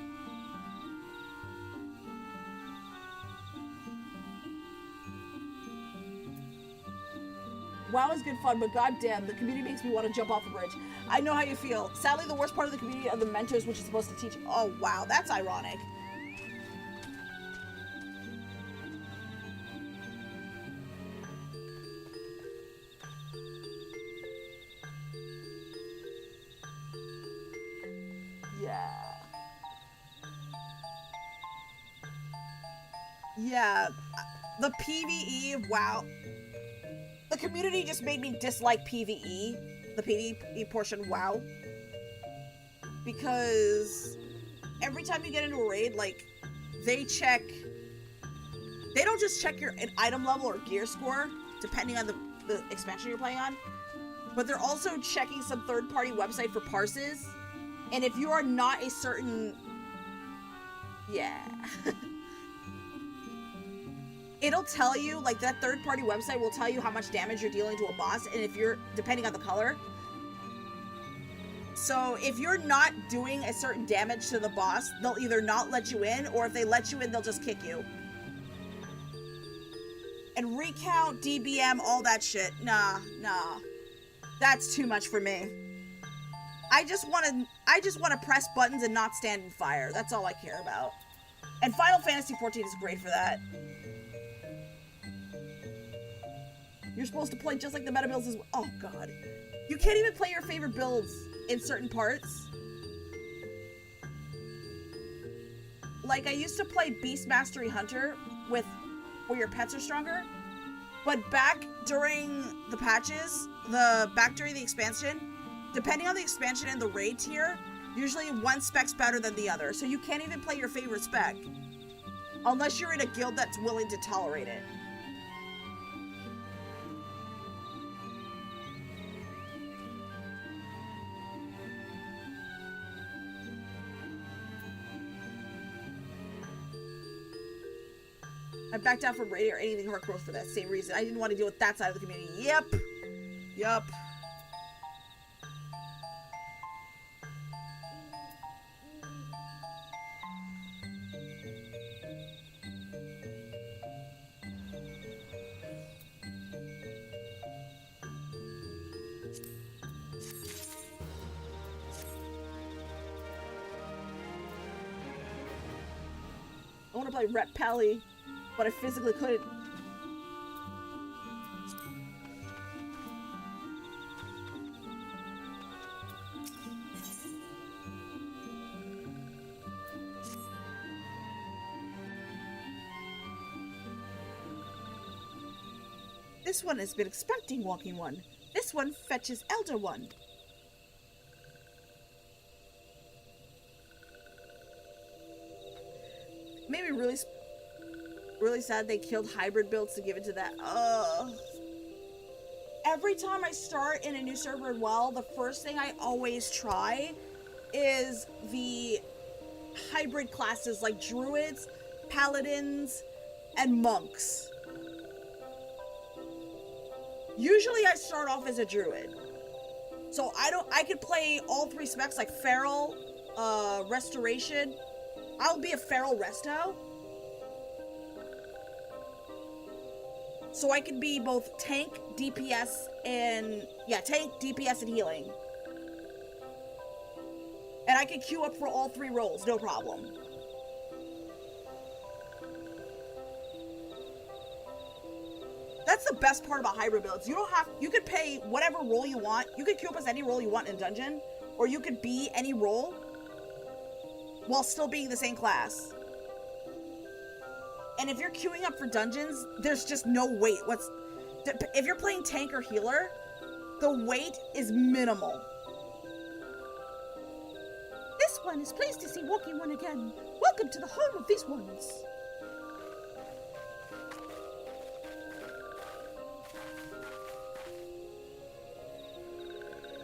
S1: WoW is good fun, but goddamn, the community makes me want to jump off a bridge. I know how you feel. Sadly, the worst part of the community are the mentors, which is supposed to teach. Oh, wow, that's ironic. Yeah. Yeah. The PvE of WoW. The community just made me dislike PvE, the PvE portion of WoW, because every time you get into a raid, like, they don't just check your item level or gear score, depending on the expansion you're playing on, but they're also checking some third-party website for parses, and if you are not a certain... Yeah... It'll tell you, like, that third-party website will tell you how much damage you're dealing to a boss, and if you're, depending on the color. So, if you're not doing a certain damage to the boss, they'll either not let you in, or if they let you in, they'll just kick you. And recount, DBM, all that shit. Nah. That's too much for me. I just want to press buttons and not stand in fire. That's all I care about. And Final Fantasy XIV is great for that. You're supposed to play just like the meta builds as well. Oh, God. You can't even play your favorite builds in certain parts. Like, I used to play Beast Mastery Hunter where your pets are stronger. But back during the patches, back during the expansion, depending on the expansion and the raid tier, usually one spec's better than the other. So you can't even play your favorite spec. Unless you're in a guild that's willing to tolerate it. I backed out from raid or anything hardcore for that same reason. I didn't want to deal with that side of the community. Yep. I want to play Rep Pally, but I physically couldn't. This one has been expecting Walking One. This one fetches Elder One. Maybe really... Really sad they killed hybrid builds to give it to that. Ugh. Every time I start in a new server as well, the first thing I always try is the hybrid classes like druids, paladins, and monks. Usually I start off as a druid. So I could play all three specs like feral, restoration. I'll be a feral resto. So I can be both tank, DPS, and tank, DPS, and healing. And I can queue up for all three roles, no problem. That's the best part about hybrid builds. You could pay whatever role you want. You could queue up as any role you want in dungeon, or you could be any role while still being the same class. And if you're queuing up for dungeons, there's just no wait. If you're playing tank or healer, the wait is minimal.
S4: This one is pleased to see Walking One again. Welcome to the home of these ones.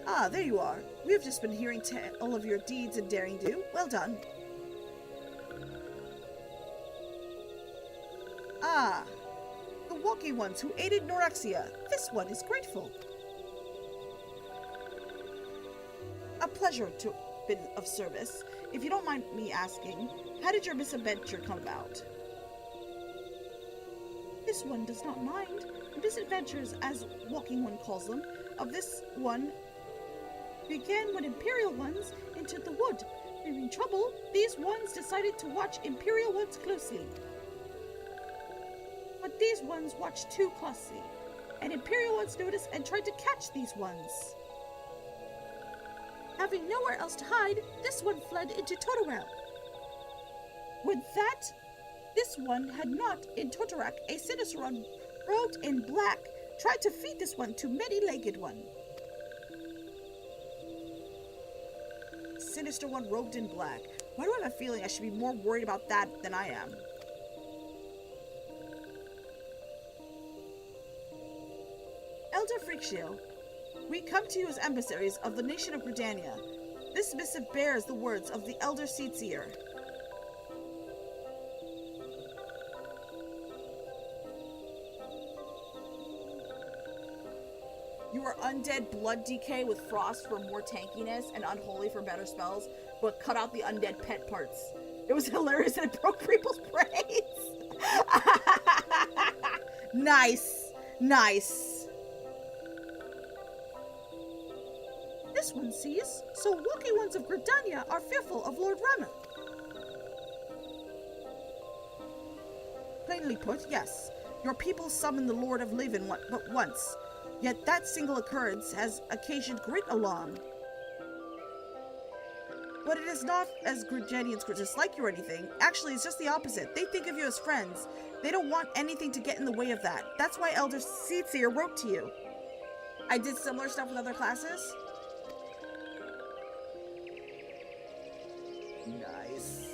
S1: Ah, there you are. We have just been hearing all of your deeds and daring do. Well done. Ah, the walking ones who aided Norexia. This one is grateful. A pleasure to have been of service. If you don't mind me asking, how did your misadventure come about?
S4: This one does not mind. The misadventures, as Walking One calls them, of this one began when Imperial ones entered the wood. Fearing trouble, these ones decided to watch Imperial ones closely. But these ones watched too closely, and Imperial ones noticed and tried to catch these ones. Having nowhere else to hide, this one fled into Totoral. With that, this one had not in Totorak a sinister one robed in black tried to feed this one to many-legged one.
S1: Sinister one robed in black. Why do I have a feeling I should be more worried about that than I am? Elder Freakshield, we come to you as emissaries of the nation of Gridania. This missive bears the words of the Elder Seedseer. You are undead blood decay with frost for more tankiness and unholy for better spells, but cut out the undead pet parts. It was hilarious and it broke people's brains. Nice. Nice.
S4: This one sees, so walking ones of Gridania are fearful of Lord Rama.
S1: Plainly put, yes. Your people summoned the Lord of Leven but once. Yet that single occurrence has occasioned great alarm. But it is not as Gridanians dislike you or anything. Actually, it's just the opposite. They think of you as friends. They don't want anything to get in the way of that. That's why Elder Seedseer wrote to you. I did similar stuff with other classes. Nice.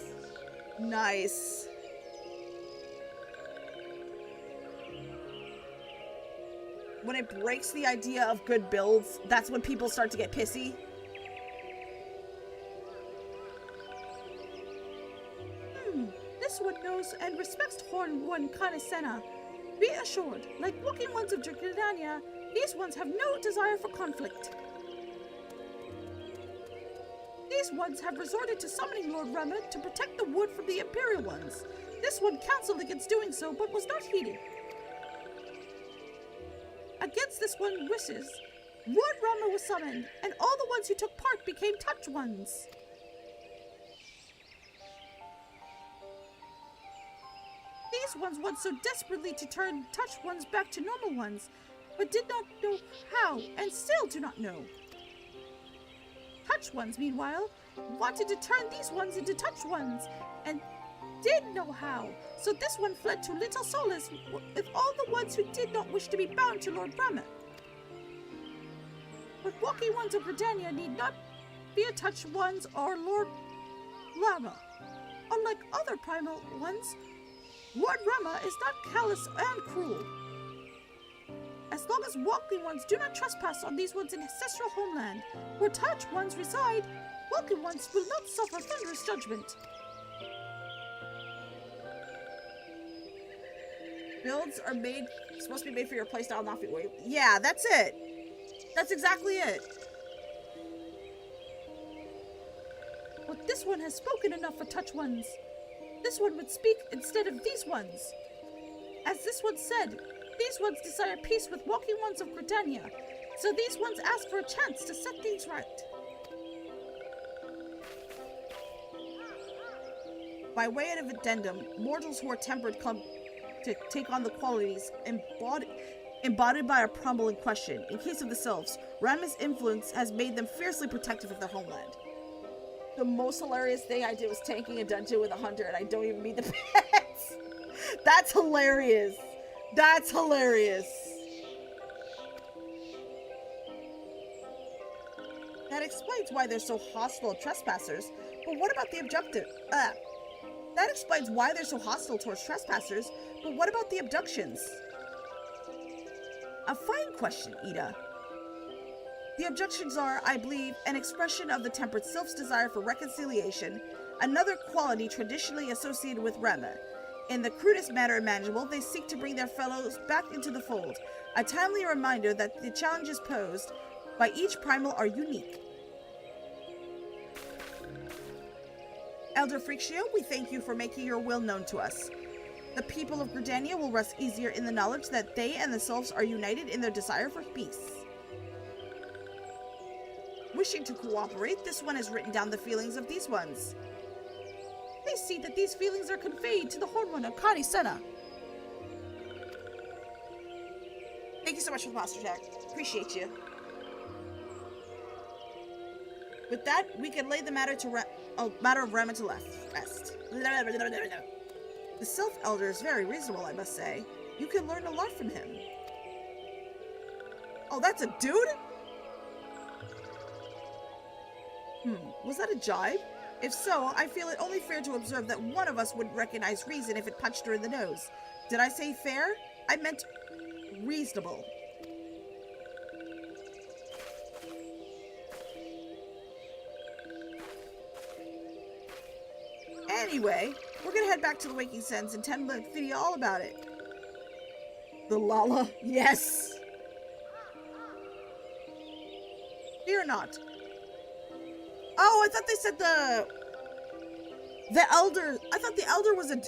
S1: Nice. When it breaks the idea of good builds, that's when people start to get pissy.
S4: This one knows and respects Horn One Kanisena. Be assured, like walking ones of Gridania, these ones have no desire for conflict. These ones have resorted to summoning Lord Rama to protect the wood from the Imperial ones. This one counseled against doing so, but was not heeded. Against this one wishes, Lord Rama was summoned, and all the ones who took part became touch ones. These ones want so desperately to turn touch ones back to normal ones, but did not know how, and still do not know. Touch ones, meanwhile, wanted to turn these ones into touch ones, and did know how, so this one fled to Little Solace with all the ones who did not wish to be bound to Lord Brahma. But walking ones of Gridania need not be a touch ones or Lord Lama. Unlike other primal ones, Lord Rama is not callous and cruel. As long as walking ones do not trespass on these ones' ancestral homeland, where touch ones reside, walking ones will not suffer thunderous judgment.
S1: Builds are supposed to be made for your playstyle, not for your way. Yeah, that's it. That's exactly it.
S4: But this one has spoken enough for touch ones. This one would speak instead of these ones. As this one said, these ones desire peace with walking ones of Gridania, so these ones ask for a chance to set things right.
S1: By way of addendum, mortals who are tempered come to take on the qualities embodied by a Prumble in question. In case of the sylphs, Rama's influence has made them fiercely protective of their homeland. The most hilarious thing I did was tanking a dungeon with a hunter, and I don't even meet the pets. That's hilarious. That's hilarious. That explains why they're so hostile to trespassers, but what about the objective? That explains why they're so hostile towards trespassers, but what about the abductions? A fine question, Ida. The abductions are, I believe, an expression of the tempered sylph's desire for reconciliation, another quality traditionally associated with Rama. In the crudest manner imaginable, they seek to bring their fellows back into the fold, a timely reminder that the challenges posed by each primal are unique. Elder Frixio, we thank you for making your will known to us. The people of Gridania will rest easier in the knowledge that they and the sylphs are united in their desire for peace. Wishing to cooperate, this one has written down the feelings of these ones. They see that these feelings are conveyed to the Horn One of Kani Senna. Thank you so much for the Master Jack. Appreciate you. With that, we can lay the matter of Rama to rest. The Sylph Elder is very reasonable, I must say. You can learn a lot from him. Oh, that's a dude? Was that a jibe? If so, I feel it only fair to observe that one of us would recognize reason if it punched her in the nose. Did I say fair? I meant reasonable. Anyway, we're gonna head back to the Waking Sands and 10-minute video all about it. The Lala, yes! Fear not. Oh, I thought they said the elder. I thought the elder was a...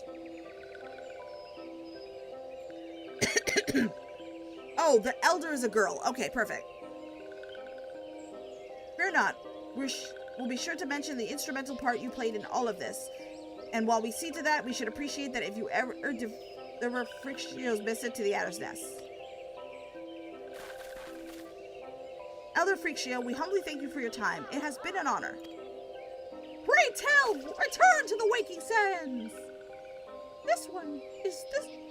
S1: Oh, the elder is a girl. Okay, perfect. Fear not. We'll be sure to mention the instrumental part you played in all of this. And while we see to that, we should appreciate that if you ever deliver Frixio's visit to the Adder's Nest. Elder Frixio, we humbly thank you for your time. It has been an honor. Pray tell, return to the Waking Sands.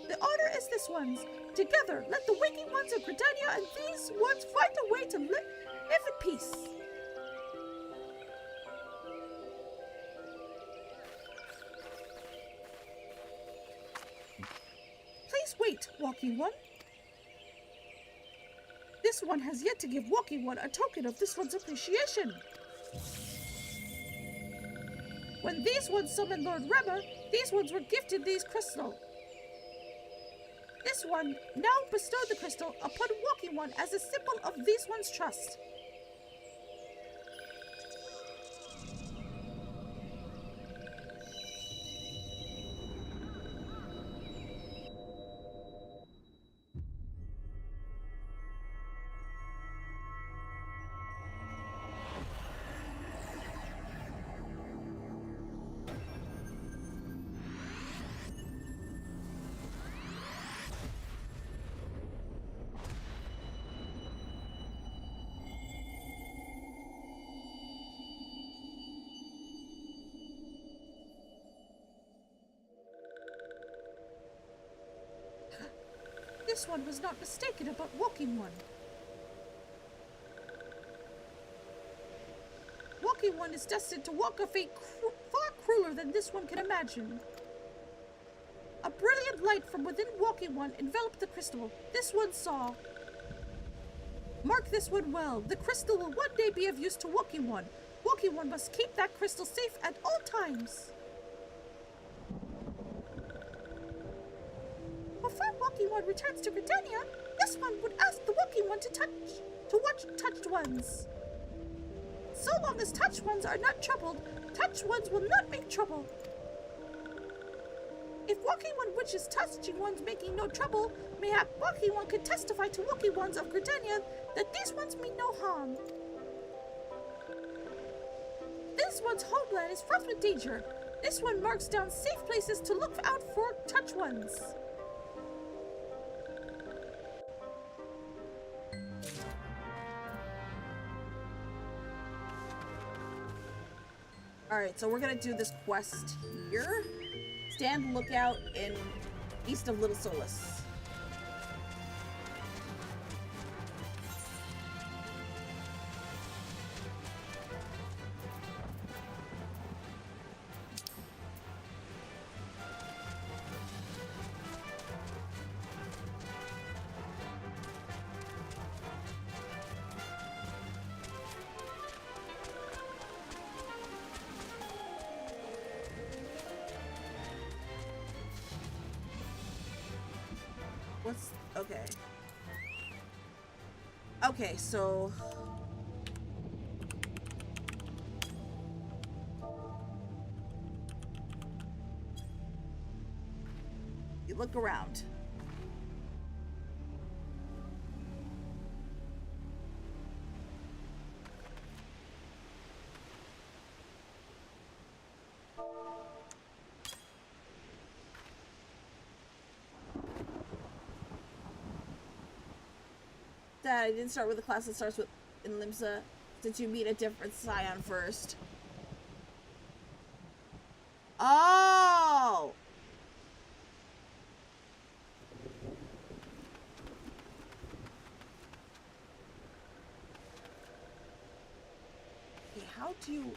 S4: The honor is this one's. Together, let the Waking Ones of Gridania and these ones find a way to live in peace. Please wait, Walking One. This one has yet to give Walking One a token of this one's appreciation. When these ones summoned Lord Rema, these ones were gifted these crystal. This one now bestowed the crystal upon Walking One as a symbol of these one's trust. This one was not mistaken about Walking One. Walking One is destined to walk a fate far crueler than this one can imagine. A brilliant light from within Walking One enveloped the crystal. This one saw. Mark this one well. The crystal will one day be of use to Walking One. Walking One must keep that crystal safe at all times. Before Walking One returns to Britannia, this one would ask the Walking One to watch touched ones. So long as touched ones are not troubled, touched ones will not make trouble. If Walking One wishes touching ones making no trouble, mayhap Walking One could testify to Walking Ones of Britannia that these ones mean no harm. This one's homeland is fraught with danger. This one marks down safe places to look out for touched ones.
S1: Alright, so we're gonna do this quest here. Stand lookout in east of Little Solus. What's okay? Okay, so you look around. I didn't start with a class that starts with in Limsa, since you meet a different scion first. Oh! Okay, how do you...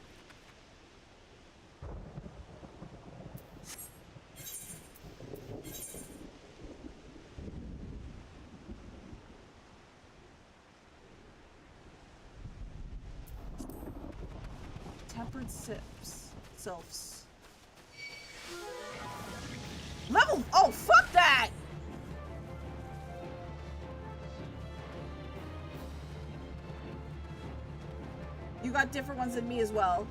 S1: Tempered selves. Level. Oh, fuck that! You got different ones than me as well.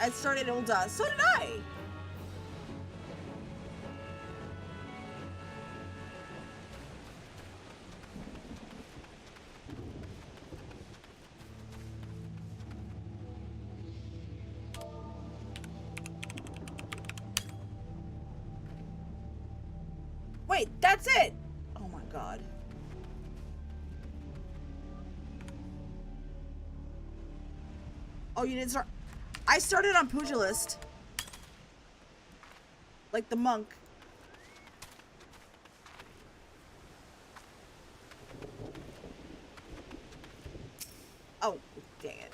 S1: I started Ulda. So did I! Wait, that's it! Oh my god. Oh, you didn't start... I started on Pugilist. Like the monk. Oh, dang it.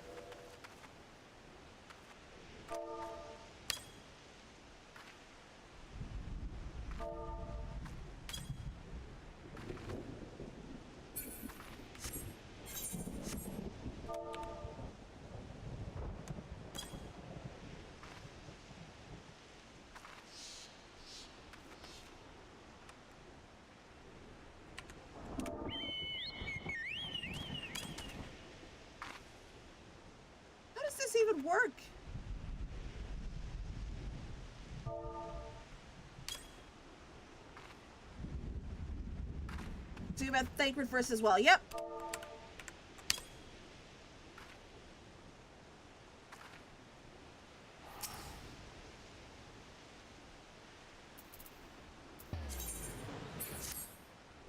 S1: Even work? So you have Thancred first as well. Yep.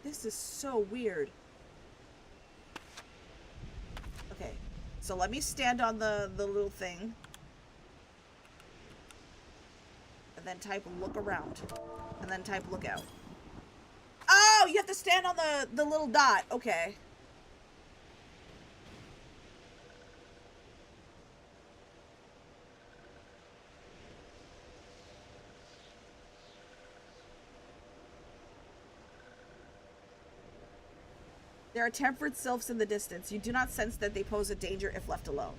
S1: This is so weird. Okay. So let me stand on the little thing. And then type look around. And then type look out. Oh, you have to stand on the little dot. Okay. There are tempered sylphs in the distance. You do not sense that they pose a danger if left alone.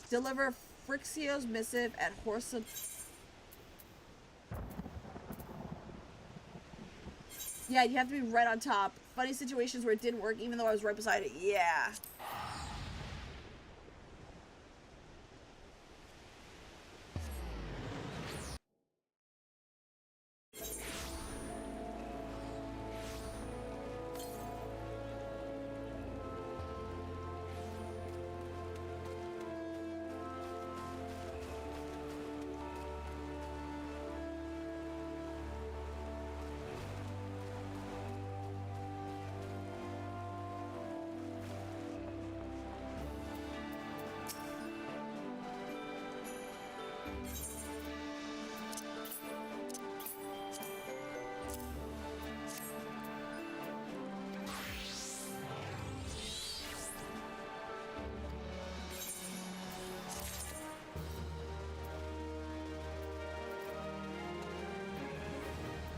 S1: Deliver Frixio's missive at Horsa. Yeah, you have to be right on top. Funny situations where it didn't work even though I was right beside it. Yeah.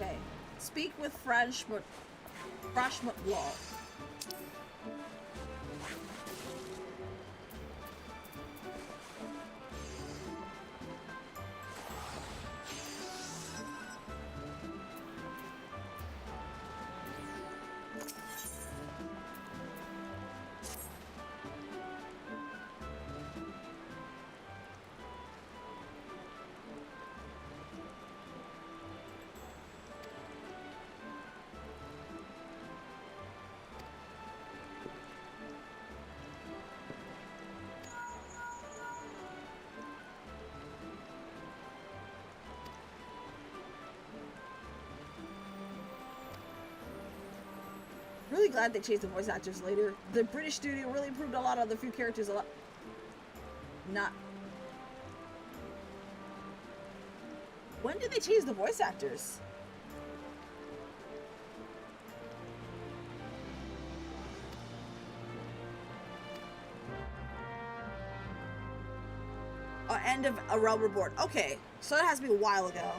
S1: Okay. Speak with Frashmut Wall. Really glad they changed the voice actors later. The British studio really improved a lot on the few characters a lot. Not. When did they change the voice actors? Oh, end of A Realm Reborn. Okay, so it has to be a while ago.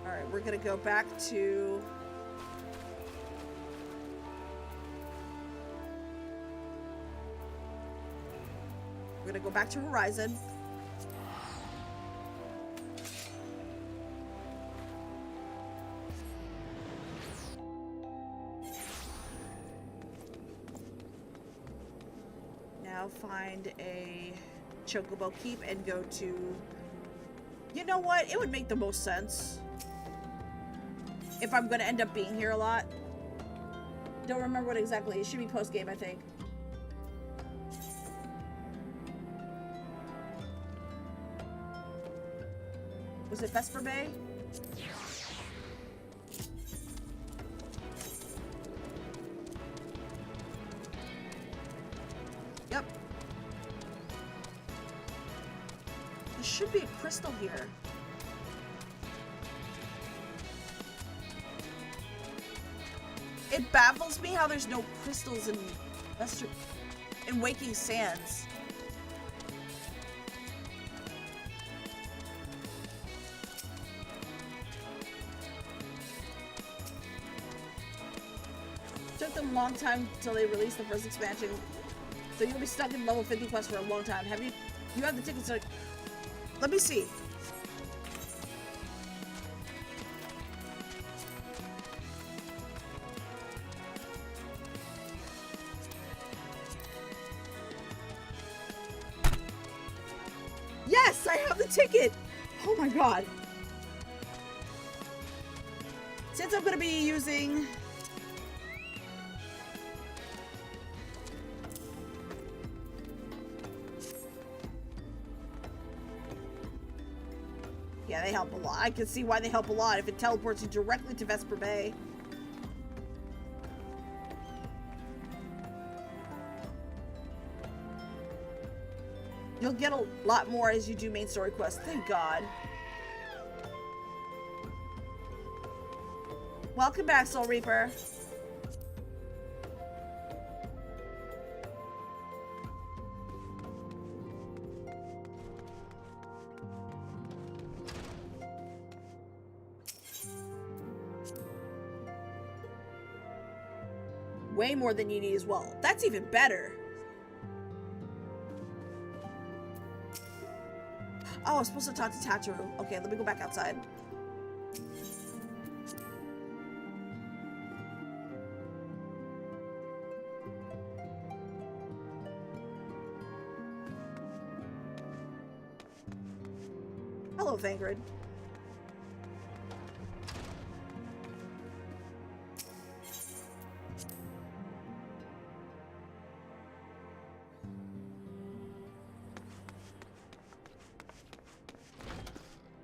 S1: Alright, we're gonna go back to... We're gonna go back to Horizon. Now find a Chocobo Keep and go to... You know what? It would make the most sense. If I'm gonna end up being here a lot. Don't remember what exactly. It should be post-game, I think. Was it Vesper Bay? Yep. There should be a crystal here. It baffles me how there's no crystals in Waking Sands. Took them a long time until they released the first expansion, so you'll be stuck in level 50 quest for a long time. You have the tickets to... Let me see. Yes, I have the ticket. Oh my god. Since I'm gonna be using... Yeah, they help a lot. I can see why they help a lot if it teleports you directly to Vesper Bay. You'll get a lot more as you do main story quests. Thank God. Welcome back, Soul Reaper. Way more than you need as well. That's even better. Oh, I was supposed to talk to Tataru. Okay, let me go back outside. Hello, Vangrid.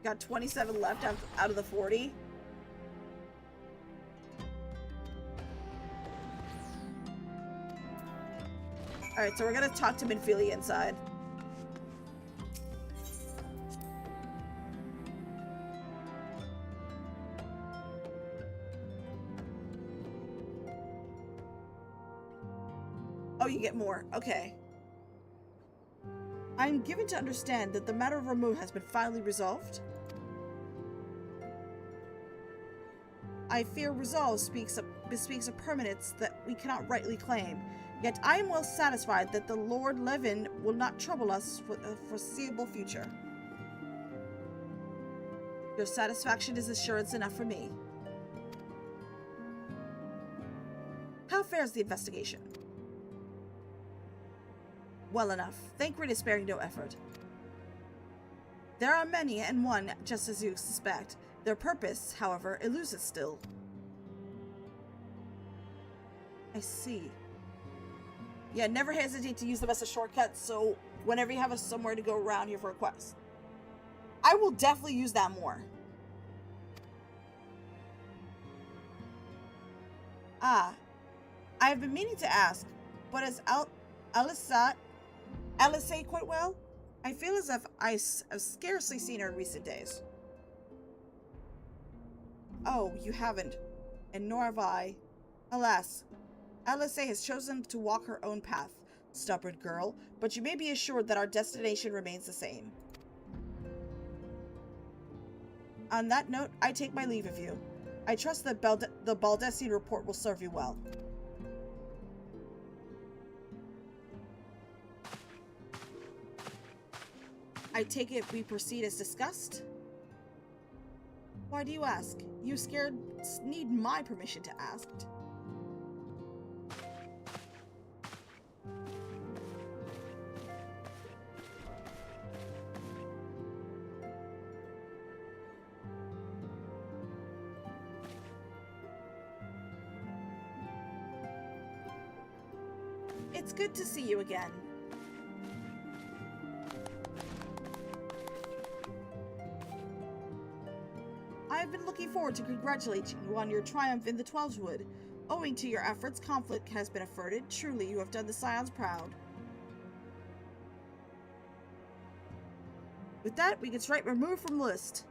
S1: Got 27 left out of the 40. Alright, so we're gonna talk to Minfilia inside. Oh, you get more. Okay. I'm given to understand that the matter of Ramu has been finally resolved. I fear resolve bespeaks a permanence that we cannot rightly claim. Yet I am well satisfied that the Lord Levin will not trouble us for the foreseeable future. Your satisfaction is assurance enough for me. How fares the investigation? Well enough. Thancred is sparing no effort. There are many, and one, just as you suspect. Their purpose, however, elusive still. I see. Yeah, never hesitate to use them as a shortcut, so whenever you have somewhere to go around here for a quest. I will definitely use that more. Ah, I have been meaning to ask, but is Alisay quite well? I feel as if I've scarcely seen her in recent days. Oh, you haven't, and nor have I. Alas, Alisay has chosen to walk her own path, stubborn girl, but you may be assured that our destination remains the same. On that note, I take my leave of you. I trust that the Baldessian report will serve you well. I take it we proceed as discussed? Why do you ask? You scared need my permission to ask. It's good to see you again. I've been looking forward to congratulating you on your triumph in the Twelveswood. Owing to your efforts, conflict has been averted. Truly, you have done the Scions proud. With that, we can straight remove from the list.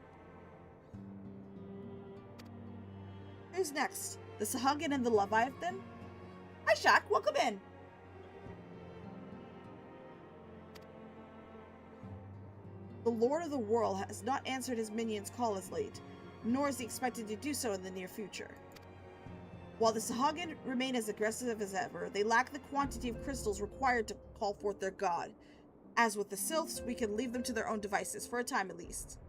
S1: Who's next? The Sahagin and the Leviathan? Hi, Shaq. Welcome in. The Lord of the World has not answered his minions' call as late, nor is he expected to do so in the near future. While the Sahagin remain as aggressive as ever, they lack the quantity of crystals required to call forth their god. As with the Sylphs, we can leave them to their own devices, for a time at least.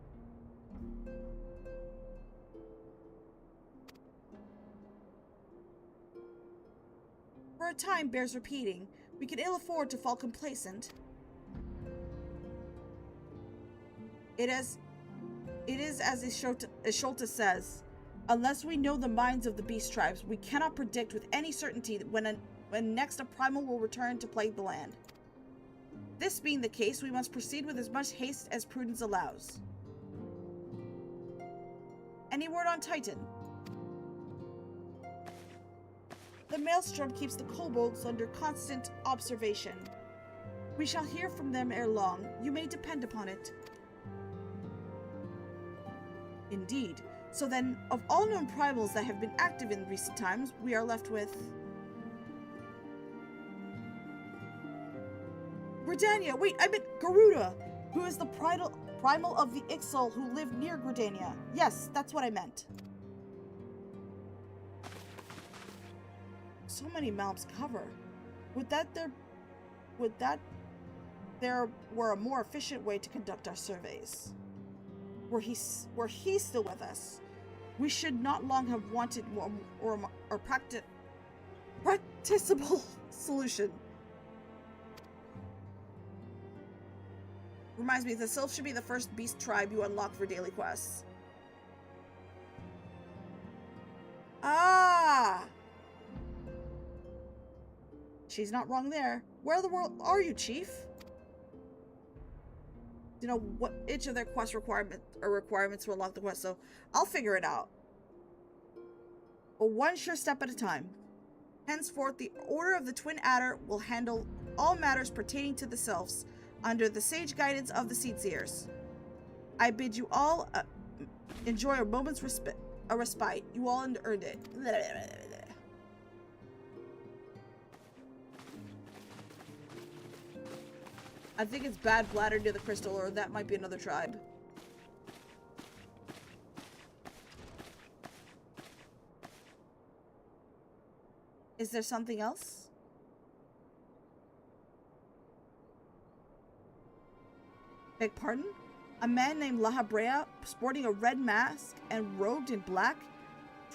S1: For a time bears repeating. We can ill afford to fall complacent. It is as Ishulta says, unless we know the minds of the beast tribes, we cannot predict with any certainty when next a primal will return to plague the land. This being the case, we must proceed with as much haste as prudence allows. Any word on Titan? The Maelstrom keeps the kobolds under constant observation.
S4: We shall hear from them ere long. You may depend upon it. Indeed. So then, of all known primals that have been active in recent times, we are left with... Gridania! Wait, I meant Garuda, who is the primal of the Ixal who lived near Gridania. Yes, that's what I meant. So many maps cover. Would that there were a more efficient way to conduct our surveys? Were he still with us, we should not long have wanted more or practicable solution. Reminds me, the Sylph should be the first beast tribe you unlock for daily quests. Ah! She's not wrong there. Where in the world are you, Chief? You know what each of their quest requirements to unlock the quest, so I'll figure it out. But one sure step at a time. Henceforth, the Order of the Twin Adder will handle all matters pertaining to the Sylphs under the sage guidance of the Seedseers. I bid you all enjoy a moment's respite. You all earned it. I think it's bad bladder near the crystal, or that might be another tribe. Is there something else? Beg pardon? A man named La Habrea, sporting a red mask and robed in black?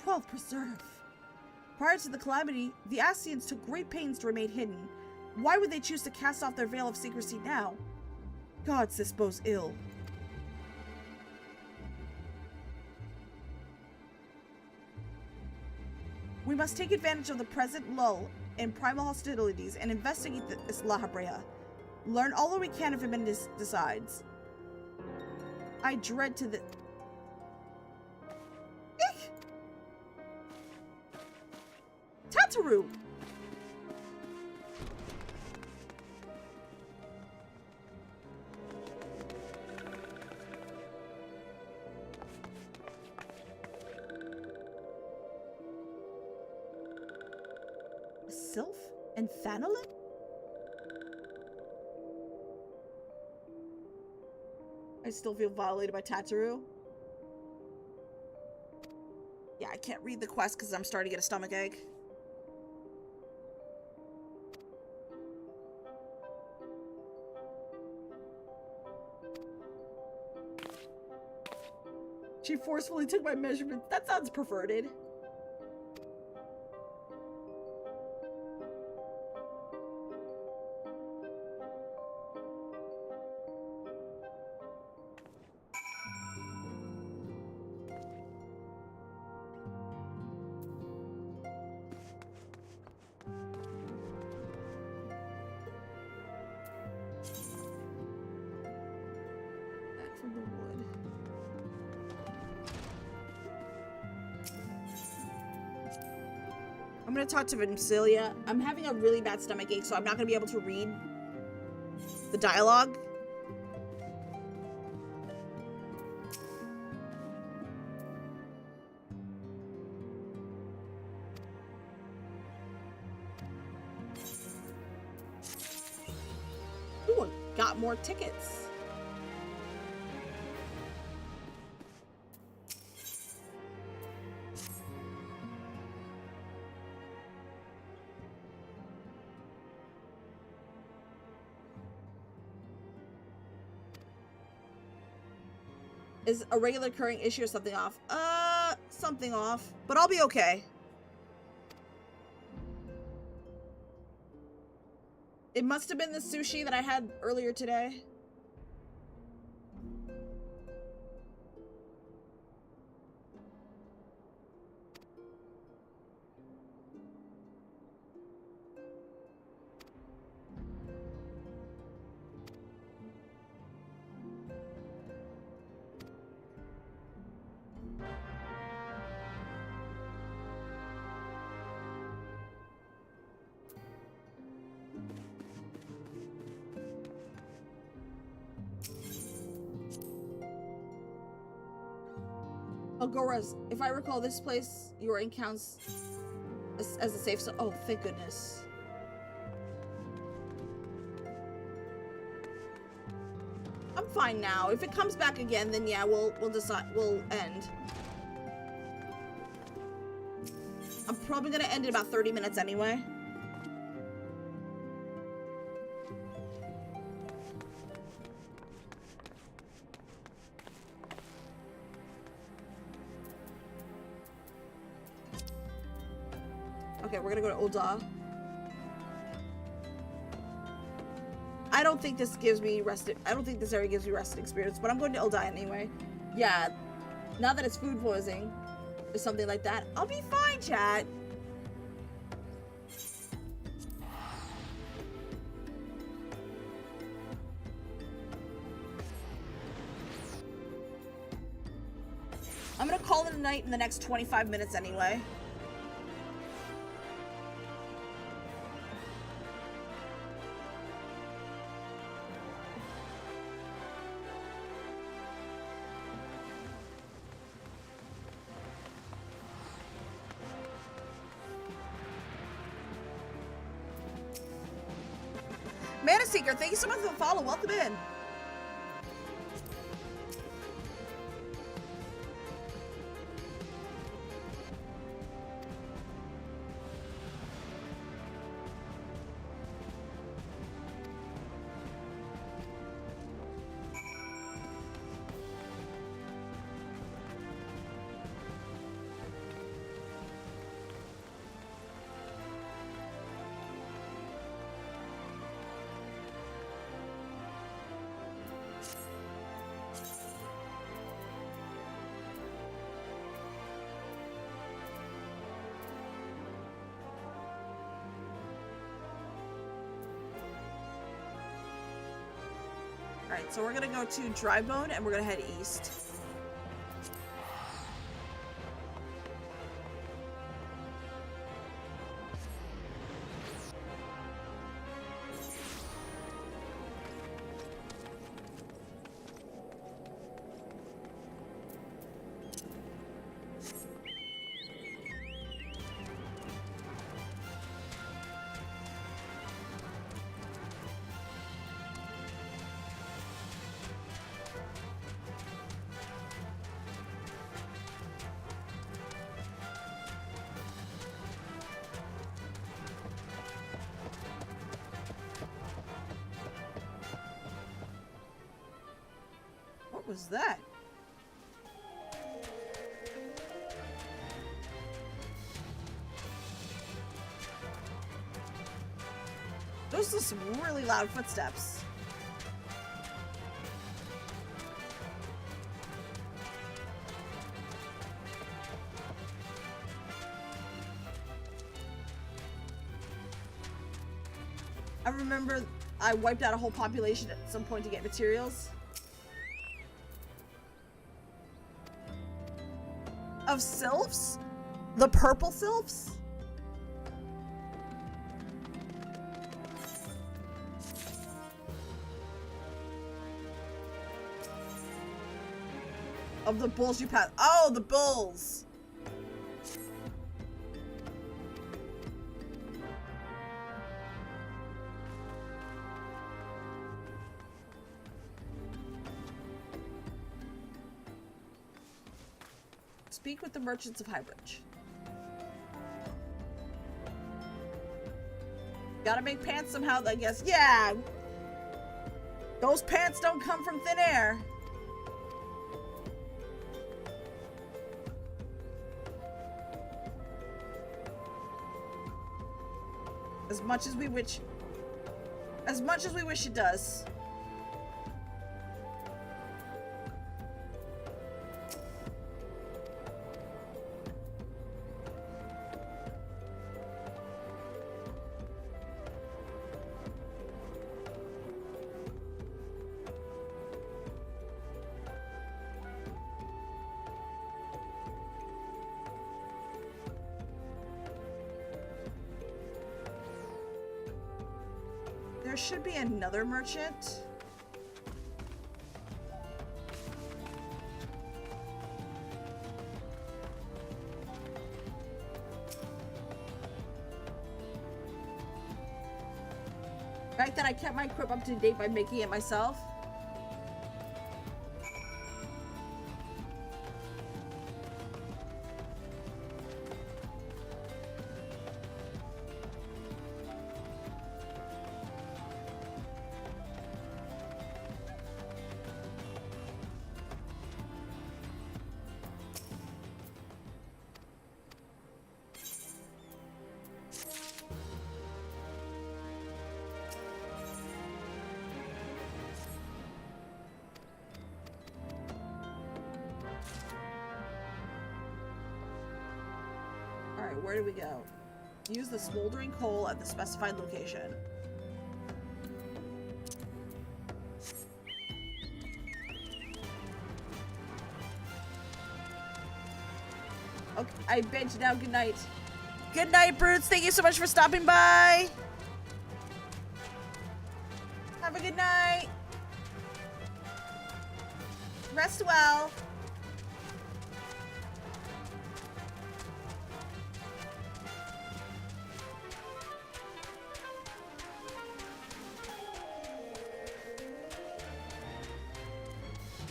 S4: 12 preserve. Prior to the calamity, the Ascians took great pains to remain hidden. Why would they choose to cast off their veil of secrecy now? Gods dispose ill. We must take advantage of the present lull in primal hostilities and investigate this La Habrea. Learn all that we can if Amendus decides. I dread to the... Eek! Tataru! Sylph and Thanolin? I still feel violated by Tataru. Yeah, I can't read the quest because I'm starting to get a stomachache. She forcefully took my measurements. That sounds perverted. From the wood. I'm gonna talk to Vincilia. I'm having a really bad stomach ache, so I'm not gonna be able to read the dialogue. Ooh, I got more tickets. Is a regular occurring issue or something off? Something off. But I'll be okay. It must have been the sushi that I had earlier today.
S1: Agoras, if I recall, this place you are in counts as a safe zone. Oh, thank goodness. I'm fine now. If it comes back again, then yeah, we'll decide. We'll end. I'm probably gonna end in about 30 minutes anyway. Okay, we're gonna go to Oda. I don't think this gives me rested. I don't think this area gives me rested experience, but I'm going to Oda anyway. Yeah, now that it's food poisoning or something like that, I'll be fine, chat. I'm gonna call it a night in the next 25 minutes anyway. Mana Seeker, thank you so much for the follow. Welcome in. Alright, so we're gonna go to Drybone and we're gonna head east. What was that? Those are some really loud footsteps. I remember I wiped out a whole population at some point to get materials. Of sylphs? The purple sylphs? Of the bulls you passed. Oh, the bulls! Speak with the merchants of Highbridge. Gotta make pants somehow, I guess. Yeah! Those pants don't come from thin air. As much as we wish it does. There should be another merchant. that I kept my equip up to date by making it myself. Alright, where do we go? Use the smoldering coal at the specified location. Okay, I bid you now good night. Good night, Brutes. Thank you so much for stopping by. Have a good night. Rest well.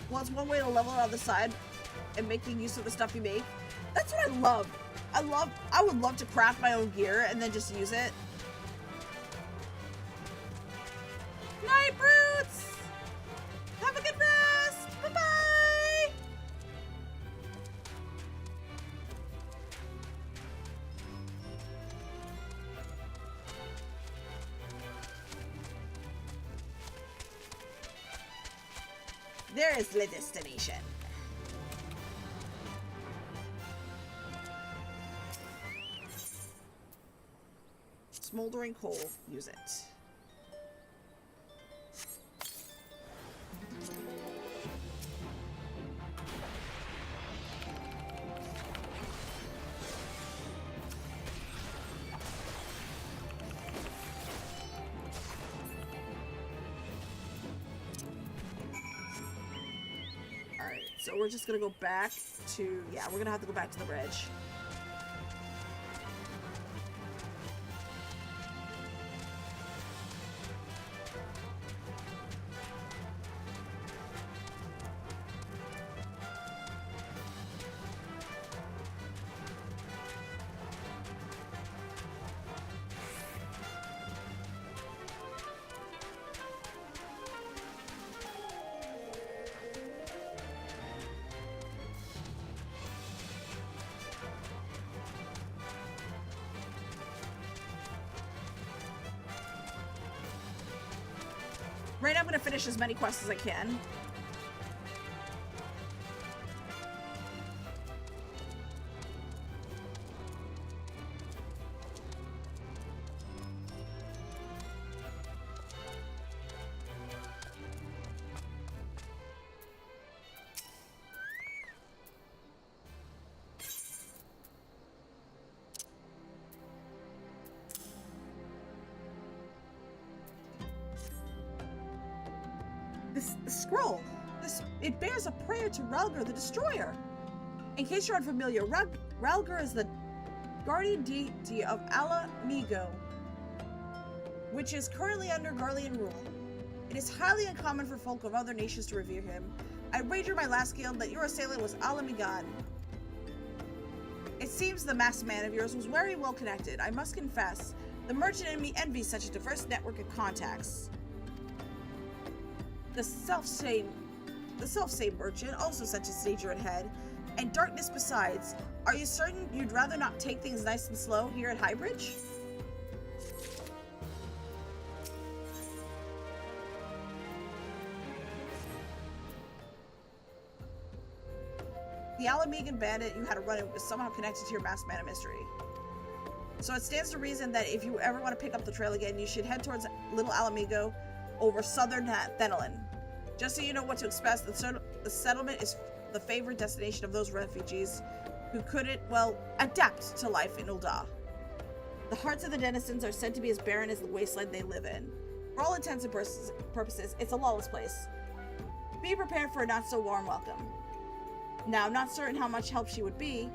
S1: Well, it's one way to level it on the side and making use of the stuff you make. That's what I love. I would love to craft my own gear and then just use it. Night, Brutes! Have a good rest! Bye-bye! There is the destination. Smoldering coal. Use it. Alright, so we're just gonna go back to... Yeah, we're gonna have to go back to the bridge. Right now I'm gonna finish as many quests as I can. This scroll, it bears a prayer to Relgar the Destroyer. In case you're unfamiliar, Relgar is the guardian deity of Alamigo, which is currently under Garlean rule. It is highly uncommon for folk of other nations to revere him. I wager my last guild that your assailant was Alamigan. It seems the masked man of yours was very well connected. I must confess, the merchant in me envies such a diverse network of contacts. The self-same merchant also sent his danger ahead, and darkness besides. Are you certain you'd rather not take things nice and slow here at Highbridge? The Alamigan bandit you had to run in was somehow connected to your masked man of mystery. So it stands to reason that if you ever want to pick up the trail again, you should head towards Little Alamigo over southern Thenelin. Just so you know what to expect, the settlement is the favorite destination of those refugees who couldn't, well, adapt to life in Ul'dah. The hearts of the denizens are said to be as barren as the wasteland they live in. For all intents and purposes, it's a lawless place. Be prepared for a not-so-warm welcome. Now, I'm not certain how much help she would be,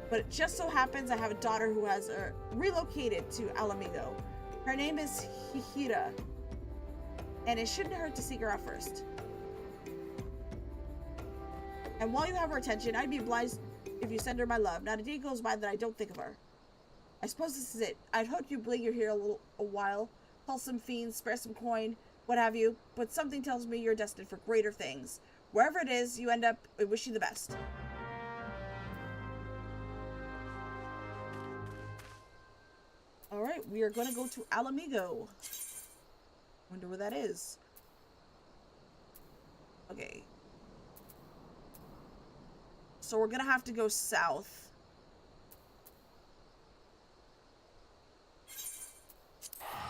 S1: but it just so happens I have a daughter who has relocated to Alamigo. Her name is Hihira. And it shouldn't hurt to seek her out first. And while you have her attention, I'd be obliged if you send her my love. Not a day goes by that I don't think of her. I suppose this is it. I'd hoped you'd linger here a while, call some fiends, spare some coin, what have you, but something tells me you're destined for greater things. Wherever it is you end up, I wish you the best. Alright, we are going to go to Alamigo. Wonder where that is. Okay. So we're going to have to go south.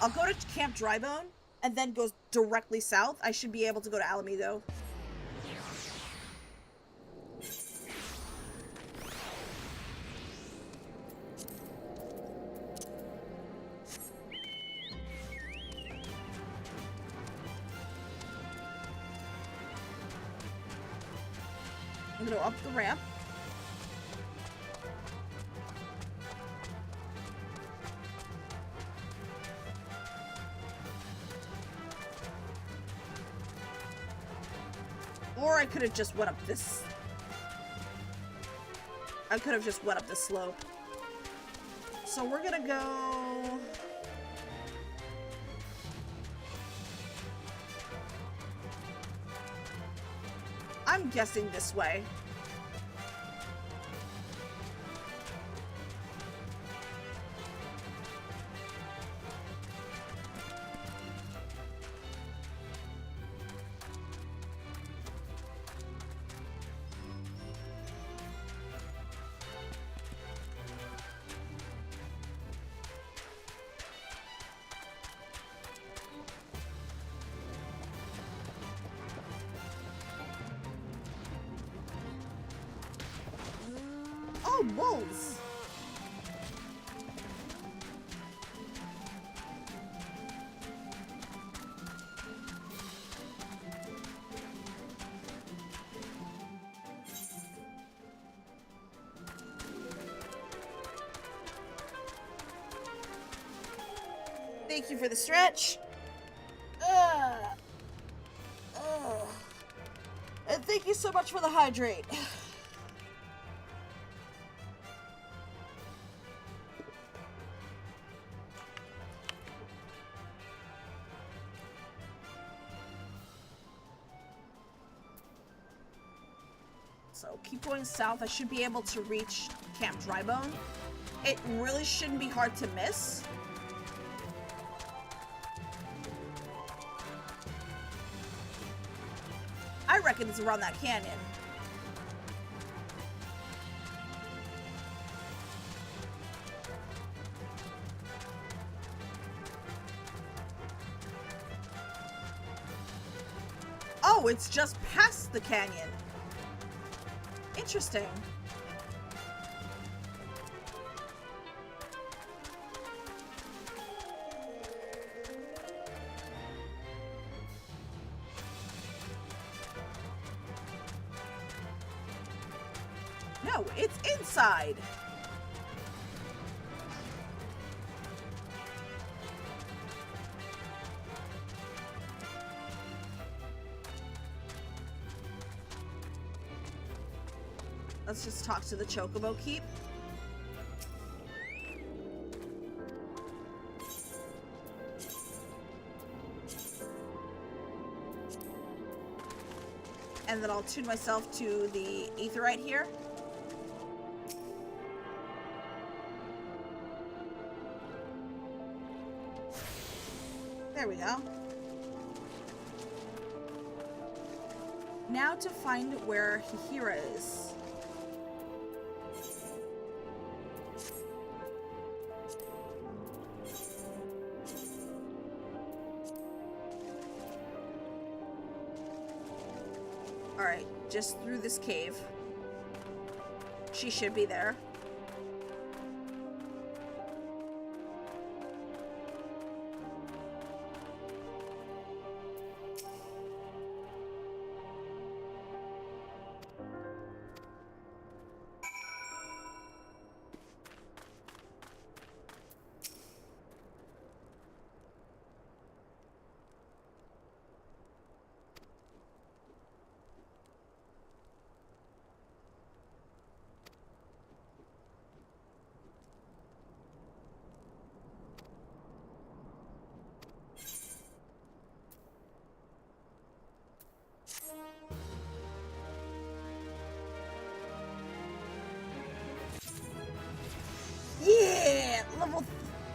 S1: I'll go to Camp Drybone and then go directly south. I should be able to go to Alamigo. I'm gonna go up the ramp. Or I could have just went up this. I could have just went up this slope. So we're gonna go. I'm guessing this way. Oh, wolves! Thank you for the stretch. And thank you so much for the hydrate. So keep going south. I should be able to reach Camp Drybone. It really shouldn't be hard to miss. I reckon it's around that canyon. Oh, it's just past the canyon. Interesting. No, it's inside. Let's just talk to the Chocobo Keep. And then I'll tune myself to the Aetheryte here. There we go. Now to find where Hihira is. Alright, just through this cave. She should be there.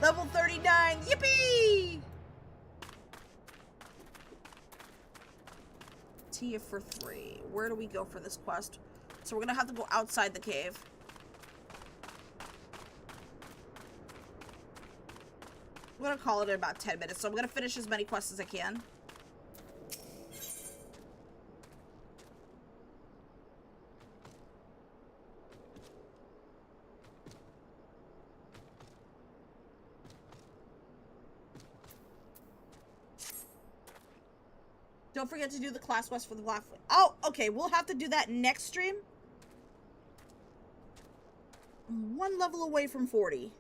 S1: Level 39. Yippee! Tia for 3. Where do we go for this quest? So we're gonna have to go outside the cave. I'm gonna call it in about 10 minutes, so I'm gonna finish as many quests as I can. Don't forget to do the class quest for the Black. Oh, okay. We'll have to do that next stream. I'm 1 level away from 40.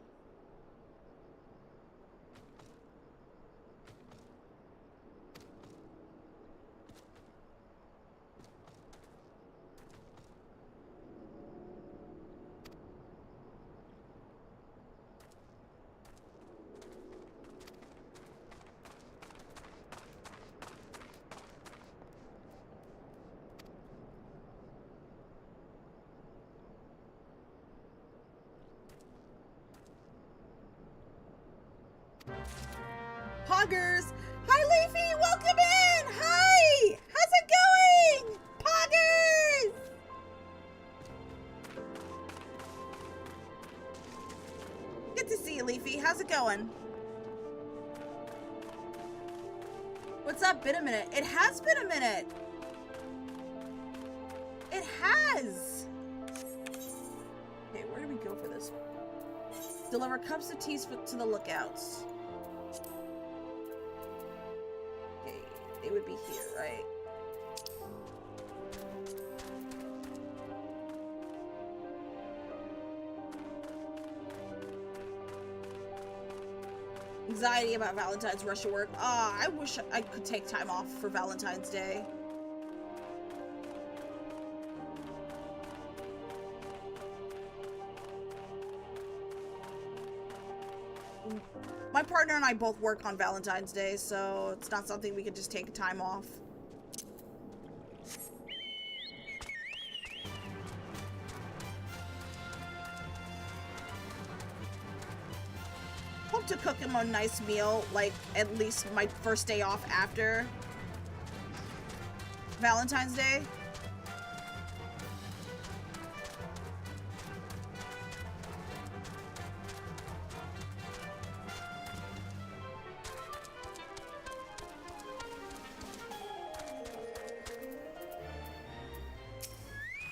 S1: Poggers! Hi, Leafy! Welcome in! Hi! How's it going? Poggers! Good to see you, Leafy. How's it going? What's up? Been a minute. It has been a minute. It has. Okay, where do we go for this? Deliver cups of tea to the lookouts. It would be here, right? Anxiety about Valentine's rush to work. Ah, I wish I could take time off for Valentine's Day. My partner and I both work on Valentine's Day, so it's not something we could just take time off. Hope to cook him a nice meal, like at least my first day off after Valentine's Day.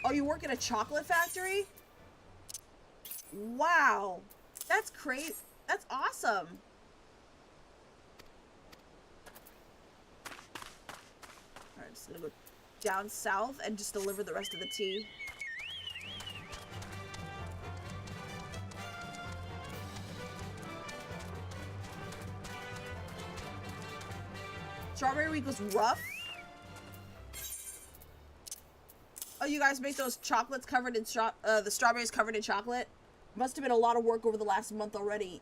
S1: Oh, you work at a chocolate factory? Wow. That's crazy. That's awesome. Alright, just gonna go down south and just deliver the rest of the tea. Strawberry week was rough. Oh, you guys make those chocolates covered in the strawberries covered in chocolate? Must have been a lot of work over the last month already.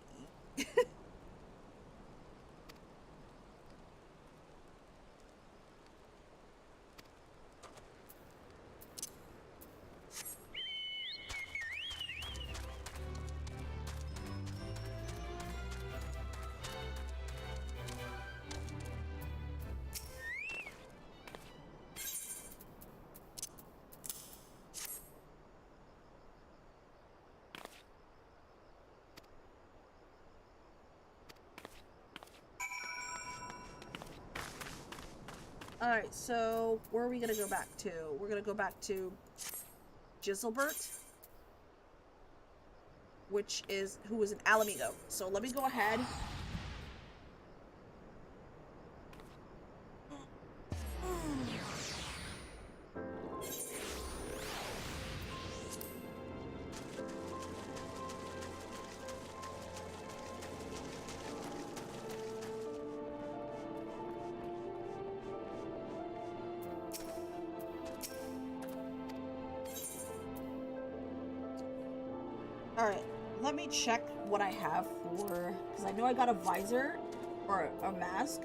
S1: Alright, so where are we gonna go back to? We're gonna go back to Giselbert, who is an Alamigo. So let me go ahead. Alright, let me check what I have for, because I know I got a visor, or a mask.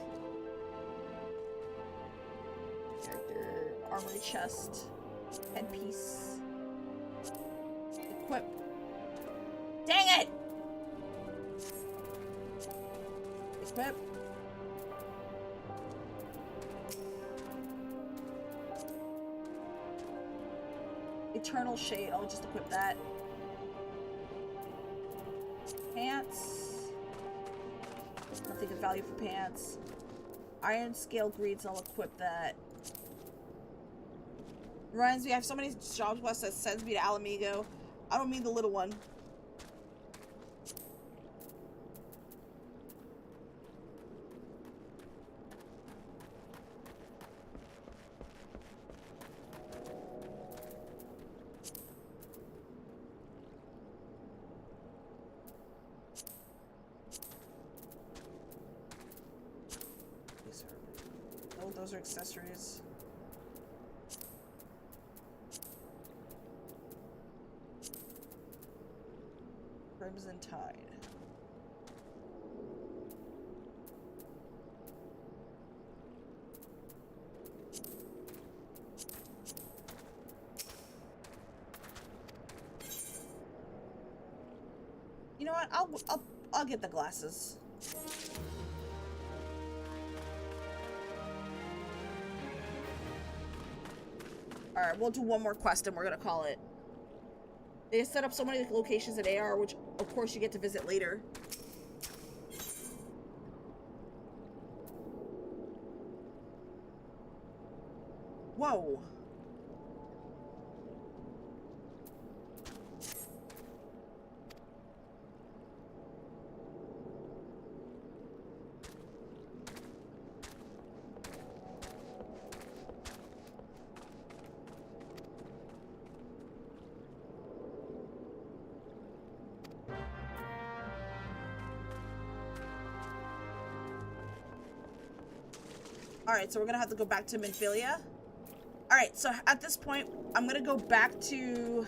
S1: Character, armory chest, headpiece, equip. Dang it! Equip. Eternal Shade. I'll just equip that. Pants. Nothing of value for pants. Iron Scale Greaves. I'll equip that. Reminds me, I have so many job quests that sends me to Alamigo. I don't mean the little one. Those are accessories. Crimson Tide. You know what? I'll get the glasses. Alright, we'll do one more quest and we're gonna call it. They set up so many locations at AR, which of course you get to visit later. Whoa. Alright, so we're gonna have to go back to Minfilia. Alright, so at this point, I'm gonna go back to...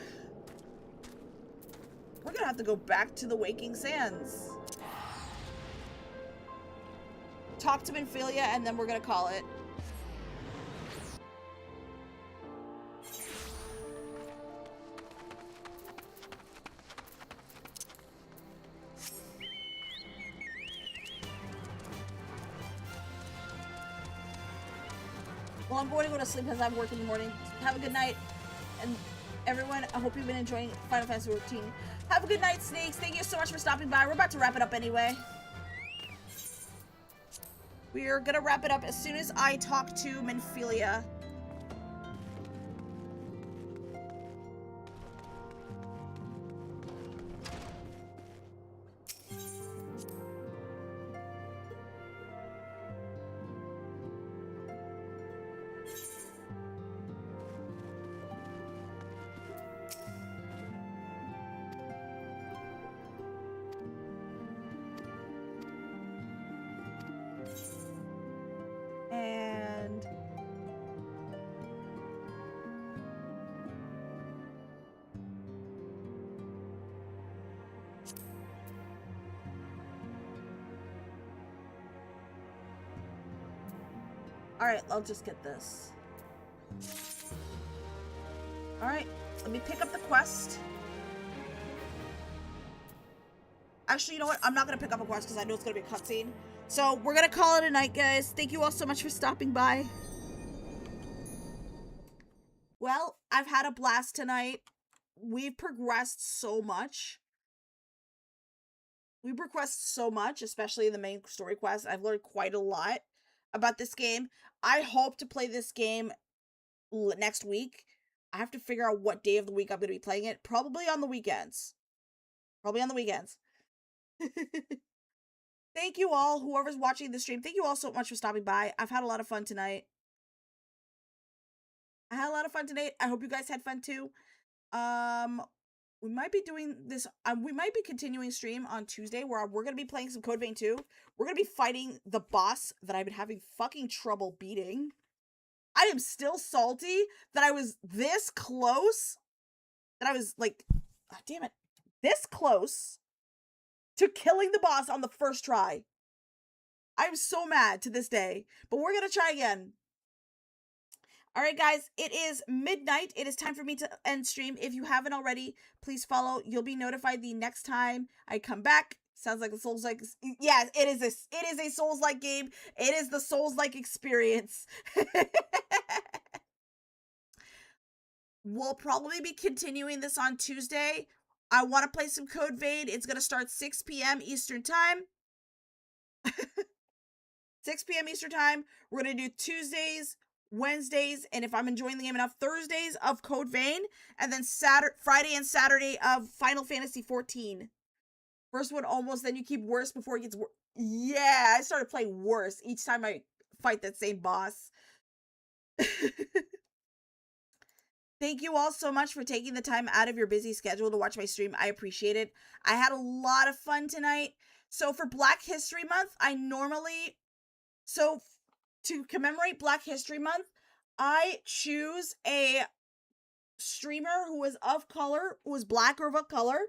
S1: We're gonna have to go back to the Waking Sands. Talk to Minfilia, and then we're gonna call it. Well, I'm going to go to sleep because I have work in the morning. Have a good night. And everyone, I hope you've been enjoying Final Fantasy 14. Have a good night, Snakes. Thank you so much for stopping by. We're about to wrap it up anyway. We're going to wrap it up as soon as I talk to Minfilia. And all right, I'll just get this. All right, let me pick up the quest. Actually, you know what? I'm not going to pick up a quest because I know it's going to be a cutscene. So we're going to call it a night, guys. Thank you all so much for stopping by. Well, I've had a blast tonight. We've progressed so much. We've progressed so much, especially in the main story quest. I've learned quite a lot about this game. I hope to play this game next week. I have to figure out what day of the week I'm going to be playing it. Probably on the weekends. Probably on the weekends. Thank you all, whoever's watching the stream. Thank you all so much for stopping by. I've had a lot of fun tonight. I hope you guys had fun too. We might be doing this. We might be continuing stream on Tuesday where we're going to be playing some Code Vein 2. We're going to be fighting the boss that I've been having fucking trouble beating. I am still salty that I was this close. That I was like, oh, damn it, this close to killing the boss on the first try. I'm so mad to this day, but we're going to try again. All right, guys, it is midnight. It is time for me to end stream. If you haven't already, please follow. You'll be notified the next time I come back. Sounds like a Souls-like. Yeah, it is a Souls-like game. It is the Souls-like experience. We'll probably be continuing this on Tuesday. I want to play some Code Vein. It's going to start 6 p.m. Eastern Time. 6 p.m. Eastern Time. We're going to do Tuesdays, Wednesdays, and if I'm enjoying the game enough, Thursdays of Code Vein, and then Friday and Saturday of Final Fantasy XIV. First one almost, then you keep worse before it gets worse. Yeah, I started playing worse each time I fight that same boss. Thank you all so much for taking the time out of your busy schedule to watch my stream. I appreciate it. I had a lot of fun tonight. So for Black History Month, to commemorate Black History Month, I choose a streamer who is of color, who is Black or of color,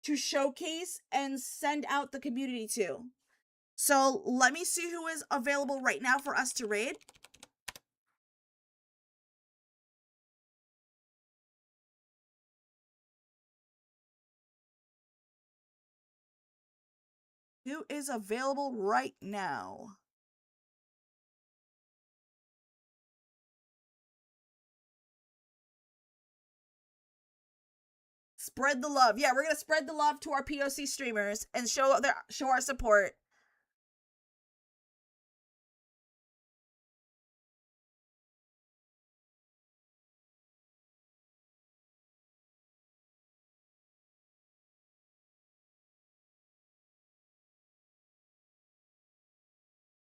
S1: to showcase and send out the community to. So let me see who is available right now for us to raid. Who is available right now? Spread the love. Yeah, we're gonna spread the love to our POC streamers and show our support.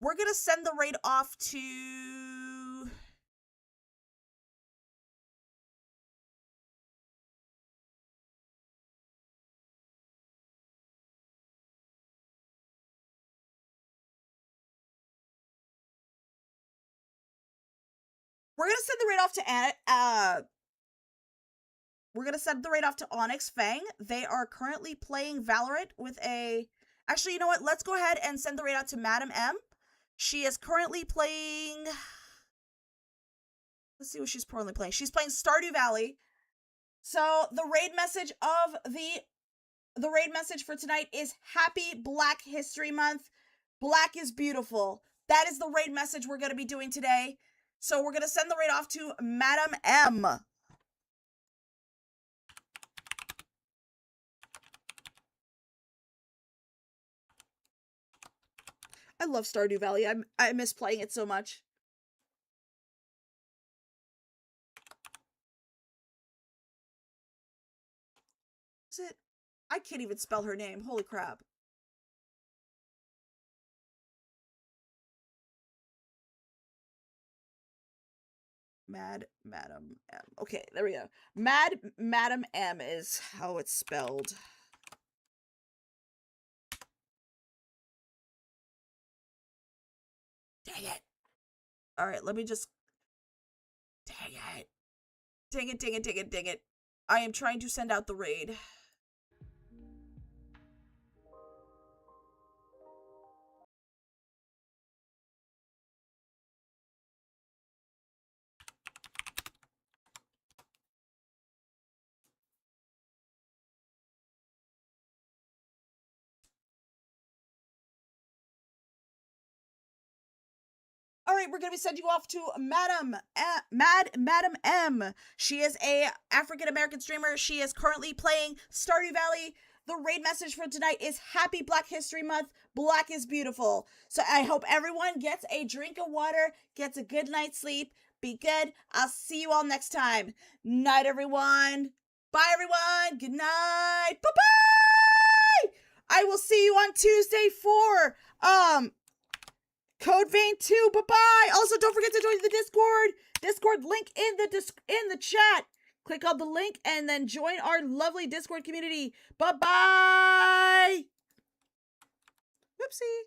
S1: We're gonna send the raid off to... We're gonna send the raid off to we're gonna send the raid off to Onyx Fang. They are currently playing Valorant with a... Actually, you know what? Let's go ahead and send the raid out to Madam M. She is currently playing... Let's see what she's currently playing. She's playing Stardew Valley. So the raid message for tonight is Happy Black History Month. Black is beautiful. That is the raid message we're going to be doing today. So we're going to send the raid off to Madam M. I love Stardew Valley. I miss playing it so much. Is it? I can't even spell her name. Holy crap. Madam M. Okay, there we go. Madam M is how it's spelled. Dang it. All right, let me just... Dang it. Dang it, dang it, dang it, dang it. I am trying to send out the raid. All right, we're going to be sending you off to Madam M. She is a African-American streamer. She is currently playing Stardew Valley. The raid message for tonight is Happy Black History Month. Black is beautiful. So I hope everyone gets a drink of water, gets a good night's sleep. Be good. I'll see you all next time. Night, everyone. Bye, everyone. Good night. Bye-bye. I will see you on Tuesday for, Code Vein 2, bye-bye! Also, don't forget to join the Discord! Discord link in the chat! Click on the link and then join our lovely Discord community. Bye-bye! Whoopsie.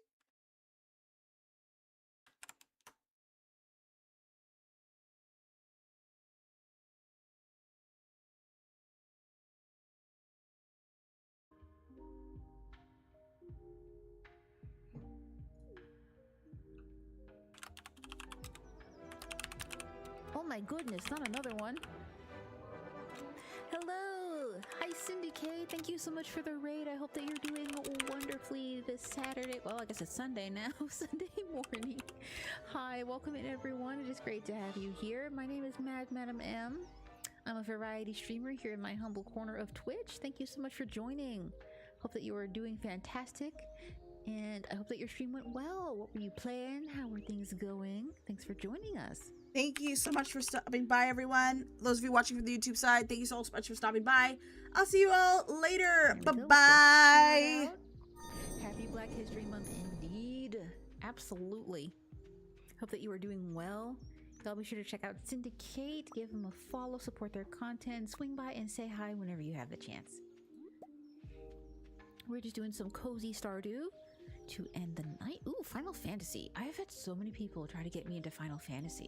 S5: Oh my goodness, not another one. Hello! Hi, Syndicate, thank you so much for the raid. I hope that you're doing wonderfully this Saturday. Well, I guess it's Sunday now, Sunday morning. Hi, welcome in everyone. It is great to have you here. My name is Mad Madam M. I'm a variety streamer here in my humble corner of Twitch. Thank you so much for joining. Hope that you are doing fantastic, and I hope that your stream went well. What were you playing? How were things going? Thanks for joining us.
S1: Thank you so much for stopping by, everyone. Those of you watching from the YouTube side, thank you so much for stopping by. I'll see you all later. Bye-bye.
S5: Happy Black History Month indeed. Absolutely. Hope that you are doing well. Y'all be sure to check out Syndicate, give them a follow, support their content, swing by and say hi whenever you have the chance. We're just doing some cozy Stardew to end the night. Ooh, Final Fantasy. I have had so many people try to get me into Final Fantasy.